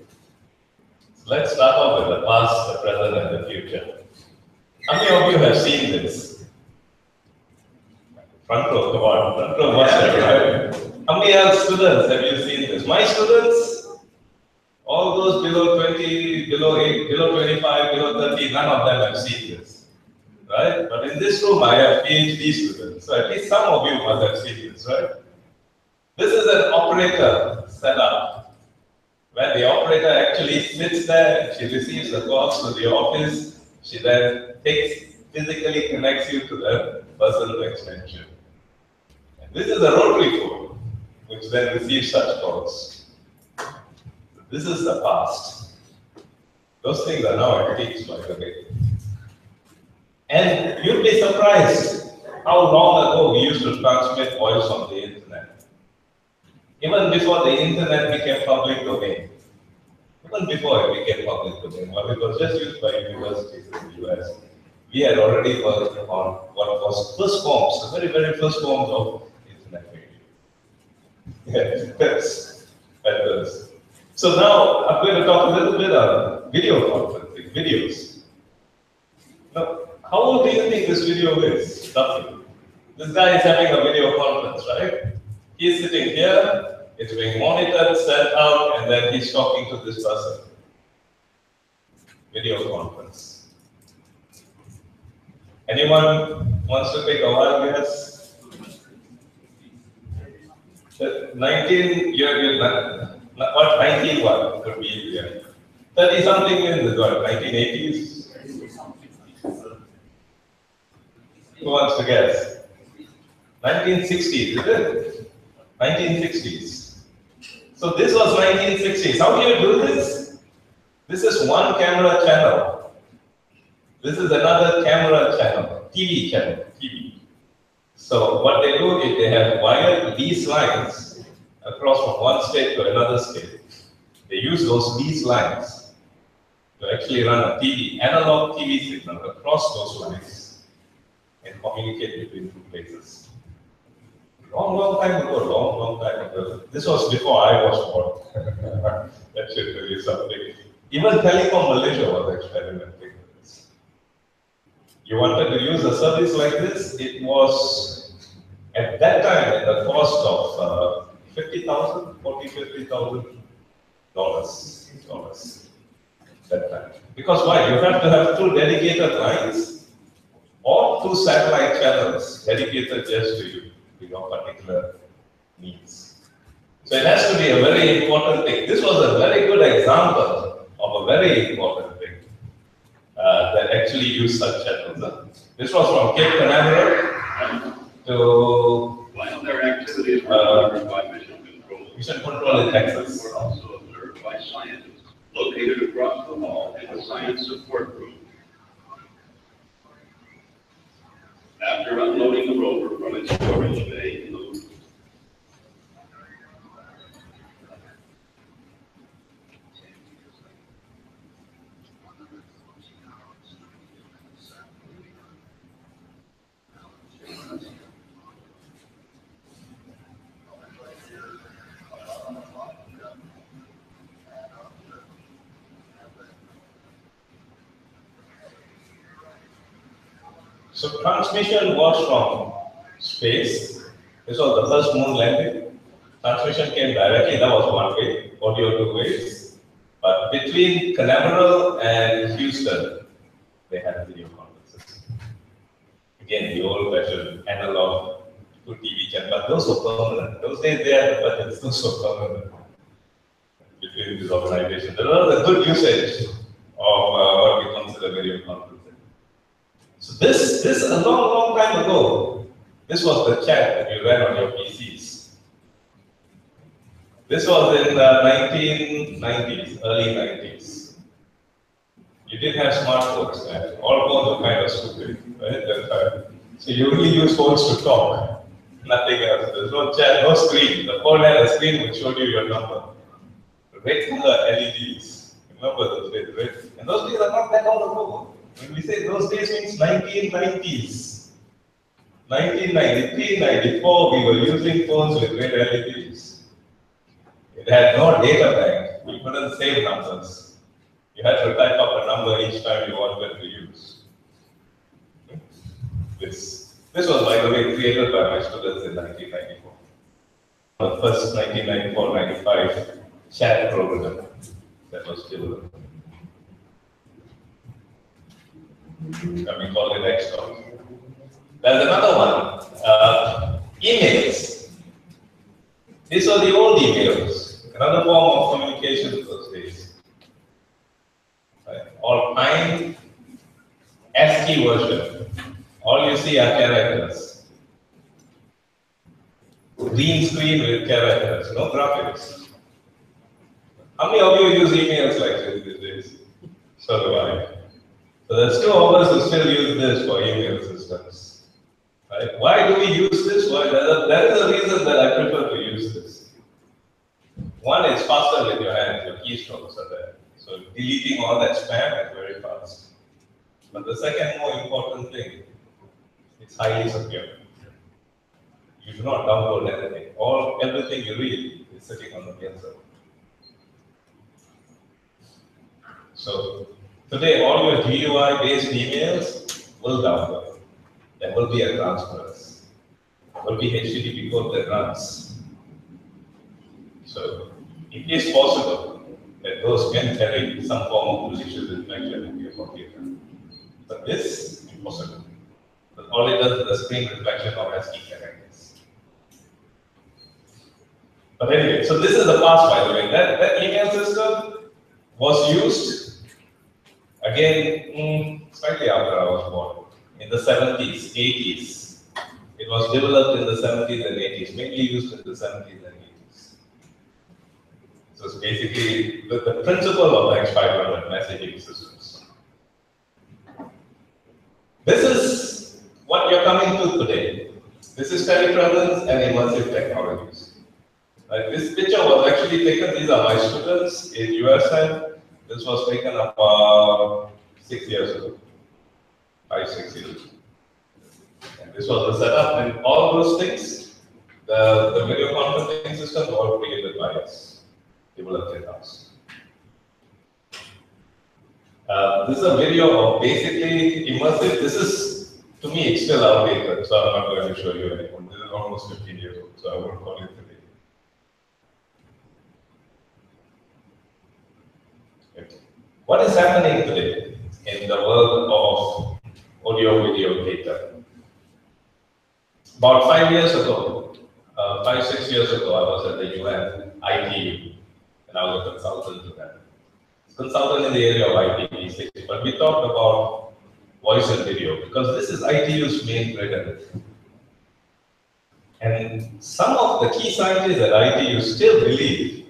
So let's start off with the past, the present, and the future. How many of you have seen this? Front row, come on. Front row must have, right? How many other students have you seen this? My students, all those below 20, below 8, below 25, below 30, none of them have seen this. Right? But in this room, I have PhD students. So at least some of you must have seen this, right? This is an operator setup, where the operator actually sits there, she receives the calls to the office, she then physically connects you to the personal extension. And this is a rotary phone, which then receives such calls. This is the past. Those things are now antiques, by the way. And you'd be surprised how long ago we used to transmit voice on the internet. Even before the internet became public domain. Even before it became public domain, while it was just used by universities in the US, we had already worked on what was first forms, the very, very first forms of internet radio. Yes, that was. So now I'm going to talk a little bit on video conferencing, videos. Now, how old do you think this video is? Nothing. This guy is having a video conference, right? He's sitting here, it's being monitored, sent out, and then he's talking to this person. Video conference. Anyone wants to take a wild guess? 19, what, 19 what could be easier? 30 something is what, 1980s? Who wants to guess? 1960s, is it? 1960s. So this was 1960s. How do you do this? This is one camera channel. This is another camera channel, TV channel, TV. So what they do is they have wired lease lines across from one state to another state. They use those lease lines to actually run a TV, analog TV signal across those lines and communicate between two places. Long time ago, long time ago. This was before I was born. That should tell you something. Even Telecom Malaysia was experimenting with this. you wanted to use a service like this, it was at that time at the cost of $50,000 that time. Because why? You have to have 2 dedicated lines or 2 satellite channels dedicated just to your particular needs. So it has to be a very important thing. This was a very good example of a very important thing that actually used such channels. This was from Cape Canaveral to Mission Control in Texas. Were also observed by scientists located across the hall in the science support room. After unloading the rover from its storage bay in the So transmission was from space. This was the first moon landing. Transmission came directly, that was one way, audio 2 ways. But between Canaveral and Houston, they had video conferences. Again, the old fashioned analog to TV channel, but those were permanent. Those days they had the budgets, those were permanent between these organizations. There was a good usage of what we consider video conferencing. So this a long time ago, this was the chat that you ran on your PCs. This was in the 1990s, early 90s. You didn't have smartphones then. All phones were kind of stupid, right, at that time. So you only use phones to talk, nothing else. There's no chat, no screen. The phone had a screen which showed you your number. Red color LEDs. Remember those days, right? And those days are not that long ago. When we say those days means 1990s. 1993, 94, we were using phones with red LEDs. It had no data bank. We couldn't save numbers. You had to type up a number each time you wanted to use. This was, by the way, created by my students in 1994. The first 1994-95 chat program that was developed. And we call it X-Talk. There's another one, emails. These are the old emails, another form of communication those days. Right? All fine ASCII version. All you see are characters. Green screen with characters, no graphics. How many of you use emails like this these days? So do I. So there's 2 of us who still use this for email systems. Right? Why do we use this? Why? There is a reason that I prefer to use this. One is faster with your hands, your keystrokes are there. So deleting all that spam is very fast. But the second more important thing, it's highly secure. You do not download anything. Everything you read is sitting on the mail server. So today, all your GUI-based emails will download. There will be a transference. There will be HTTP code that runs. So it is possible that those can carry some form of malicious infection in your computer. But this is impossible. But all it does is a screen reflection of ASCII characters. But anyway, so this is the past, by the way. That email system was used, again, slightly after I was born, in the 70s, 80s. It was developed in the 70s and 80s, mainly used in the 70s and 80s. So it's basically the principle of X500 messaging systems. This is what you're coming to today. This is telepresence and immersive technologies. This picture was actually taken, these are my students in USM. This was taken about 6 years ago, 5, 6 years ago. And this was the setup, and all those things, the video conferencing systems were all created by us, developed in-house. This is a video of basically immersive. This is, to me, it's still outdated, so I'm not going to show you anymore. This is almost 15 years old, so I won't call it today. Okay. What is happening today in the world of audio-video data? About 5 years ago, 5-6 years ago, I was at the UN ITU, and I was a consultant to them. Consultant in the area of IPv6, but we talked about voice and video because this is ITU's main prerogative. And some of the key scientists at ITU still believe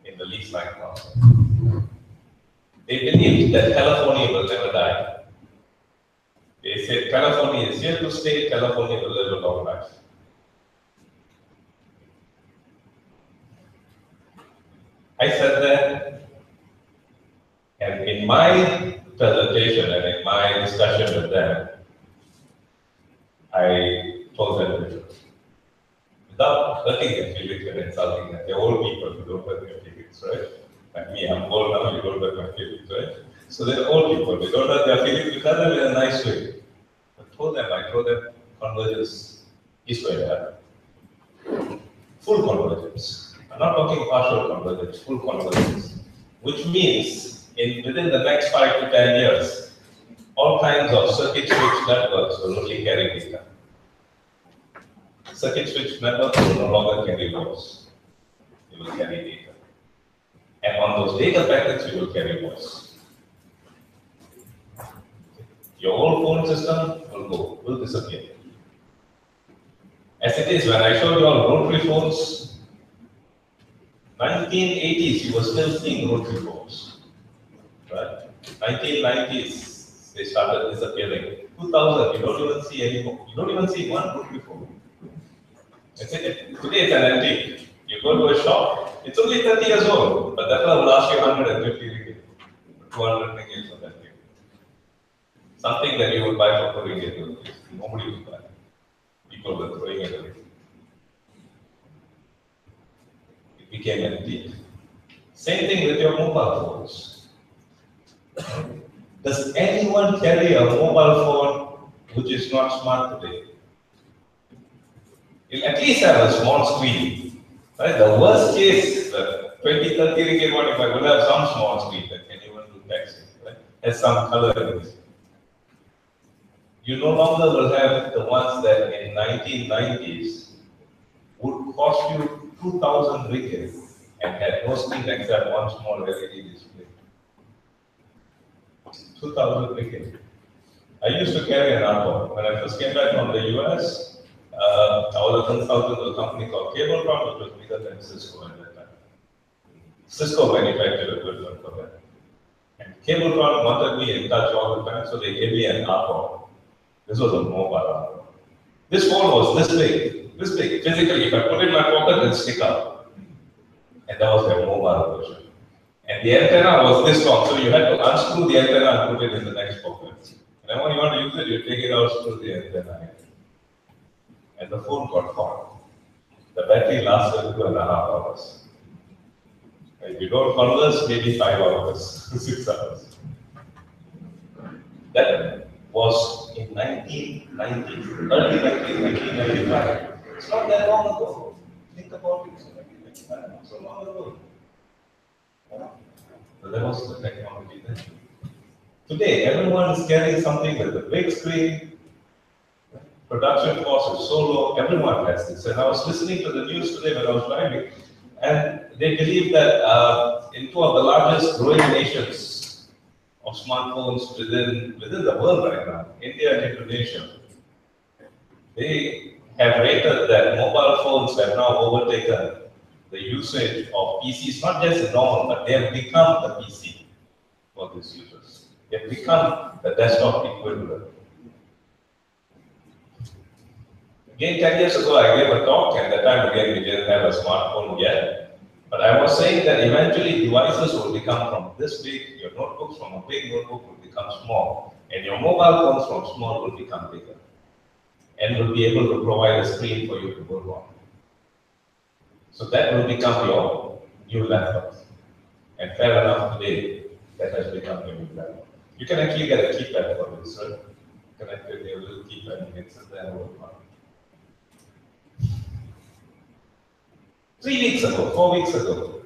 in the least line concept. They believe that telephony will never die. They said telephony is here to stay, telephony will live a long life. I said that, and in my presentation and in my discussion with them, I told them the truth. Without hurting their feelings and insulting them. They're old people who don't hurt their feelings, right? Like me, I'm old now, you don't hurt my feelings, right? So they're old people, they don't hurt their feelings, we tell them in a nice way. I told them convergence is going to happen. Full convergence. I'm not talking partial convergence, full convergence. Which means, within the next 5 to 10 years, all kinds of circuit switch networks will only carry data. Circuit switch networks will no longer carry voice. They will carry data. And on those data packets, you will carry voice. Your old phone system will disappear. As it is, when I showed you all rotary phones, 1980s, you were still seeing rotary phones. Right? 1990s, they started disappearing. 2000, you don't even see anymore. You don't even see one rotary phone. Today it's an antique. You go to a shop, it's only 30 years old, but that will last you 150 ringgit, 200 ringgit for that thing. Something that you would buy for 2 ringgit, nobody would buy. People were throwing it away. It became antique. Same thing with your mobile phones. Does anyone carry a mobile phone which is not smart today? You'll at least have a small screen. Right? The worst case, the 20, 30 ringgit one, if I will have some small screen that can even do texting, right? Has some color in it. You no longer will have the ones that in 1990s would cost you 2,000 ringgit and had no screen except one small LED display. 2,000 ringgit. I used to carry an artboard. When I first came back from the US, I was a consultant with a company called Cabletron, which was bigger than Cisco at that time. Cisco manufactured equipment for that. And Cabletron wanted me in touch all the time, so they gave me an artboard. This was a mobile artboard. This phone was this big, physically. If I put it in my pocket, it'd stick out. And that was their mobile version. And the antenna was this long, so you had to unscrew the antenna and put it in the next pocket. And then when you want to use it, you take it out, screw the antenna. And the phone got hot. The battery lasted 2.5 hours. If you don't converse, maybe 5 hours, 6 hours. That was in 1990, early 1995. It's not that long ago. Think about it. It's not so long ago. So that was the technology then. Today, everyone is carrying something with a big screen. Production cost is so low, everyone has this. And I was listening to the news today when I was driving, and they believe that in two of the largest growing nations of smartphones within the world right now, India and Indonesia, they have rated that mobile phones have now overtaken the usage of PCs, not just normal, but they have become the PC for these users. They have become the desktop equivalent. Again, 10 years ago, I gave a talk, and at that time, again, we didn't have a smartphone yet. But I was saying that eventually devices will become from this big, your notebooks from a big notebook will become small, and your mobile phones from small will become bigger, and will be able to provide a screen for you to work on. So that will become your new laptop. And fair enough, today, that has become the new platform. You can actually get a keypad for this, right? Connect with your little keypad and get sit there and work on it. 3 weeks ago, 4 weeks ago,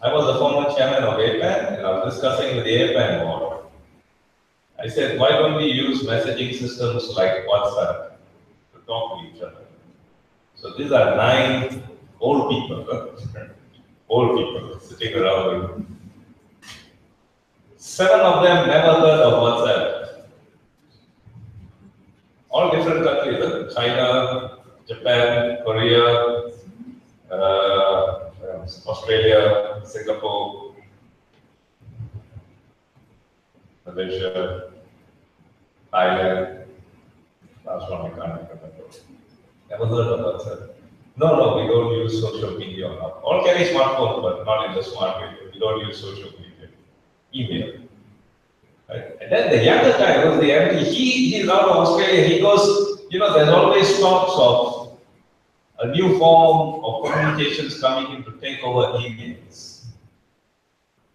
I was the former chairman of APAN and I was discussing with the APAN board. I said, why don't we use messaging systems like WhatsApp to talk to each other? So these are 9 old people, old people sitting around the room. 7 of them never heard of WhatsApp. All different countries, China, Japan, Korea, Australia, Singapore, Malaysia, Thailand, last one I can't remember. Never heard of WhatsApp. No, we don't use social media. All carry smartphones, but not in the smart way. We don't use social media. Email. Right? And then the younger guy was the MD. He's out of Australia. He goes, there's always talks of a new form of communications coming in to take over emails.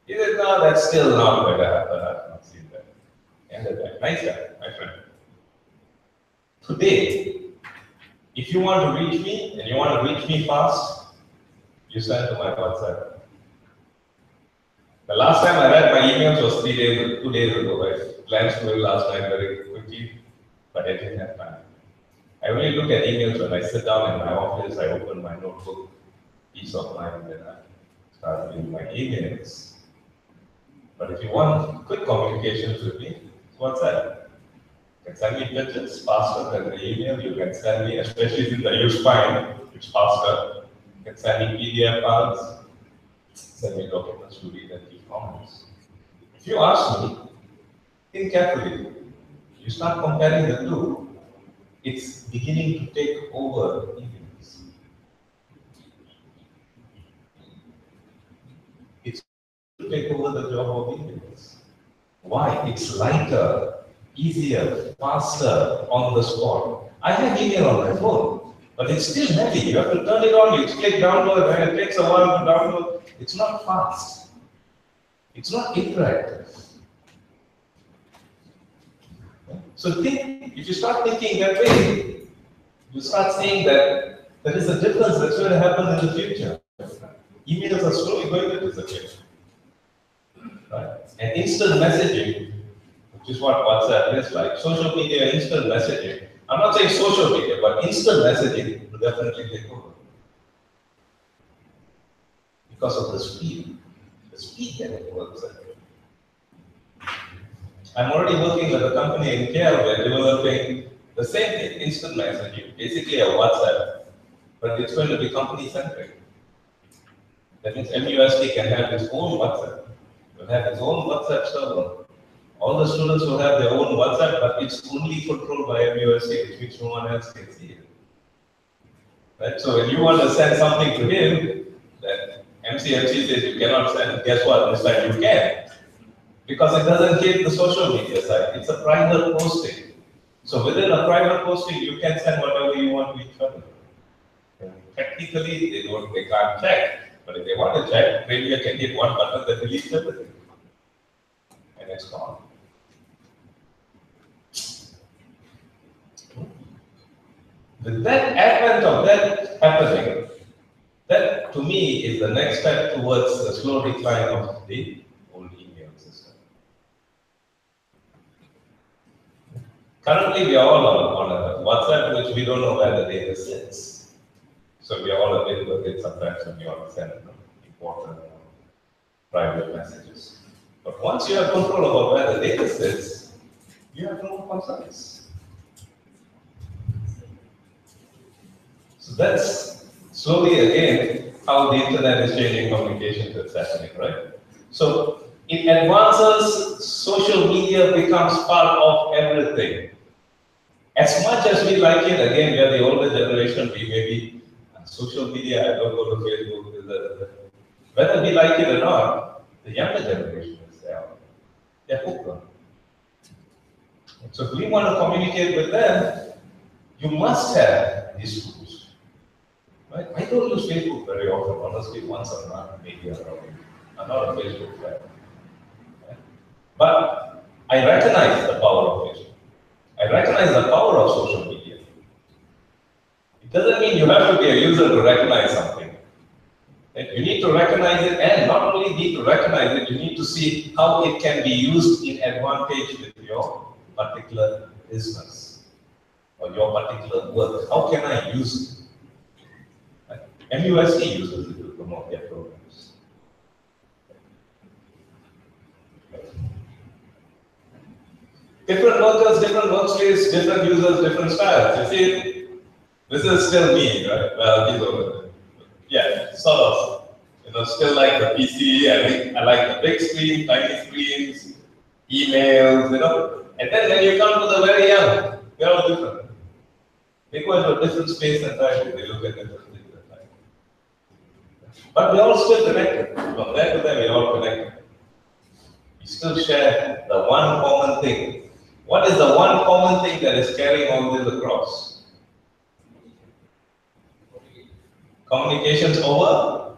He said, no, that's still not going to happen. I've not seen that. Younger guy. Nice guy, my friend. Today, if you want to reach me and you want to reach me fast, you send to my WhatsApp. The last time I read my emails was 2 days ago. I glanced through it last night very quickly, but I didn't have time. I only look at emails when I sit down in my office, I open my notebook, peace of mind, and I start reading my emails. But if you want quick communications with me, WhatsApp. You can send me pictures faster than the email. You can send me, especially since I use Fine, it's faster. You can send me PDF files, send me documents to read and keep comments. If you ask me, think carefully. You start comparing the two, it's beginning to take over emails. It's to take over the job of emails. Why? It's lighter, easier, faster, on the spot. I have email on my phone, but it's still heavy. You have to turn it on, you click download, and it takes a while to download. It's not fast. It's not interactive. So think, if you start thinking that way, you start seeing that there is a difference that's going to happen in the future. Emails are slowly going to disappear. Right? And instant messaging, which is what WhatsApp is like, social media, instant messaging. I'm not saying social media, but instant messaging will definitely take over. Because of the speed. The speed that it works at. I'm already working with a company in KL. We're developing the same thing, instant messaging, basically a WhatsApp, but it's going to be company-centric. That means MUSD can have its own WhatsApp. It will have its own WhatsApp server. All the students will have their own WhatsApp, but it's only controlled by MUSD, which means no one else can see it. Right? So when you want to send something to him, that MCMC says you cannot send, guess what? This time you can. Because it doesn't hit the social media side. It's a private posting. So within a private posting, you can send whatever you want to each other. Technically, they can't check. But if they want to check, maybe I can hit one button that deletes everything. And it's gone. With that advent of that happening, that to me is the next step towards the slow decline of the old email system. Currently, we are all on a WhatsApp, which we don't know where the data sits. So we are all a bit worried sometimes when you want to send important private messages. But once you have control over where the data sits, you have no concerns. So that's slowly again how the internet is changing communications that's happening, right? So it advances, social media becomes part of everything. As much as we like it, again, we are the older generation, we may be social media, I don't go to Facebook, whether we like it or not, the younger generation is there. They're hooked on it. So if we want to communicate with them, you must have these tools. Right? I don't use Facebook very often, honestly, once a month, maybe around. I'm not a Facebook fan. But I recognize the power of it. I recognize the power of social media. It doesn't mean you have to be a user to recognize something. Right? You need to recognize it, and not only need to recognize it, you need to see how it can be used in advantage with your particular business or your particular work. How can I use it? Right? MUSC uses it to promote their programs. Different workers, different workspace, different users, different styles. You see, this is still me, right? Well, these are, yeah, sort of. You know, still like the PC. I like the big screen, tiny screens, emails. You know, and then when you come to the very young, they're all different. They go into a different space entirely. They look at different things entirely. But we're all still connected. From there to there, we're all connected. We still share the one common thing. What is the one common thing that is carrying all this across? Communications over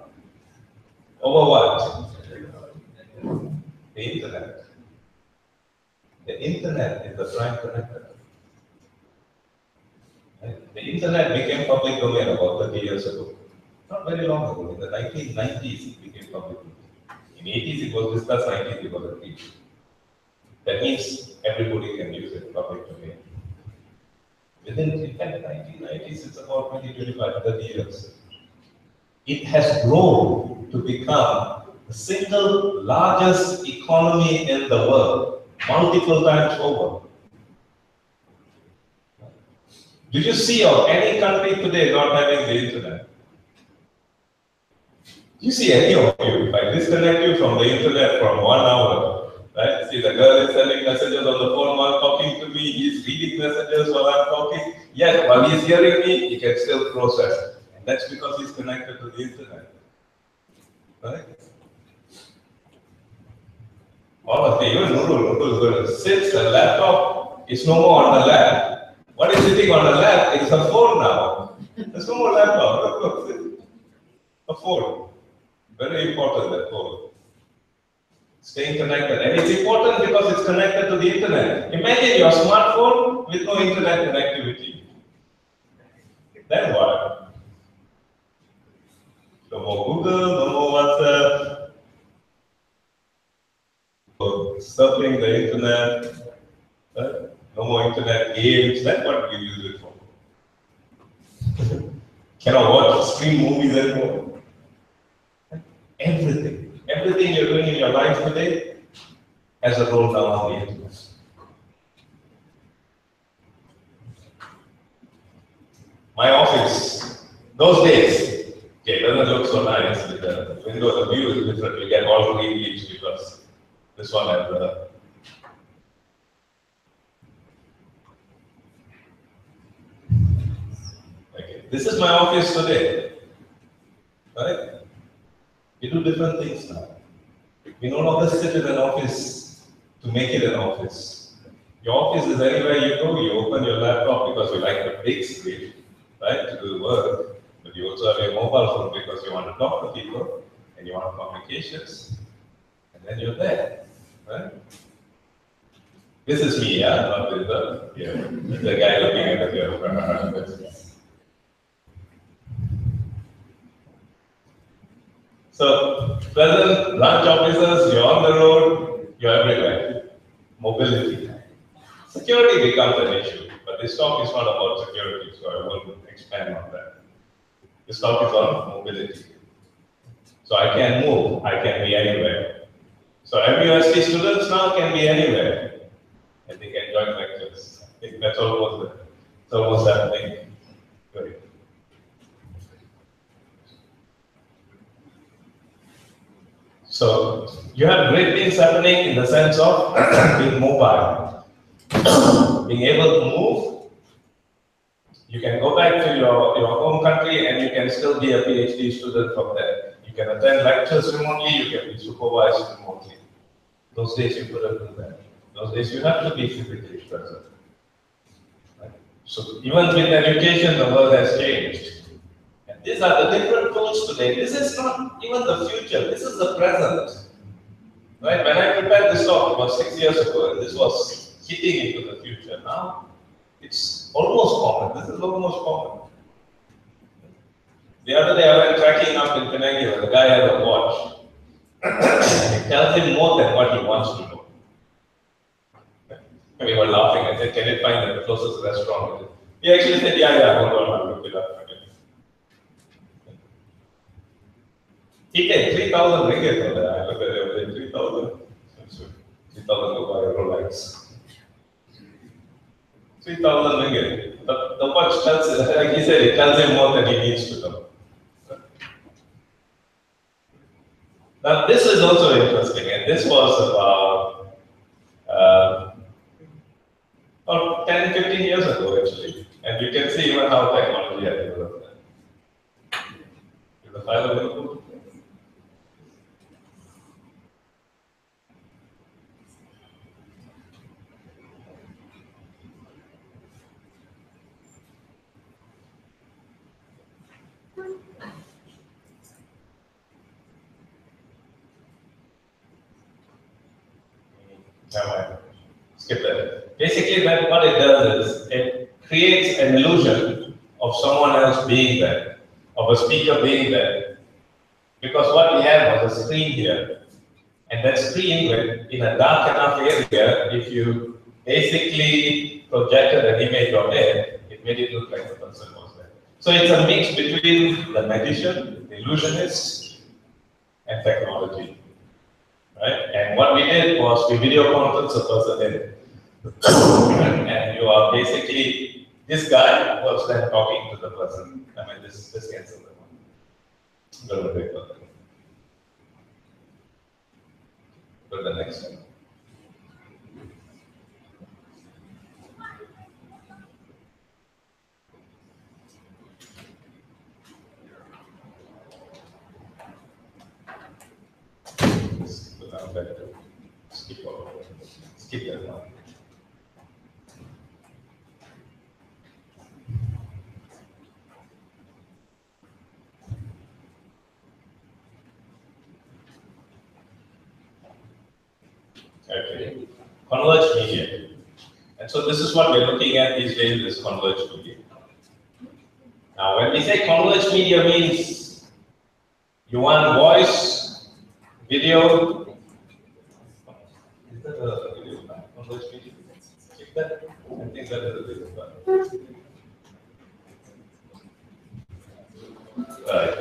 what? The internet. The internet is the prime connector. Right? The internet became public domain about 30 years ago. Not very long ago. In the 1990s, it became public domain. In the 80s, it was discussed, 90s, it was agreed. That means everybody can use it, public domain. Within the 1990s, it's about 20, 25, 30 years. It has grown to become the single largest economy in the world, multiple times over. Do you see of any country today not having the internet? Do you see any of you? If I disconnect you from the internet for 1 hour, right? See, the girl is sending messages on the phone while talking to me. He's reading messages while I'm talking. Yet, while he's hearing me, he can still process. And that's because he's connected to the internet. Right? All of you, even Nurul is going to sit, the laptop is no more on the lap. What is sitting on the lap? It's a phone now. There's no more laptop. Look, a phone. Very important, that phone. Staying connected. And it's important because it's connected to the internet. Imagine your smartphone with no internet connectivity. Then what? No more Google, no more WhatsApp. Surfing the internet. Right? No more internet games. That's what we use it for. Cannot watch, stream movies anymore. Everything. Everything you're doing in your life today has a role now on the internet. My office, those days, okay, it doesn't look so nice with the window, the view is different. We get all green leaves because this one has okay. This is my office today. Right? We do different things now. We no longer sit in an office to make it an office. Your office is anywhere you go, you open your laptop because you like the big screen, right, to do work. But you also have your mobile phone because you want to talk to people and you want communications. And then you're there, right? This is me, yeah, not the guy looking at the camera. So, present branch officers, you're on the road, you're everywhere. Mobility. Security becomes an issue, but this talk is not about security, so I won't expand on that. This talk is on mobility. So I can move, I can be anywhere. So MUSC students now can be anywhere, and they can join lectures. I think that's almost happening. Good. So you have great things happening in the sense of being mobile, being able to move. You can go back to your home country and you can still be a PhD student from there. You can attend lectures remotely, you can be supervised remotely. Those days you couldn't do that. Those days you have to be physically present. Right? So even with education, the world has changed. These are the different tools today. This is not even the future, this is the present. Right? When I prepared this talk about 6 years ago, and this was hitting into the future. Now, it's almost common. This is almost common. The other day, I went trekking up in Penang, and the guy had a watch. It tells him more than what he wants to know. And we were laughing. I said, can you find the closest restaurant? He actually said, yeah, hold on, I'll look it up. He paid 3,000 ringgit for that. I looked at it, 3,000. 3,000 to buy a Rolex. 3,000 ringgit. The watch tells him, like he said, it tells him more than he needs to know. Now, this is also interesting, and this was about 10, 15 years ago, actually. And you can see even how technology has developed. Is the file available? Never mind. Skip that. Basically, what it does is it creates an illusion of someone else being there, of a speaker being there. Because what we had was a screen here. And that screen, in a dark enough area, if you basically projected an image on it, it made it look like the person was there. So it's a mix between the magician, the illusionist, and technology. Right? And what we did was we video conference a person in. And you are basically, this guy was then talking to the person. I mean, this cancel the one. Go to the paper. Go to the next one. Skip over. Skip that one. Okay. Converged media. And so this is what we're looking at these days, is converged media. Now, when we say converged media means you want voice, video. Is that a video? Converged media? Check that. I think that is a video. Right.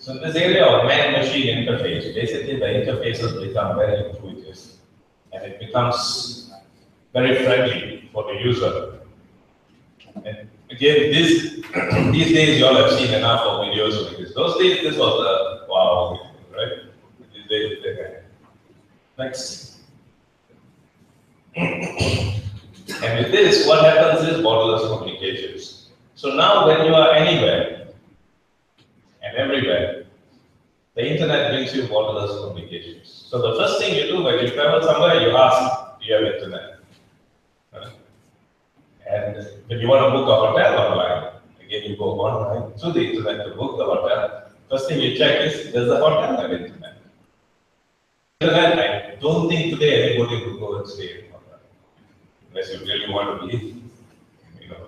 So in this area of man-machine interface, basically the interfaces become very intuitive and it becomes very friendly for the user. And again, these days you all have seen enough of videos like this. Those days this was a wow, right? These days, okay. Next. And with this, what happens is borderless communications. So now when you are anywhere, and everywhere, the internet brings you borderless communications. So the first thing you do when you travel somewhere, you ask, do you have internet? And when you want to book a hotel online, again you go online through the internet to book the hotel. First thing you check is, does the hotel have internet? Internet, I don't think today anybody will go and stay in a hotel. Unless you really want to be,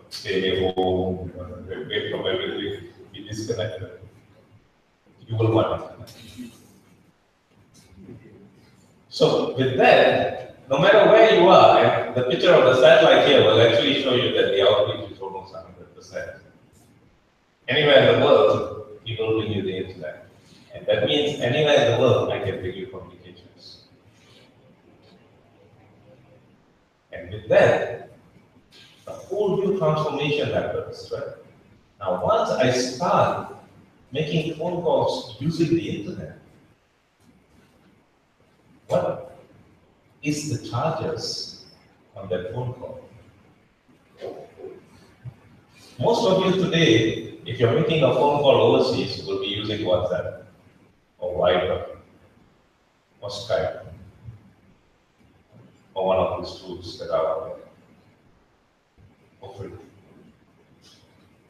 stay at home, away from everything, be disconnected. You will want internet. So with that, no matter where you are, the picture of the satellite here will actually show you that the outreach is almost 100%. Anywhere in the world, it will bring you the internet. And that means anywhere in the world, I can bring you communications. And with that, a whole new transformation happens, right? Now, once I start making phone calls using the internet, what is the charges on that phone call? Most of you today, if you're making a phone call overseas, will be using WhatsApp or Viber or Skype or one of these tools that are out there for free.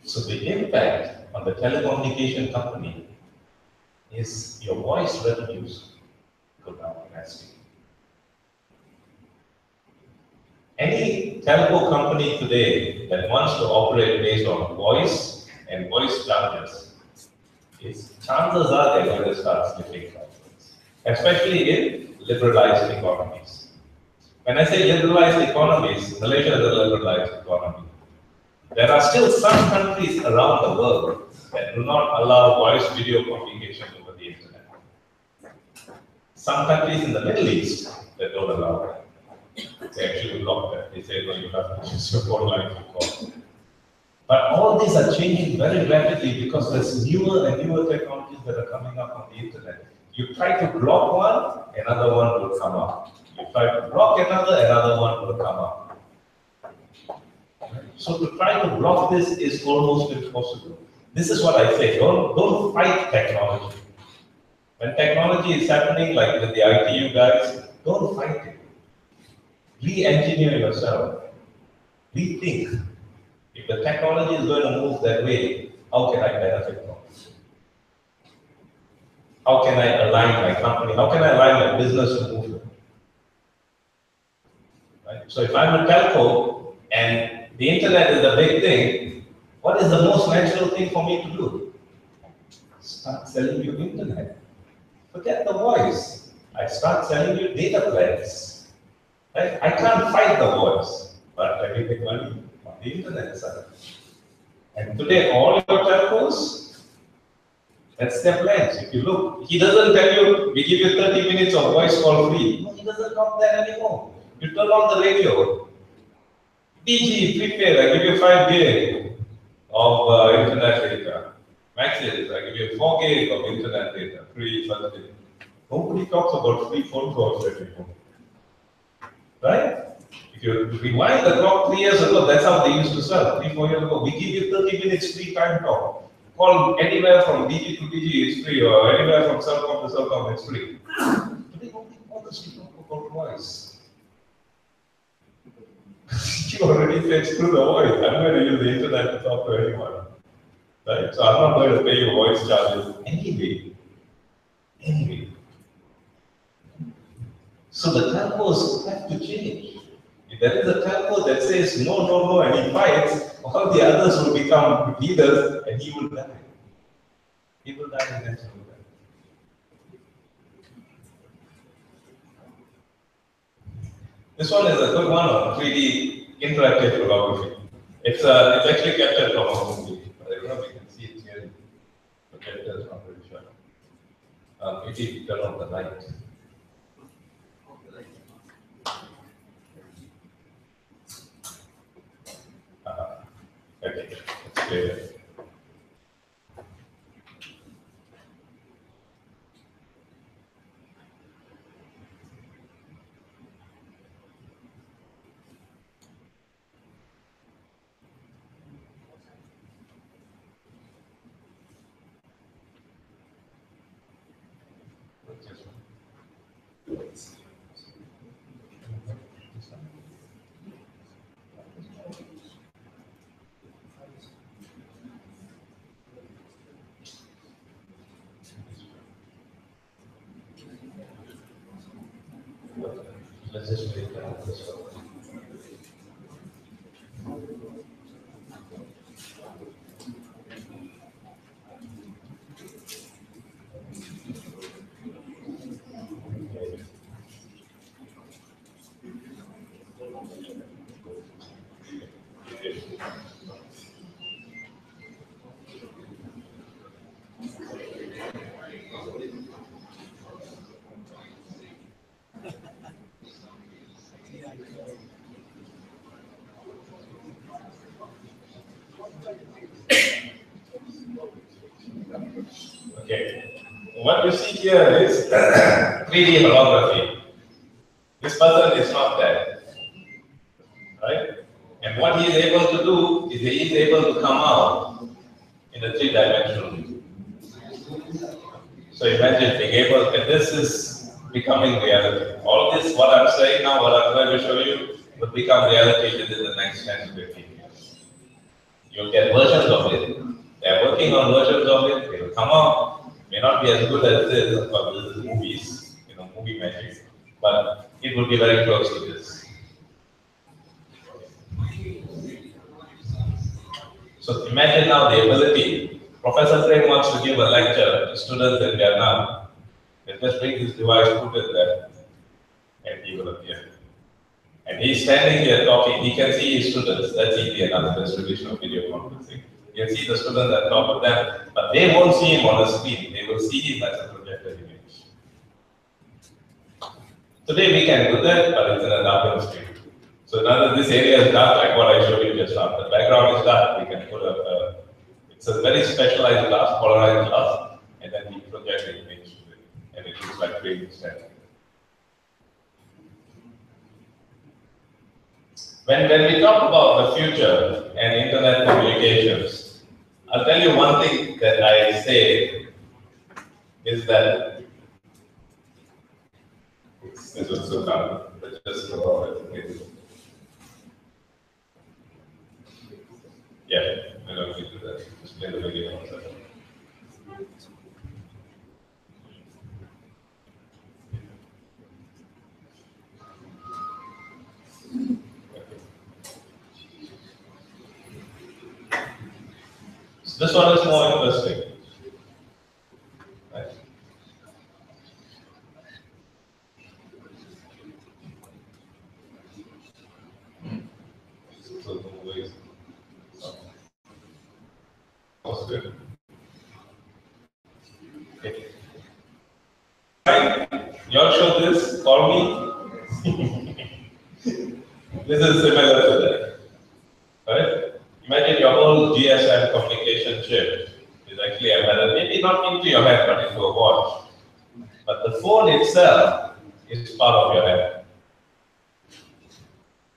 So the impact on the telecommunication company is your voice revenues go down drastically. Any telco company today that wants to operate based on voice and voice charges, chances are they're going to start slipping prices, especially in liberalized economies. When I say liberalized economies, Malaysia is a liberalized economy. There are still some countries around the world that do not allow voice video communication over the internet. Some countries in the Middle East that don't allow that. They actually block that. They say, no, you have to use your phone line to call. But all these are changing very rapidly because there's newer and newer technologies that are coming up on the internet. You try to block one, another one will come up. You try to block another one will come up. So to try to block this is almost impossible. This is what I say, don't fight technology. When technology is happening, like with the ITU guys, don't fight it. Re-engineer yourself. Rethink. If the technology is going to move that way, how can I benefit from it? How can I align my company? How can I align my business to move it? Right? So if I'm a telco and the internet is the big thing, what is the most natural thing for me to do? Start selling you internet. Forget the voice. I start selling you data plans. Right? I can't fight the voice, but I can make money on the internet side. And today, all your telcos, that's their plans. If you look, he doesn't tell you, we give you 30 minutes of voice call free. No, he doesn't come there anymore. You turn on the radio. DG, prepaid, I give you 5 gig of internet data. Maxis, I give you 4 gig of internet data, free something. Nobody talks about free phone calls anymore. Right? If you rewind the clock 3 years ago, that's how they used to sell. 3, 4 years ago, we give you 30 minutes free time talk. Call anywhere from DG to DG, it's free, or anywhere from Celcom to Celcom, it's free. Today, nobody bothers to talk about voice. You already said screw the voice. I'm going to use the internet to talk to anyone. Right? So I'm not going to pay you voice charges anyway. Anyway. So the telcos have to change. If there is a telco that says no, no, no, and he fights, all the others will become leaders and he will die. He will die in natural death. This one is a good one on 3D interactive photography. It's actually captured from a movie. I don't know if you can see it here. The character is not very sure. Maybe turn on the light. Okay, it's clear. Let's just make that this one. what you see here is 3D holography. This person is not there, right? And what he is able to do is he is able to come out in a 3-dimensional. So imagine being able, and this is becoming reality. All this, what I'm saying now, what I'm going to show you, will become reality within the next 10 to 15 years. You'll get versions of it. They're working on versions of it. They will come out. May not be as good as this, but this is movies, movie magic. But it will be very close to this. So imagine now the ability. Professor Craig wants to give a lecture to students in Vietnam. They just bring this device, put it there, and he will appear. And he's standing there talking. He can see his students. That's easy enough. That's traditional video conferencing. You can see the students that talk to them, but they won't see him on the screen. They will see him as a projected image. Today we can do that, but it's in a darkened screen. So now that this area is dark, like what I showed you just now, the background is dark, we can put it's a very specialized glass, polarized glass, and then we project the image to it, and it looks like 3D instead. When we talk about the future and internet communications, I'll tell you one thing that I say is that this is so hard. Let's just go over it. Yeah, I don't need to do that. Just play the video on that. So this one is more interesting. Right? So the movies. That's good. Okay. You all show this, call me. This is similar to that. Right? Imagine your whole GSM communication chip is actually embedded, maybe not into your head, but into a watch. But the phone itself is part of your head.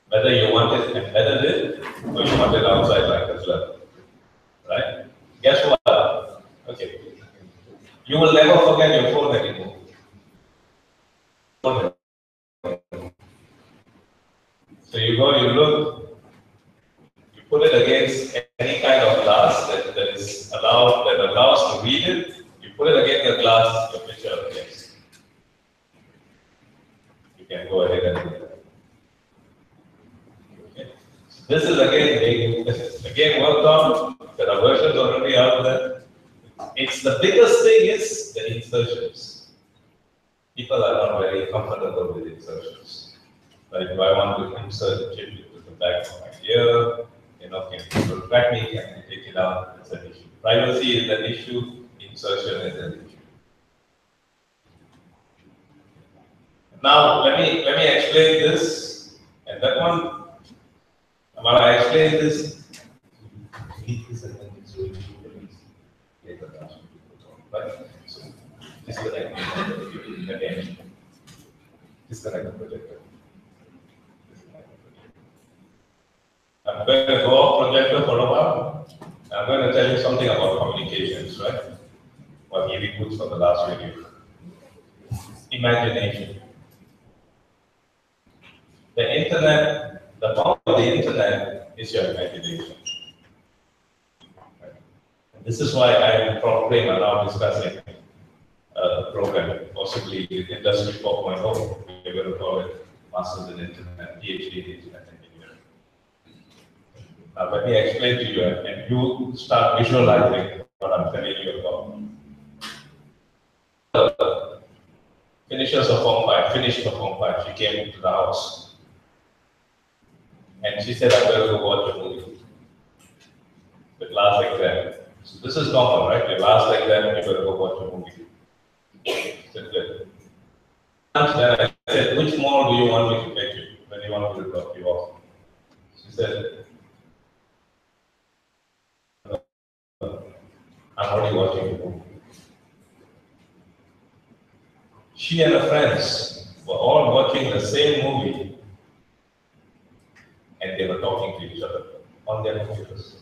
Whether you want it embedded in, or you want it outside like a flip. Right? Guess what? Okay. You will never forget your phone anymore. So you go, you look, you put it against any kind of glass that is allowed, that allows to read it. You put it against the glass, your picture appears. You can go ahead and do that. Okay. This is again worked on. There are versions already out there. It's the biggest thing is the insertions. People are not very comfortable with insertions. Like if I want to insert a chip into the back of my ear, can people track me, can I take it out? It's an issue. Privacy is an issue, insertion is an issue. Now let me explain this, and that one. While I explain this, right? So disconnect again. Disconnect the projector. I'm going to go off projector for a while. I'm going to tell you something about communications, right? What Evie puts for the last video. Imagination. The internet, the power of the internet is your imagination. This is why I am probably now discussing a program, possibly Industry 4.0. We're going to call it Masters in Internet, PhD in Internet Engineering. Now let me explain to you, and you start visualizing what I'm telling you about. Finishes of Form 5, finished the Form 5, she came into the house. And she said, I'm going to go watch a movie. The last exam. So this is normal, right? Your last exam, you're going to go watch a movie. Said, good. And then I said, which mall do you want me to take you? When do you want me to drop you off? She said, I'm already watching a movie. She and her friends were all watching the same movie and they were talking to each other on their computers.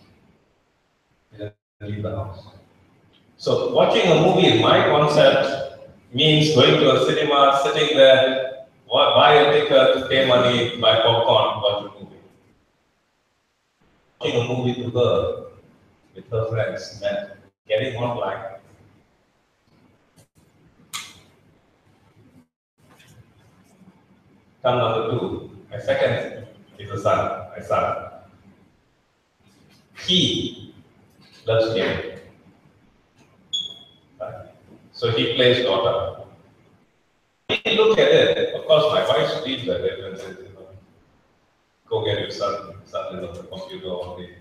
They didn't leave the house. So watching a movie in my concept means going to a cinema, sitting there, buy a ticket, pay money, buy popcorn, watch a movie. Watching a movie to her with her friends meant getting online. Come number two, my second is a son, my son. He loves gaming. So he plays Dota. We look at it, of course my wife screams at it and says, go get your son is on the computer all day.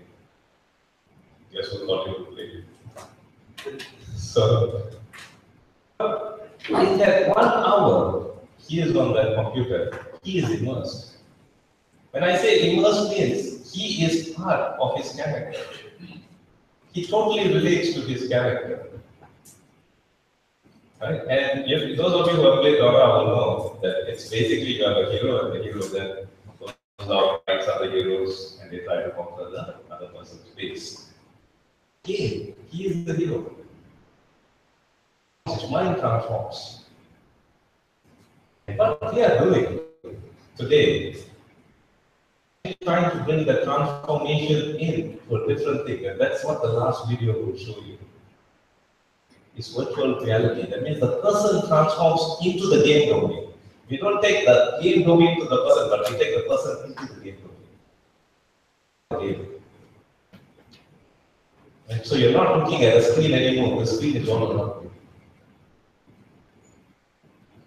Guess who thought he would play? So, in that 1 hour, he is on that computer, he is immersed. When I say immersed means, he is part of his character. He totally relates to his character. Right? And if those of you who have played Dota will know that it's basically you have a hero and the hero then goes out, fights other heroes, and they try to conquer the other person's base. He is the hero. His mind transforms. And what we are doing today is trying to bring the transformation in to a different thing, and that's what the last video will show you. It's virtual reality. That means the person transforms into the game domain. We don't take the game domain to the person, but we take the person into the game domain. And so you're not looking at a screen anymore. The screen is all around you.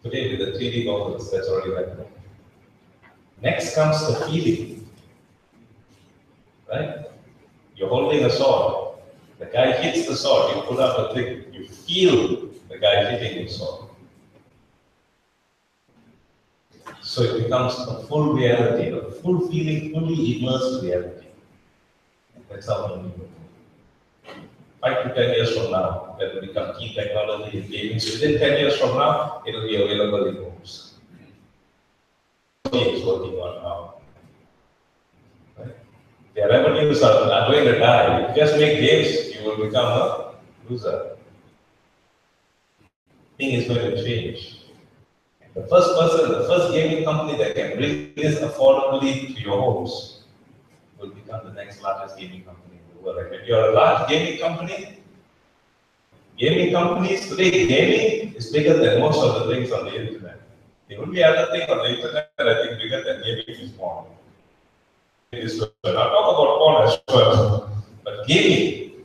Today, with the 3D goggles, that's already happening. Next comes the feeling. Right? You're holding a sword. The guy hits the sword, you put up a thing, you feel the guy hitting the sword. So it becomes a full reality, a full feeling, fully immersed reality. That's how we do it. 5 to 10 years from now, that will become key technology in gaming. So within 10 years from now, it will be available in homes. It's working on now. Right? Their revenues are going to die. If you just make games, you will become a loser. Thing is going to change. The first person, the first gaming company that can bring this affordably to your homes will become the next largest gaming company in the world. Like if you're a large gaming company, gaming companies today, gaming is bigger than most of the things on the internet. The only other thing on the internet that I think bigger than gaming is porn. I'll talk about porn as well, but gaming.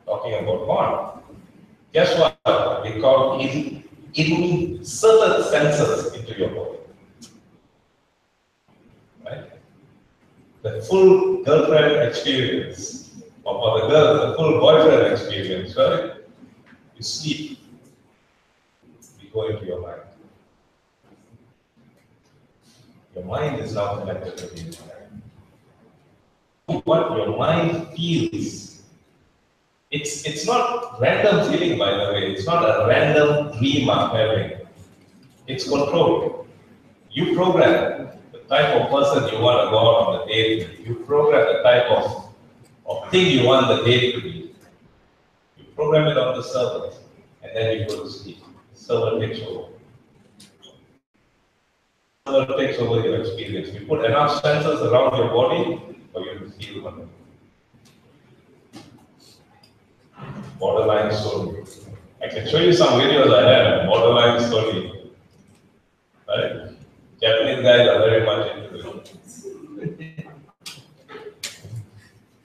Talking about porn. Guess what? We call it certain sensors into your body. Right? The full girlfriend experience, or for the girl, the full boyfriend experience, right? You sleep, we go into your mind. Your mind is now connected to the internet. What your mind feels. It's not random feeling, by the way. It's not a random dream I'm having. It's controlled. You program the type of person you want to go out on the date with. You program the type of thing you want the date to be. You program it on the server, and then you go to sleep. The server takes over. The server takes over your experience. You put enough sensors around your body for you to feel wonderful. Borderline story. I can show you some videos I have. Borderline story. Right? Japanese guys are very much into it.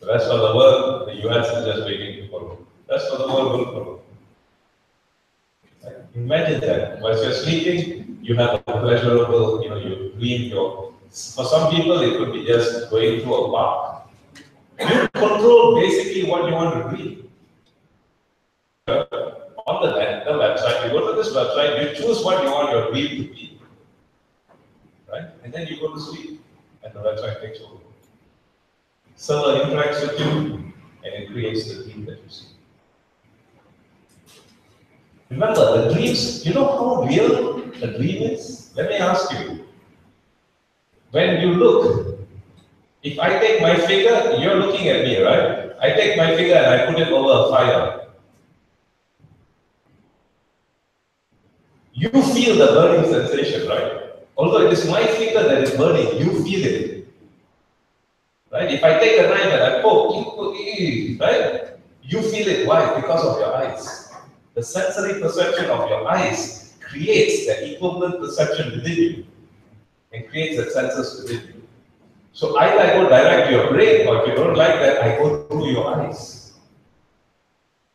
The rest of the world, the US is just waiting to follow. The rest of the world will follow. Right? Imagine that. While you're sleeping, you have a pleasurable, you dream for some people, it could be just going through a park. You control basically what you want to dream. On the website, you go to this website, you choose what you want your dream to be. Right? And then you go to sleep, and the website takes over. Server interacts with you, and it creates the dream that you see. Remember, the dreams, you know how real a dream is? Let me ask you. When you look, if I take my finger, you're looking at me, right? I take my finger and I put it over a fire. You feel the burning sensation, right? Although it is my finger that is burning, you feel it. Right? If I take a knife and I poke, right? You feel it. Why? Because of your eyes. The sensory perception of your eyes creates the equivalent perception within you and creates the senses within you. So either I go direct to your brain, or if you don't like that, I go through your eyes.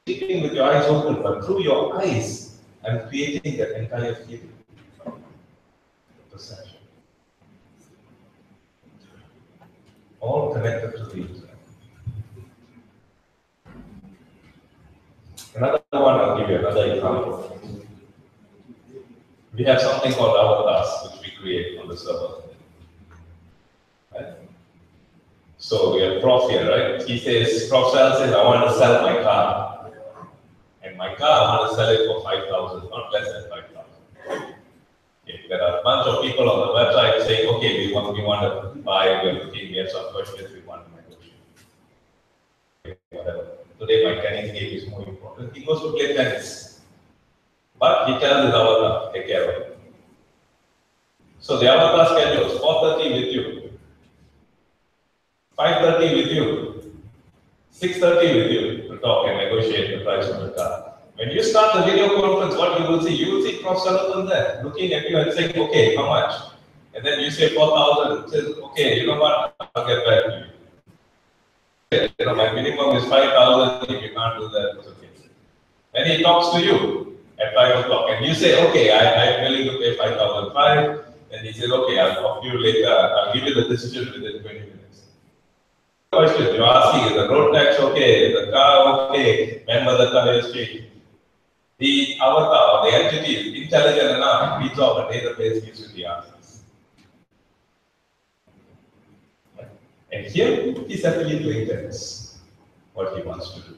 Sleeping with your eyes open, but through your eyes, I'm creating that entire feeling. Perception. All connected to the internet. Another one, I'll give you another example. We have something called avatars, which we create on the server. Right? So we have Prof here, right? He says, Prof says, I want to sell my car. And my car, I want to sell it for 5,000, not less than 5,000. Okay. There are a bunch of people on the website saying, okay, we want to buy, we're looking, we have some questions, we want to negotiate. Whatever. Today my tennis game is more important. He goes to play tennis. But he tells his avatar, take care of it. So the avatar schedules 4:30 with you, 5:30 with you, 6:30 with you to talk and negotiate the price of the car. When you start the video conference, what you will see Prof. Sullivan there looking at you and saying, okay, how much? And then you say 4,000. Says, okay, you know what? I'll get back to you. You know, my minimum is 5,000. If you can't do that, it's okay. Then he talks to you at 5 o'clock, and you say, okay, I'm willing to pay 5,500. And he says, okay, I'll talk to you later. I'll give you the decision within 20 minutes. Question you're asking, is the road tax okay? Is the car okay? Remember the career street. The avatar, the entity is intelligent enough, it reads off a database, gives you the answers. And here, he's actually doing this, what he wants to do.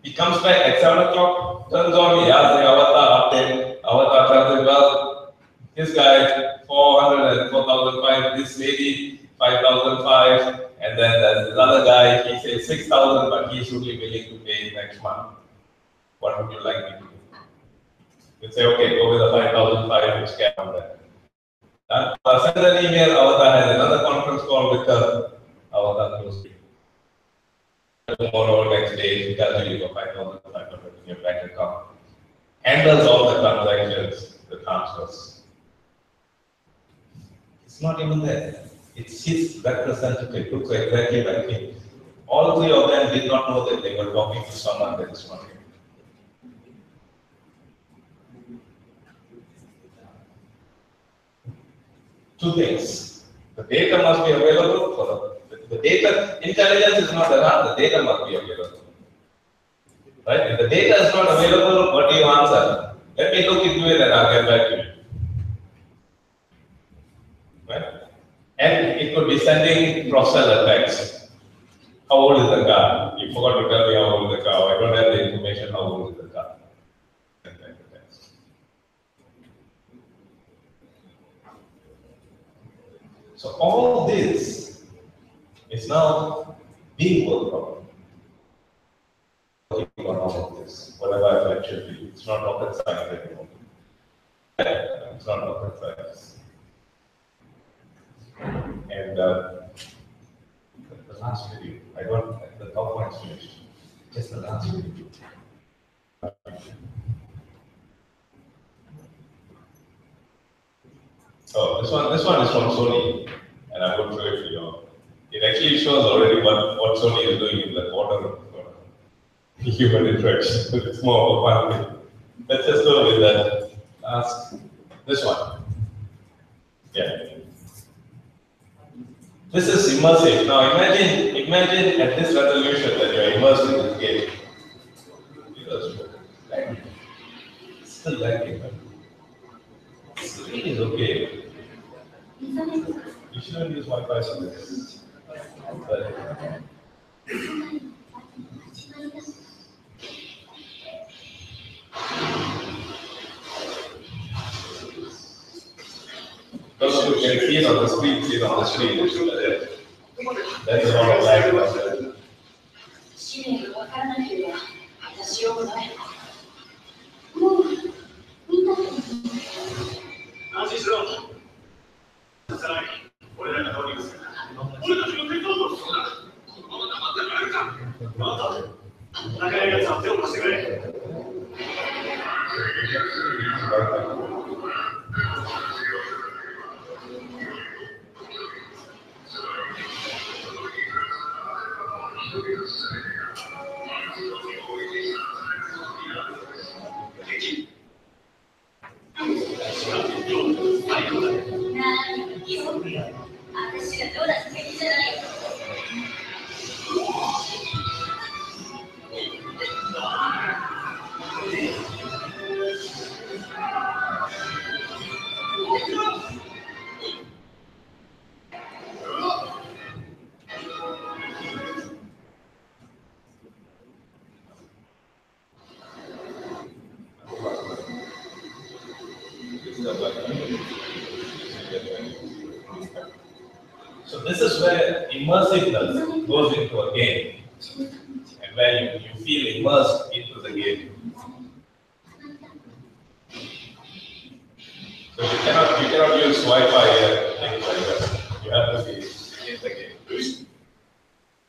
He comes back at 7 o'clock, turns on, he asks the avatar update. Avatar tells him, well, this guy, 400 and 4,500, this lady, 5,500, and then there's this other guy, he says 6,000, but he's only willing to pay next month. What would you like me to do? You say, okay, go with the 5,500, which can on that. And send an email, avatar has another conference call with the avatar close. Tomorrow, next day, he tells you got 5,500 in your bank account. Handles all the transactions, the transfers. It's not even there. It's his representative, looks exactly like him. All three of them did not know that they were talking to someone that is not him. Two things. The data must be available for the data. Intelligence is not enough, the data must be available. Right? If the data is not available, what do you answer? Let me look into it and I'll get back to you. Right? And it could be sending cross-sell text. How old is the car? You forgot to tell me how old is the car. I don't have the information how old is the car. So all this is now being worked on. Working on all of this, whatever I've lectured to you, it's not rocket science anymore. It's not rocket science. And the last video, I don't, the top one is finished. Just the last video. Oh, this one is from Sony, and I'm going to show it to you. It actually shows already what Sony is doing in the quarter of human interaction. It's more of a fun thing. Let's just go with that. Ask this one. Yeah. This is immersive. Now imagine at this resolution that you're immersed in this game. It's still lagging. The screen is okay. You shouldn't use Wi-Fi for this. But course, you can see it on the screen, see it on the screen. That's a lot of lag about that. 使命がわからなければ果たしようもない。もうみんなで安心しろ。さらに俺らがどうにかする。俺たちの手伝うとそうだ。このまま黙ってられるか。また仲良いやつは手を貸してくれ。私がどうだって敵じゃないよ。So this is where immersiveness goes into a game, and where you feel immersed into the game. So you cannot use Wi-Fi and things like that. You have to be in the game.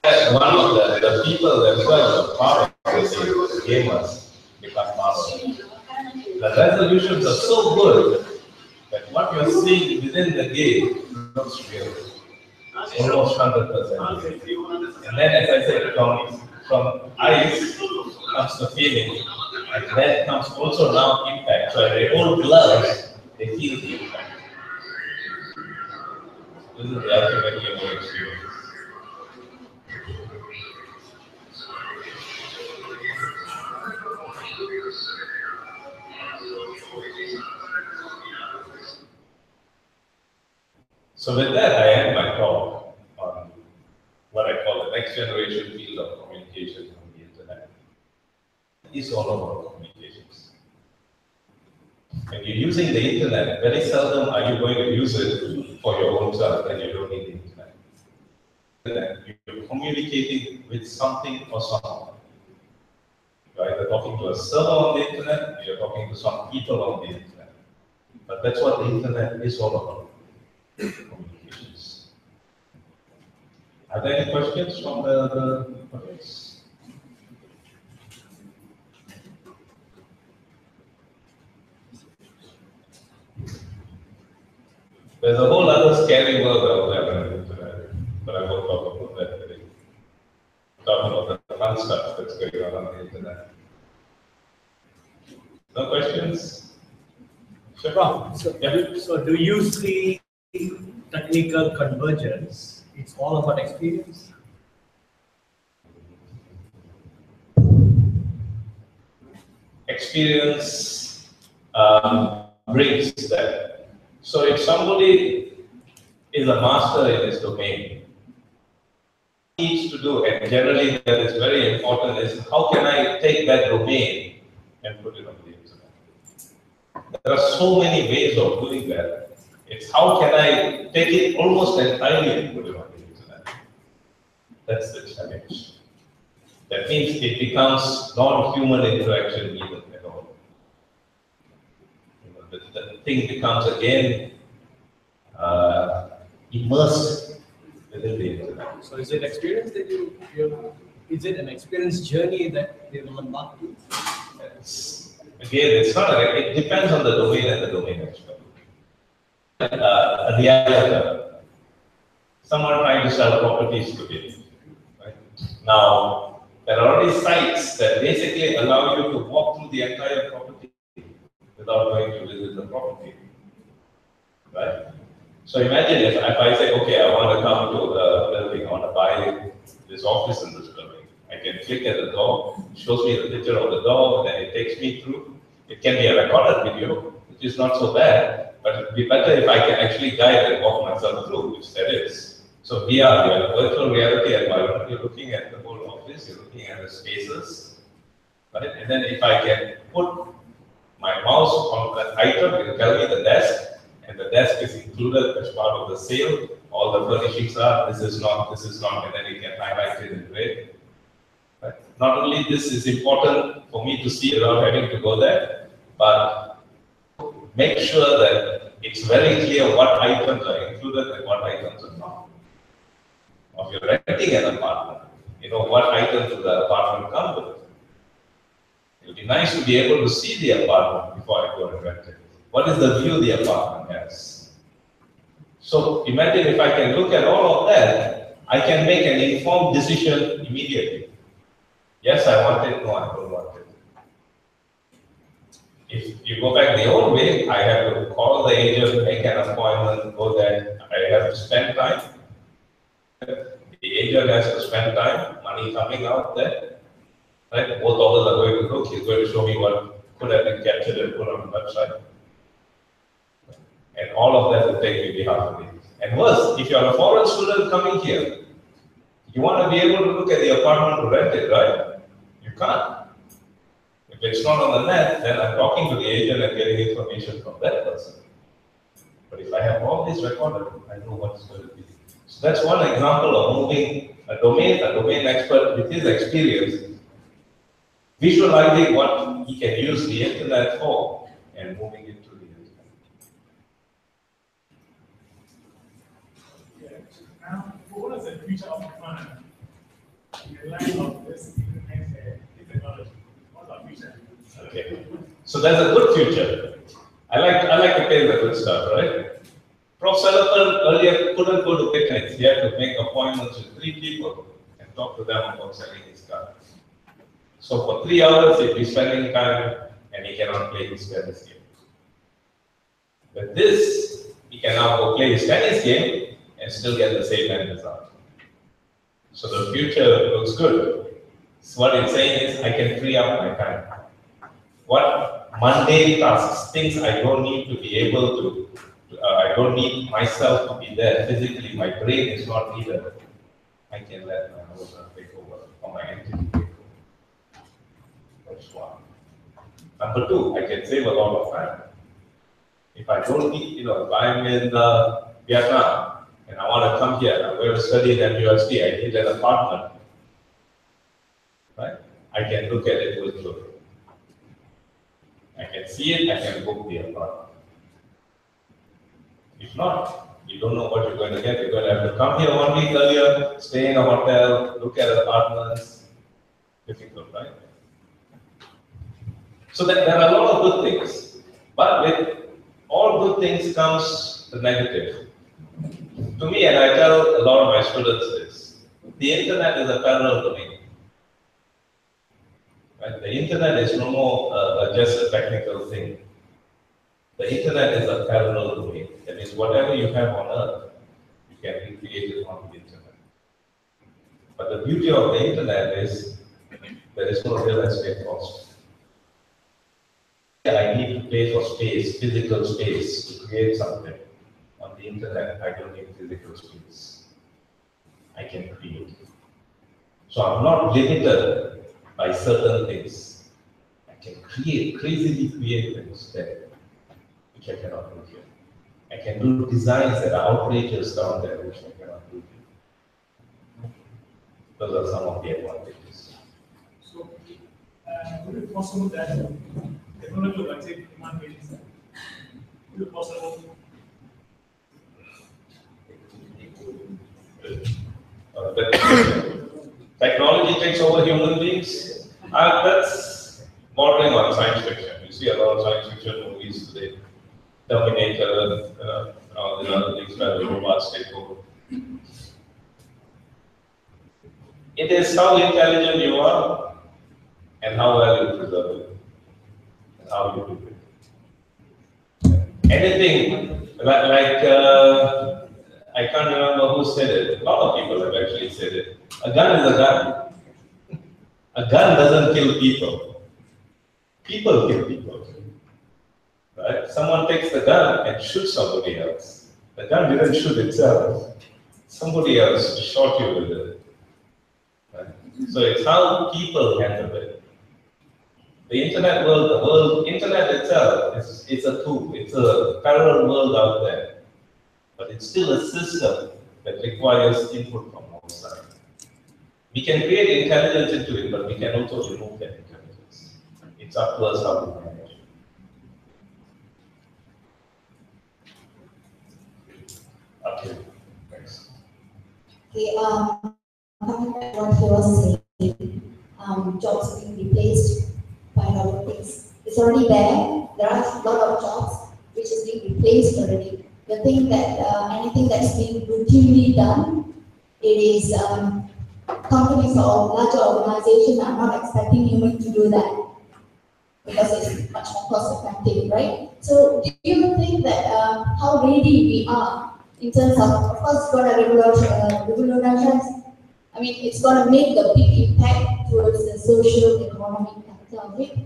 And one of the people themselves are part of the gamers become part of it. The resolutions are so good that what you're seeing within the game looks real. Almost 100%. And then, as I said, from eyes comes the feeling, and then comes also now impact. So they hold gloves, they feel the impact. This is the ultimate human experience. So with that, I end my talk on what I call the next generation field of communication on the internet. It's all about communications. When you're using the internet, very seldom are you going to use it for your own self, and you don't need the internet. You're communicating with something or someone. You're either talking to a server on the internet, or you're talking to some people on the internet. But that's what the internet is all about. Communications. Are there any questions from the audience? There's a whole other scary world out there on the internet, but I won't talk about that today. Talk about the fun stuff that's going on the internet. No questions? Sure. So do you see technical convergence? It's all about experience? Experience brings that. So if somebody is a master in his domain, what he needs to do, and generally that is very important, is how can I take that domain and put it on the internet? There are so many ways of doing that. It's how can I take it almost entirely and put it on the internet? That's the challenge. That means it becomes non-human interaction even at all. The thing becomes again immersed within the internet. So is it experience that is it an experience journey that they will embark to? Again, it's not it depends on the domain and the domain expert. A realtor, someone trying to sell properties to you. Right? Now, there are already sites that basically allow you to walk through the entire property without going to visit the property. Right? So imagine if I say, okay, I want to come to a building, I want to buy this office in this building. I can click at the door, it shows me the picture of the door, and then it takes me through. It can be a recorded video, which is not so bad, but it would be better if I can actually guide and walk myself through, which that is. So VR, you have a virtual reality environment, you're looking at the whole office, you're looking at the spaces, right? And then if I can put my mouse on that item, it will tell me the desk, and the desk is included as part of the sale. All the furnishings are, this is not, and then you can highlight it in red. Right? Not only this is important for me to see without having to go there, but make sure that it's very clear what items are included and what items are not. Or if you're renting an apartment, you know what items does the apartment come with. It would be nice to be able to see the apartment before I go and rent it. What is the view the apartment has? So imagine if I can look at all of that, I can make an informed decision immediately. Yes, I want it, no, I don't want it. If you go back the old way, I have to call the agent, make an appointment, go there, I have to spend time. The agent has to spend time, money coming out there. Right? Both of us are going to look, he's going to show me what could have been captured and put on the website. And all of that will take maybe half a day. And worse, if you're a foreign student coming here, you want to be able to look at the apartment to rent it, right? You can't. If it's not on the net, then I'm talking to the agent and getting information from that person. But if I have all this recorded, I know what's going to be. So that's one example of moving a domain expert with his experience, visualizing what he can use the internet for and moving it to the internet. Now, what is the future of fun in the line of this technology? What's our future? Okay, so there's a good future. I like to tell the good stuff, right? Prof. Salapan earlier couldn't go to picnics. He had to make appointments with 3 people and talk to them about selling his car. So for 3 hours, he'd be spending time and he cannot play his tennis game. With this, he can now go play his tennis game and still get the same end result. So the future looks good. So what it's saying is, I can free up my time. What mundane tasks, things I don't need to be able to, I don't need myself to be there physically, my brain is not needed. I can let my owner take over, or my entity take over. That's one. Number 2, I can save a lot of time. If I don't need, if I'm in Vietnam and I want to come here, I'm going to study at university, I need an apartment, right? I can look at it with you. I can see it, I can book the apartment. If not, you don't know what you're going to get. You're going to have to come here 1 week earlier, stay in a hotel, look at apartments. Difficult, right? So there are a lot of good things. But with all good things comes the negative. To me, and I tell a lot of my students this, the internet is a parallel domain. Right? The internet is no more just a technical thing. The internet is a parallel domain. That means whatever you have on Earth, you can recreate it on the internet. But the beauty of the internet is there is no real estate cost. I need to pay for space, physical space, to create something. On the internet, I don't need physical space. I can create it. So I'm not limited by certain things. I can create, crazily create things that which I cannot do here. I can do designs that are outrageous down there, which I cannot do here. Those are some of the advantages. So, would it be possible that technology will take human beings? Would it be possible? Technology takes over human beings. That's bordering on science fiction. You see a lot of science fiction movies today. Terminator, all the other things where the robots take over. It is how intelligent you are and how well you preserve it, and how you do it. Anything like I can't remember who said it. A lot of people have actually said it. A gun is a gun. A gun doesn't kill people. People kill people. Right? Someone takes the gun and shoots somebody else. The gun didn't shoot itself. Somebody else shot you with it. Right? So it's how people handle it. The internet world, internet itself is a tool. It's a parallel world out there, but it's still a system that requires input from outside. We can create intelligence into it, but we can also remove that intelligence. It's up to us how to manage it. Okay, thanks. Okay, coming back to what he was saying, jobs being replaced by robotics. It's already there. There are a lot of jobs which is being replaced already. The thing that anything that's being routinely done, it is companies or larger organizations are not expecting humans to do that because it's much more cost effective, right? So do you think that how ready we are in terms of course, got a revolution. I mean, it's going to make a big impact towards the social economic factor of it.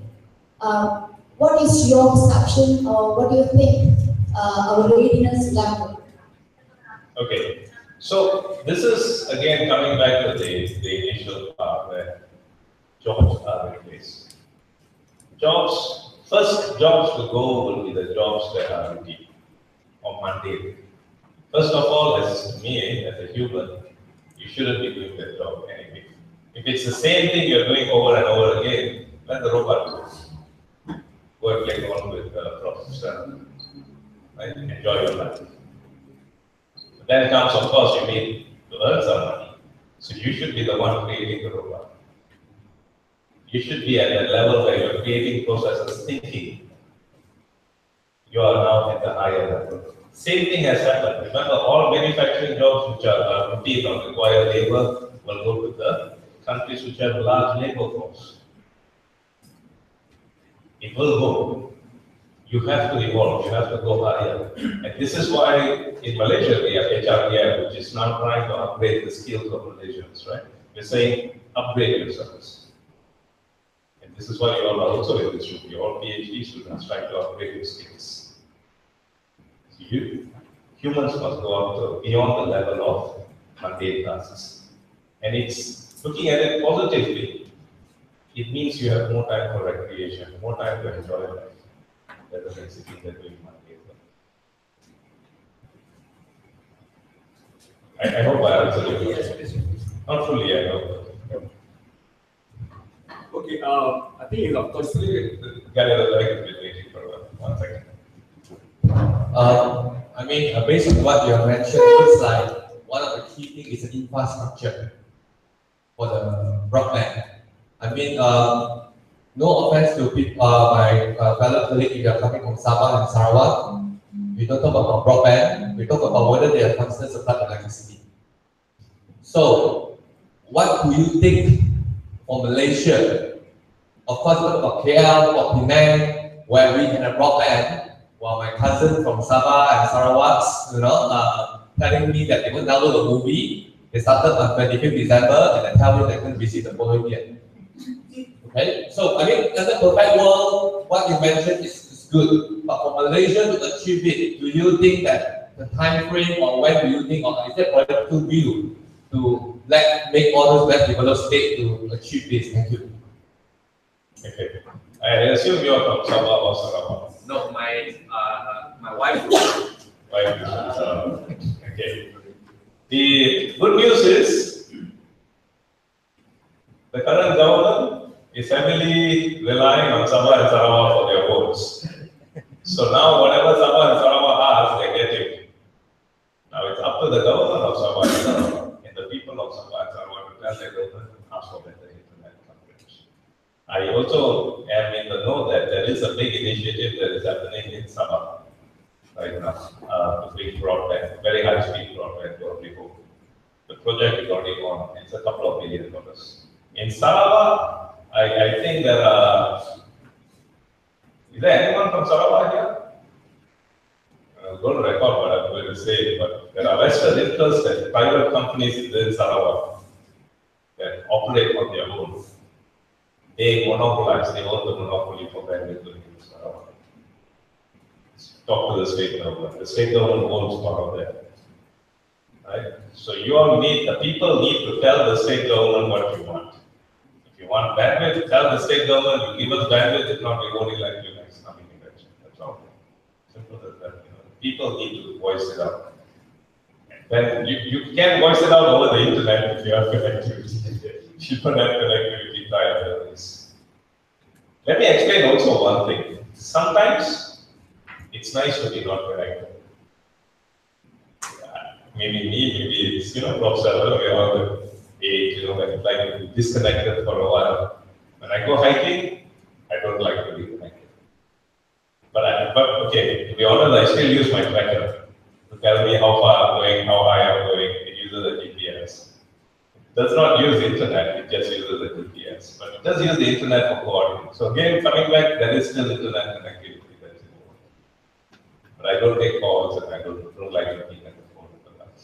What is your perception, or what do you think our readiness level? Okay, so this is again coming back to the initial part where jobs are replaced. First jobs to go will be the jobs that are routine or mundane. First of all, as me, as a human, you shouldn't be doing that job anyway. If it's the same thing you're doing over and over again, let the robot go. Go and play on with crops, right? Enjoy your life. But then comes, of course, you need to earn some money. So you should be the one creating the robot. You should be at that level where you're creating processes, thinking. You are now at the higher level. Same thing has happened. Remember, all manufacturing jobs which are routine or require labor will go to the countries which have a large labor force. It will go. You have to evolve. You have to go higher. And this is why in Malaysia we have HRDF, which is now trying to upgrade the skills of Malaysians, right? We're saying upgrade yourselves. And this is why you all are also in this room. You're all PhD students trying to upgrade your skills. Humans must go up to beyond the level of mundane tasks. And it's looking at it positively. It means you have more time for recreation, more time to enjoy life, rather than sitting there doing mundane work. I hope I answered your question. Not fully, I know. Okay, I think it's of course. Waiting for 1 second. I mean, based on what you have mentioned, it's like one of the key things is the infrastructure for the broadband. I mean, no offense to people, my fellow colleagues, if you are coming from Sabah and Sarawak, we don't talk about broadband, we talk about whether they have constant supply of electricity. So, what do you think for Malaysia? Of course, talk about KL or Penang, where we can have broadband. While my cousin from Sabah and Sarawak, telling me that they will download a movie, they started on 25th December and they tell me they're going to visit the following year. Okay, so I mean, in the perfect world, what you mentioned is good, but for Malaysia to achieve it, do you think that the time frame, or when do you think, or is there political view to make all those less developed states to achieve this? Thank you. Okay, I assume you're from Sabah or Sarawak. No, my wife. Okay. The good news is the current government is heavily relying on Sabah and Sarawak for their votes. So now whatever Sabah and Sarawak ask, they get it. Now it's up to the government of Sabah and Sarawak and the people of Sabah and Sarawak to tell their government to ask for better internet coverage. I also am in the know that there is a big initiative that is happening in Sabah right now to bring broadband, very high-speed broadband to people. The project is already on. It's a couple of $1 billion. In Sarawak, I think there are. Is there anyone from Sarawak here? I'm going to record what I'm going to say, but there are vested interests and private companies in Sarawak that operate on their own. They monopolize, they own the monopoly for bandwidth in Sarawak. Talk to the state government. The state government owns part of that. Right? So you all need, the people need to tell the state government what you want. If you You want bandwidth, tell the state government, you give us bandwidth, if not, we won't elect you next coming election. That's all. Simple as that. People need to voice it out. Then you can voice it out over the internet if you have connectivity. You don't have connectivity via this. Let me explain also one thing. Sometimes it's nice to be not connected. Maybe me, maybe it's, Prof. Sarah, we are the age, when you like to be disconnected for a while. When I go hiking, I don't like to be connected. But okay, to be honest, I still use my tracker to tell me how far I'm going, how high I'm going. It uses a GPS. It does not use internet, it just uses a GPS. But it does use the internet for coordinates. So again, coming back, there is still internet connectivity that's involved. But I don't take calls and I don't like looking at the phone for that.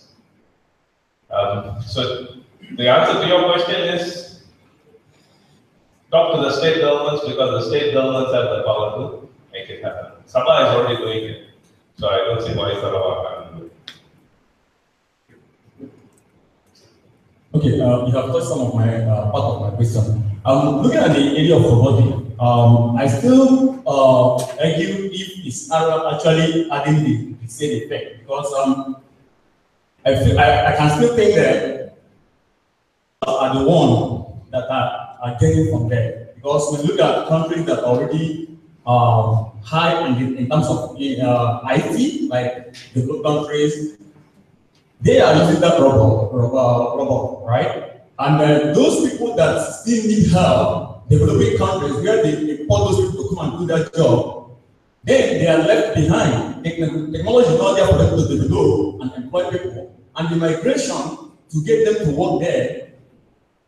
So the answer to your question is talk to the state governments, because the state governments have the power to make it happen. Sabha is already doing it. So I don't see why Sarawak can't do it. Okay, you have touched some of my part of my question. Looking at the area of robotics, I still argue if it's actually adding the same effect, because I can still think that are the one that are getting from there. Because when you look at countries that are already high in terms of IT, like developed countries, they are using that robot, right? And those people that still need help, developing countries, where they import those people to come and do their job, then they are left behind. Technology is not there for them to develop and employ people. And the migration to get them to work there,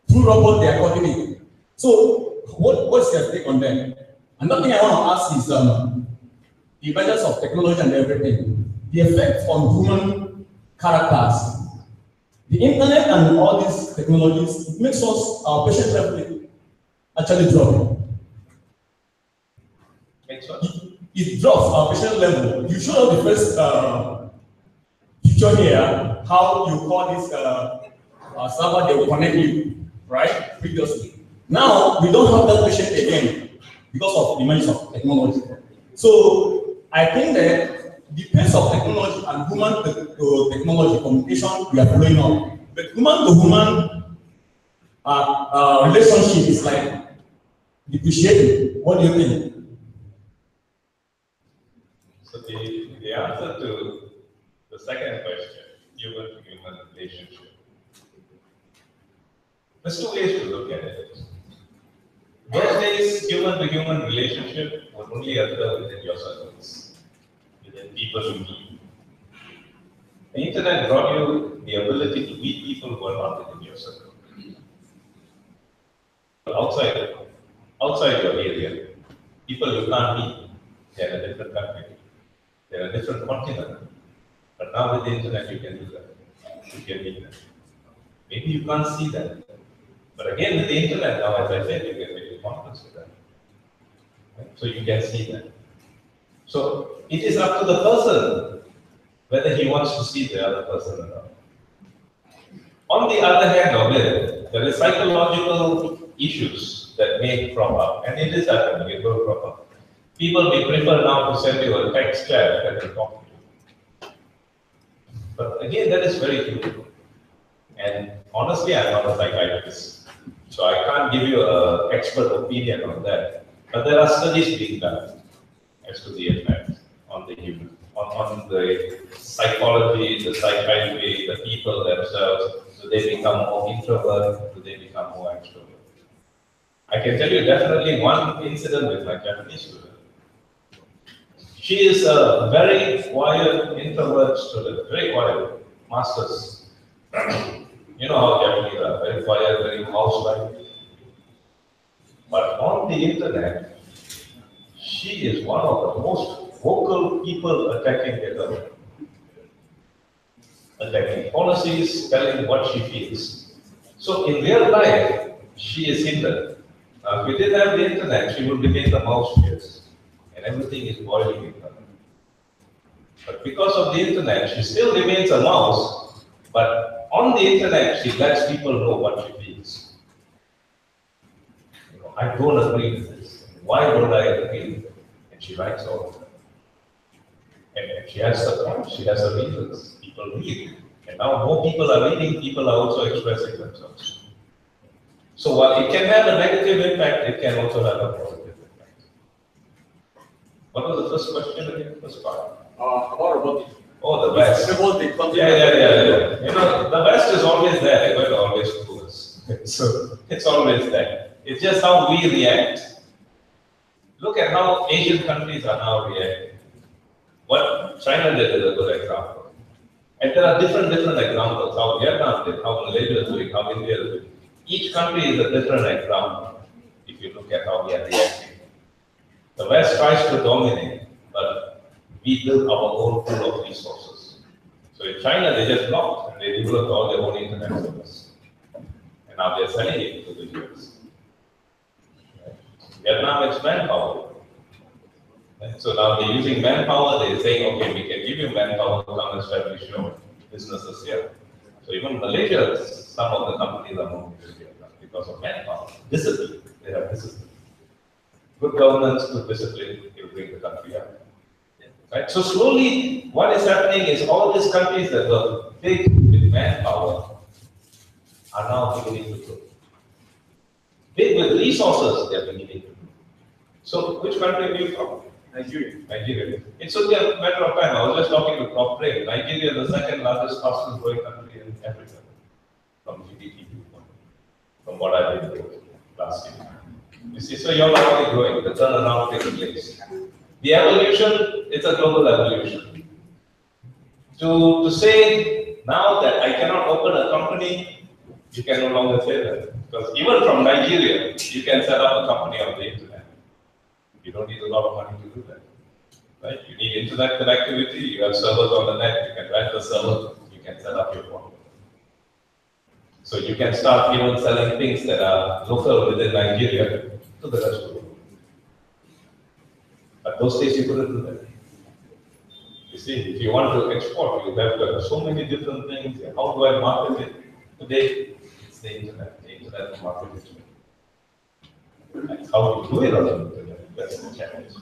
through robot, they are coordinating. So, what's your take on that? Another thing I want to ask is the emergence of technology and everything, the effect on human characters. The internet and all these technologies, it makes us, our patient level actually drop. It drops our patient level. You showed up the first picture here, how you call this server, they will connect you, right? Previously. Now, we don't have that patient again because of the emergence of technology. So, I think that the pace of technology and human to technology communication, we are following up. But human to human relationship is like depreciating. What do you think? So the answer to the second question, human to human relationship. There's two ways to look at it. Those days, human to human relationship would only occur within your circles, within people you meet. The internet brought you the ability to meet people who are not within your circle. Outside your area, people you can't meet, they're in a different country, they're in a different continent. But now with the internet, you can do that. You can meet them. Maybe you can't see them. But again, with the internet now, as I said, you can make a conference with them. Right? So you can see them. So it is up to the person whether he wants to see the other person or not. On the other hand of it, there is psychological issues that may crop up, and it is happening, it will crop up. People may prefer now to send you a text chat than to talk to you. But again, that is very true. And honestly, I'm not a psychiatrist, so I can't give you an expert opinion on that. But there are studies being done as to the effect on the human. On the psychology, the psychiatry, the people themselves, do they become more introvert, do they become more extrovert? I can tell you definitely one incident with my Japanese student. She is a very quiet introvert student, very quiet, masters. You know how Japanese are, very quiet, very mouse-like. But on the internet, she is one of the most vocal people attacking the government, attacking policies, telling what she feels. So in real life, she is hindered. Now, if we didn't have the internet, she would remain the mouse fierce, and everything is boiling in her. But because of the internet, she still remains a mouse, but on the internet, she lets people know what she feels. I don't agree with this. Why don't I agree with it? And she writes all of them. And she has her reasons. People read. And now more people are reading, people are also expressing themselves. So while it can have a negative impact, it can also have a positive impact. What was the first question again? First part? About robotics. Oh, the West. Yeah. You know, the West is always there. They're going to always do this. So it's always there. It's just how we react. Look at how Asian countries are now reacting. What China did is a good example. And there are different examples. How Vietnam did, how Malaysia is doing, how India is doing. Each country is a different example if you look at how we are reacting. The West tries to dominate, but we build our own pool of resources. So in China, they just blocked and they developed all their own internet service. And now they're selling it to the US. Vietnam is manpower. And so now they're using manpower, they're saying, okay, we can give you manpower to come establish your businesses here. So even Malaysia, some of the companies are moving to Vietnam because of manpower. Discipline, they have discipline. Good governance, good discipline, will bring the country up. Right? So slowly, what is happening is all these countries that were big with manpower are now beginning to grow. Big with resources, they are beginning to grow. So which country are you from? Nigeria. It should be a matter of time. I was just talking to Prof. Prem. Nigeria is the second largest, fastest growing country in Africa from GDP viewpoint, from what I've been told last year. You see, so you're not only growing, the turnaround takes place. The evolution, it's a global evolution. To say now that I cannot open a company, you can no longer say that. Because even from Nigeria, you can set up a company on the internet. You don't need a lot of money to do that. Right? You need internet connectivity, you have servers on the net, you can rent the server, you can set up your phone. So you can start even selling things that are local within Nigeria to the rest of the world. But those days you couldn't do that. You see, if you want to export, you have to have so many different things. How do I market it? Today, it's the internet market it. And how do you do it on the internet? That's the challenge.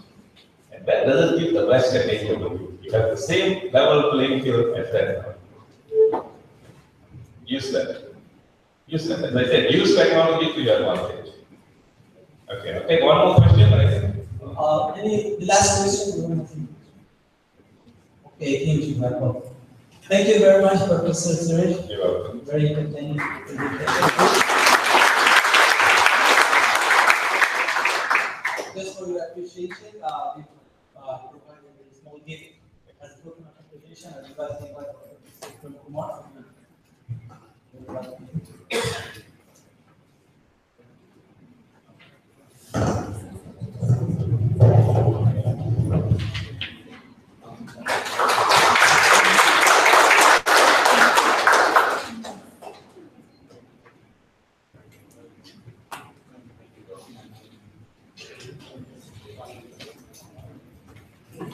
And that doesn't give the West an edge over you. You have the same level playing field as that. Use that. Use that. As I said, use technology to your advantage. Okay, I'll take one more question. The last question? Okay, thank you, Michael. Thank you very much, Professor Suresh. You're welcome. Very entertaining. Just for your appreciation, we provided a small gift as a token of appreciation, as you guys invite Professor Kumar.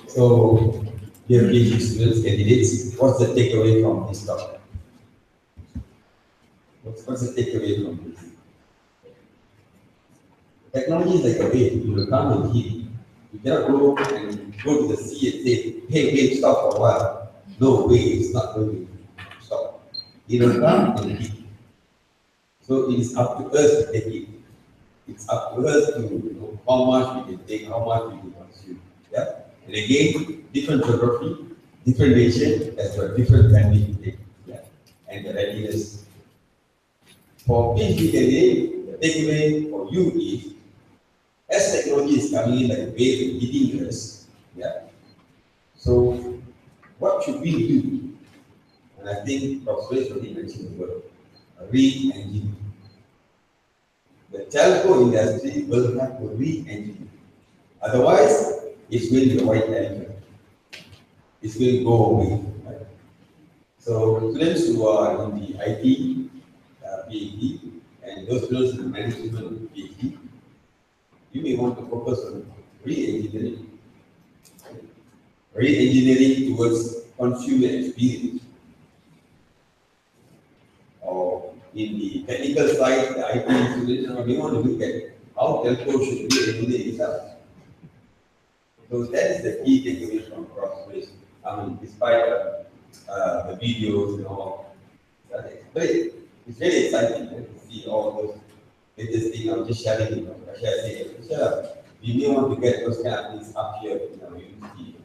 So, dear PhD students, candidates, what's the takeaway from this talk? What's the takeaway from this? Technology is like a wave. You will come and hit. You cannot go and go to the sea and say, hey, wave, stop for a while. No, wave is not going to stop. It will come and hit. So it is up to us to take it. It's up to us to know how much we can take, how much we can consume. Yeah? And again, different geography, different nation, as well, different family to take. Yeah? And the readiness. For PhD candidate, the takeaway for you is, as technology is coming in like a wave and hitting us, yeah. So, what should we do? And I think Professor Suresh already mentioned the word re-engineering. The telco industry will have to re-engineer. Otherwise, it's going to be a white elephant. It's going to go away. Right? So, students who are in the IT, PhD, and those students in the management PhD, you may want to focus on re-engineering. Re-engineering towards consumer experience. Or in the technical side, the IT students, we want to look at how telco should be everyday itself. So that is the key takeaway from cross-space. I mean, despite the videos and all, it's very exciting to see all those latest things. I'm just sharing, we may want to get those kind of things up here, university.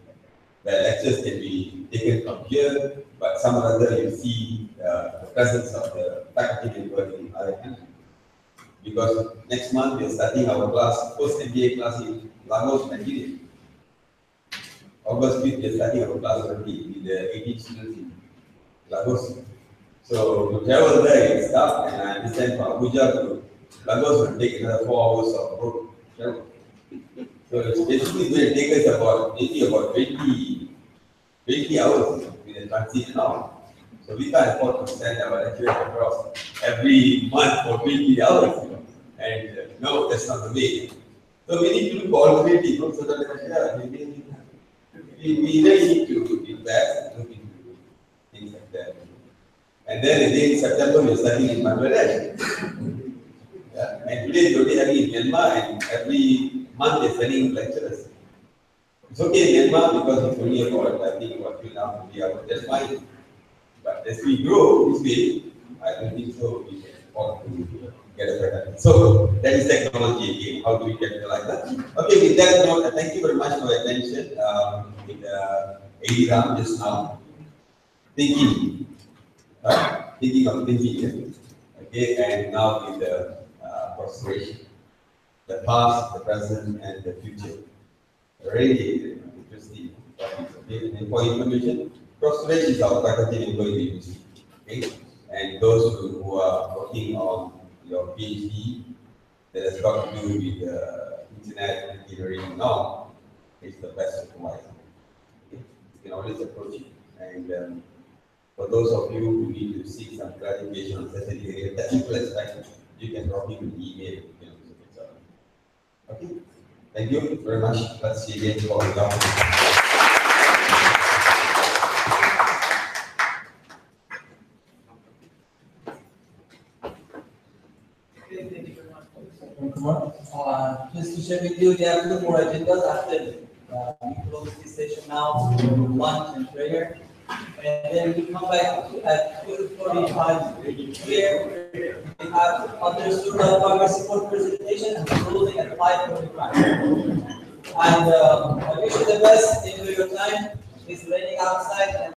The lectures can be taken from here, but some other you see the presence of the faculty member in other countries. Because next month we are starting our class, post MBA class in Lagos, Nigeria. August 5th, we are starting our class already with the 18 students in Lagos. So to travel there is tough, and I understand from Abuja to Lagos will take another 4 hours of road travel. So it's basically going to take us about maybe about 20 hours with the transit and all. So we can't afford to send our lecturers across every month for 20 hours. And no, that's not the way. So we need to look alternative, so that we really need to invest and look into things like that. And then again, September we are studying in Bangladesh. Yeah. And today we already having in Myanmar, and every month they are sending lecturers. It's okay in Myanmar because it's only about, I think, about 2.5 to 3 hours. That's fine. But as we grow this way, I don't think so we can afford to get a better. So that is technology again. How do we capitalize that? Okay, with that note, thank you very much for your attention. With Ram just now, thinking of thinking. Okay, and now with the prostration, the past, the present, and the future. Really interesting topics. Okay, and for information, prostration is our faculty member in the university. Okay, and those who are working on your PhD that has got to do with internet engineering now is the best advice. Okay? You can always approach it. And for those of you who need to seek some clarification on certain area, technical aspect, you can drop me an email. Okay. Thank you very much. Let's see again for the Just to share with you, there are 2 more agendas after we close this session now, lunch and prayer. And then we come back at 2:45 here. We have other student progress report presentation and closing at 5:45. And I wish you the best. Enjoy your time. It's raining outside and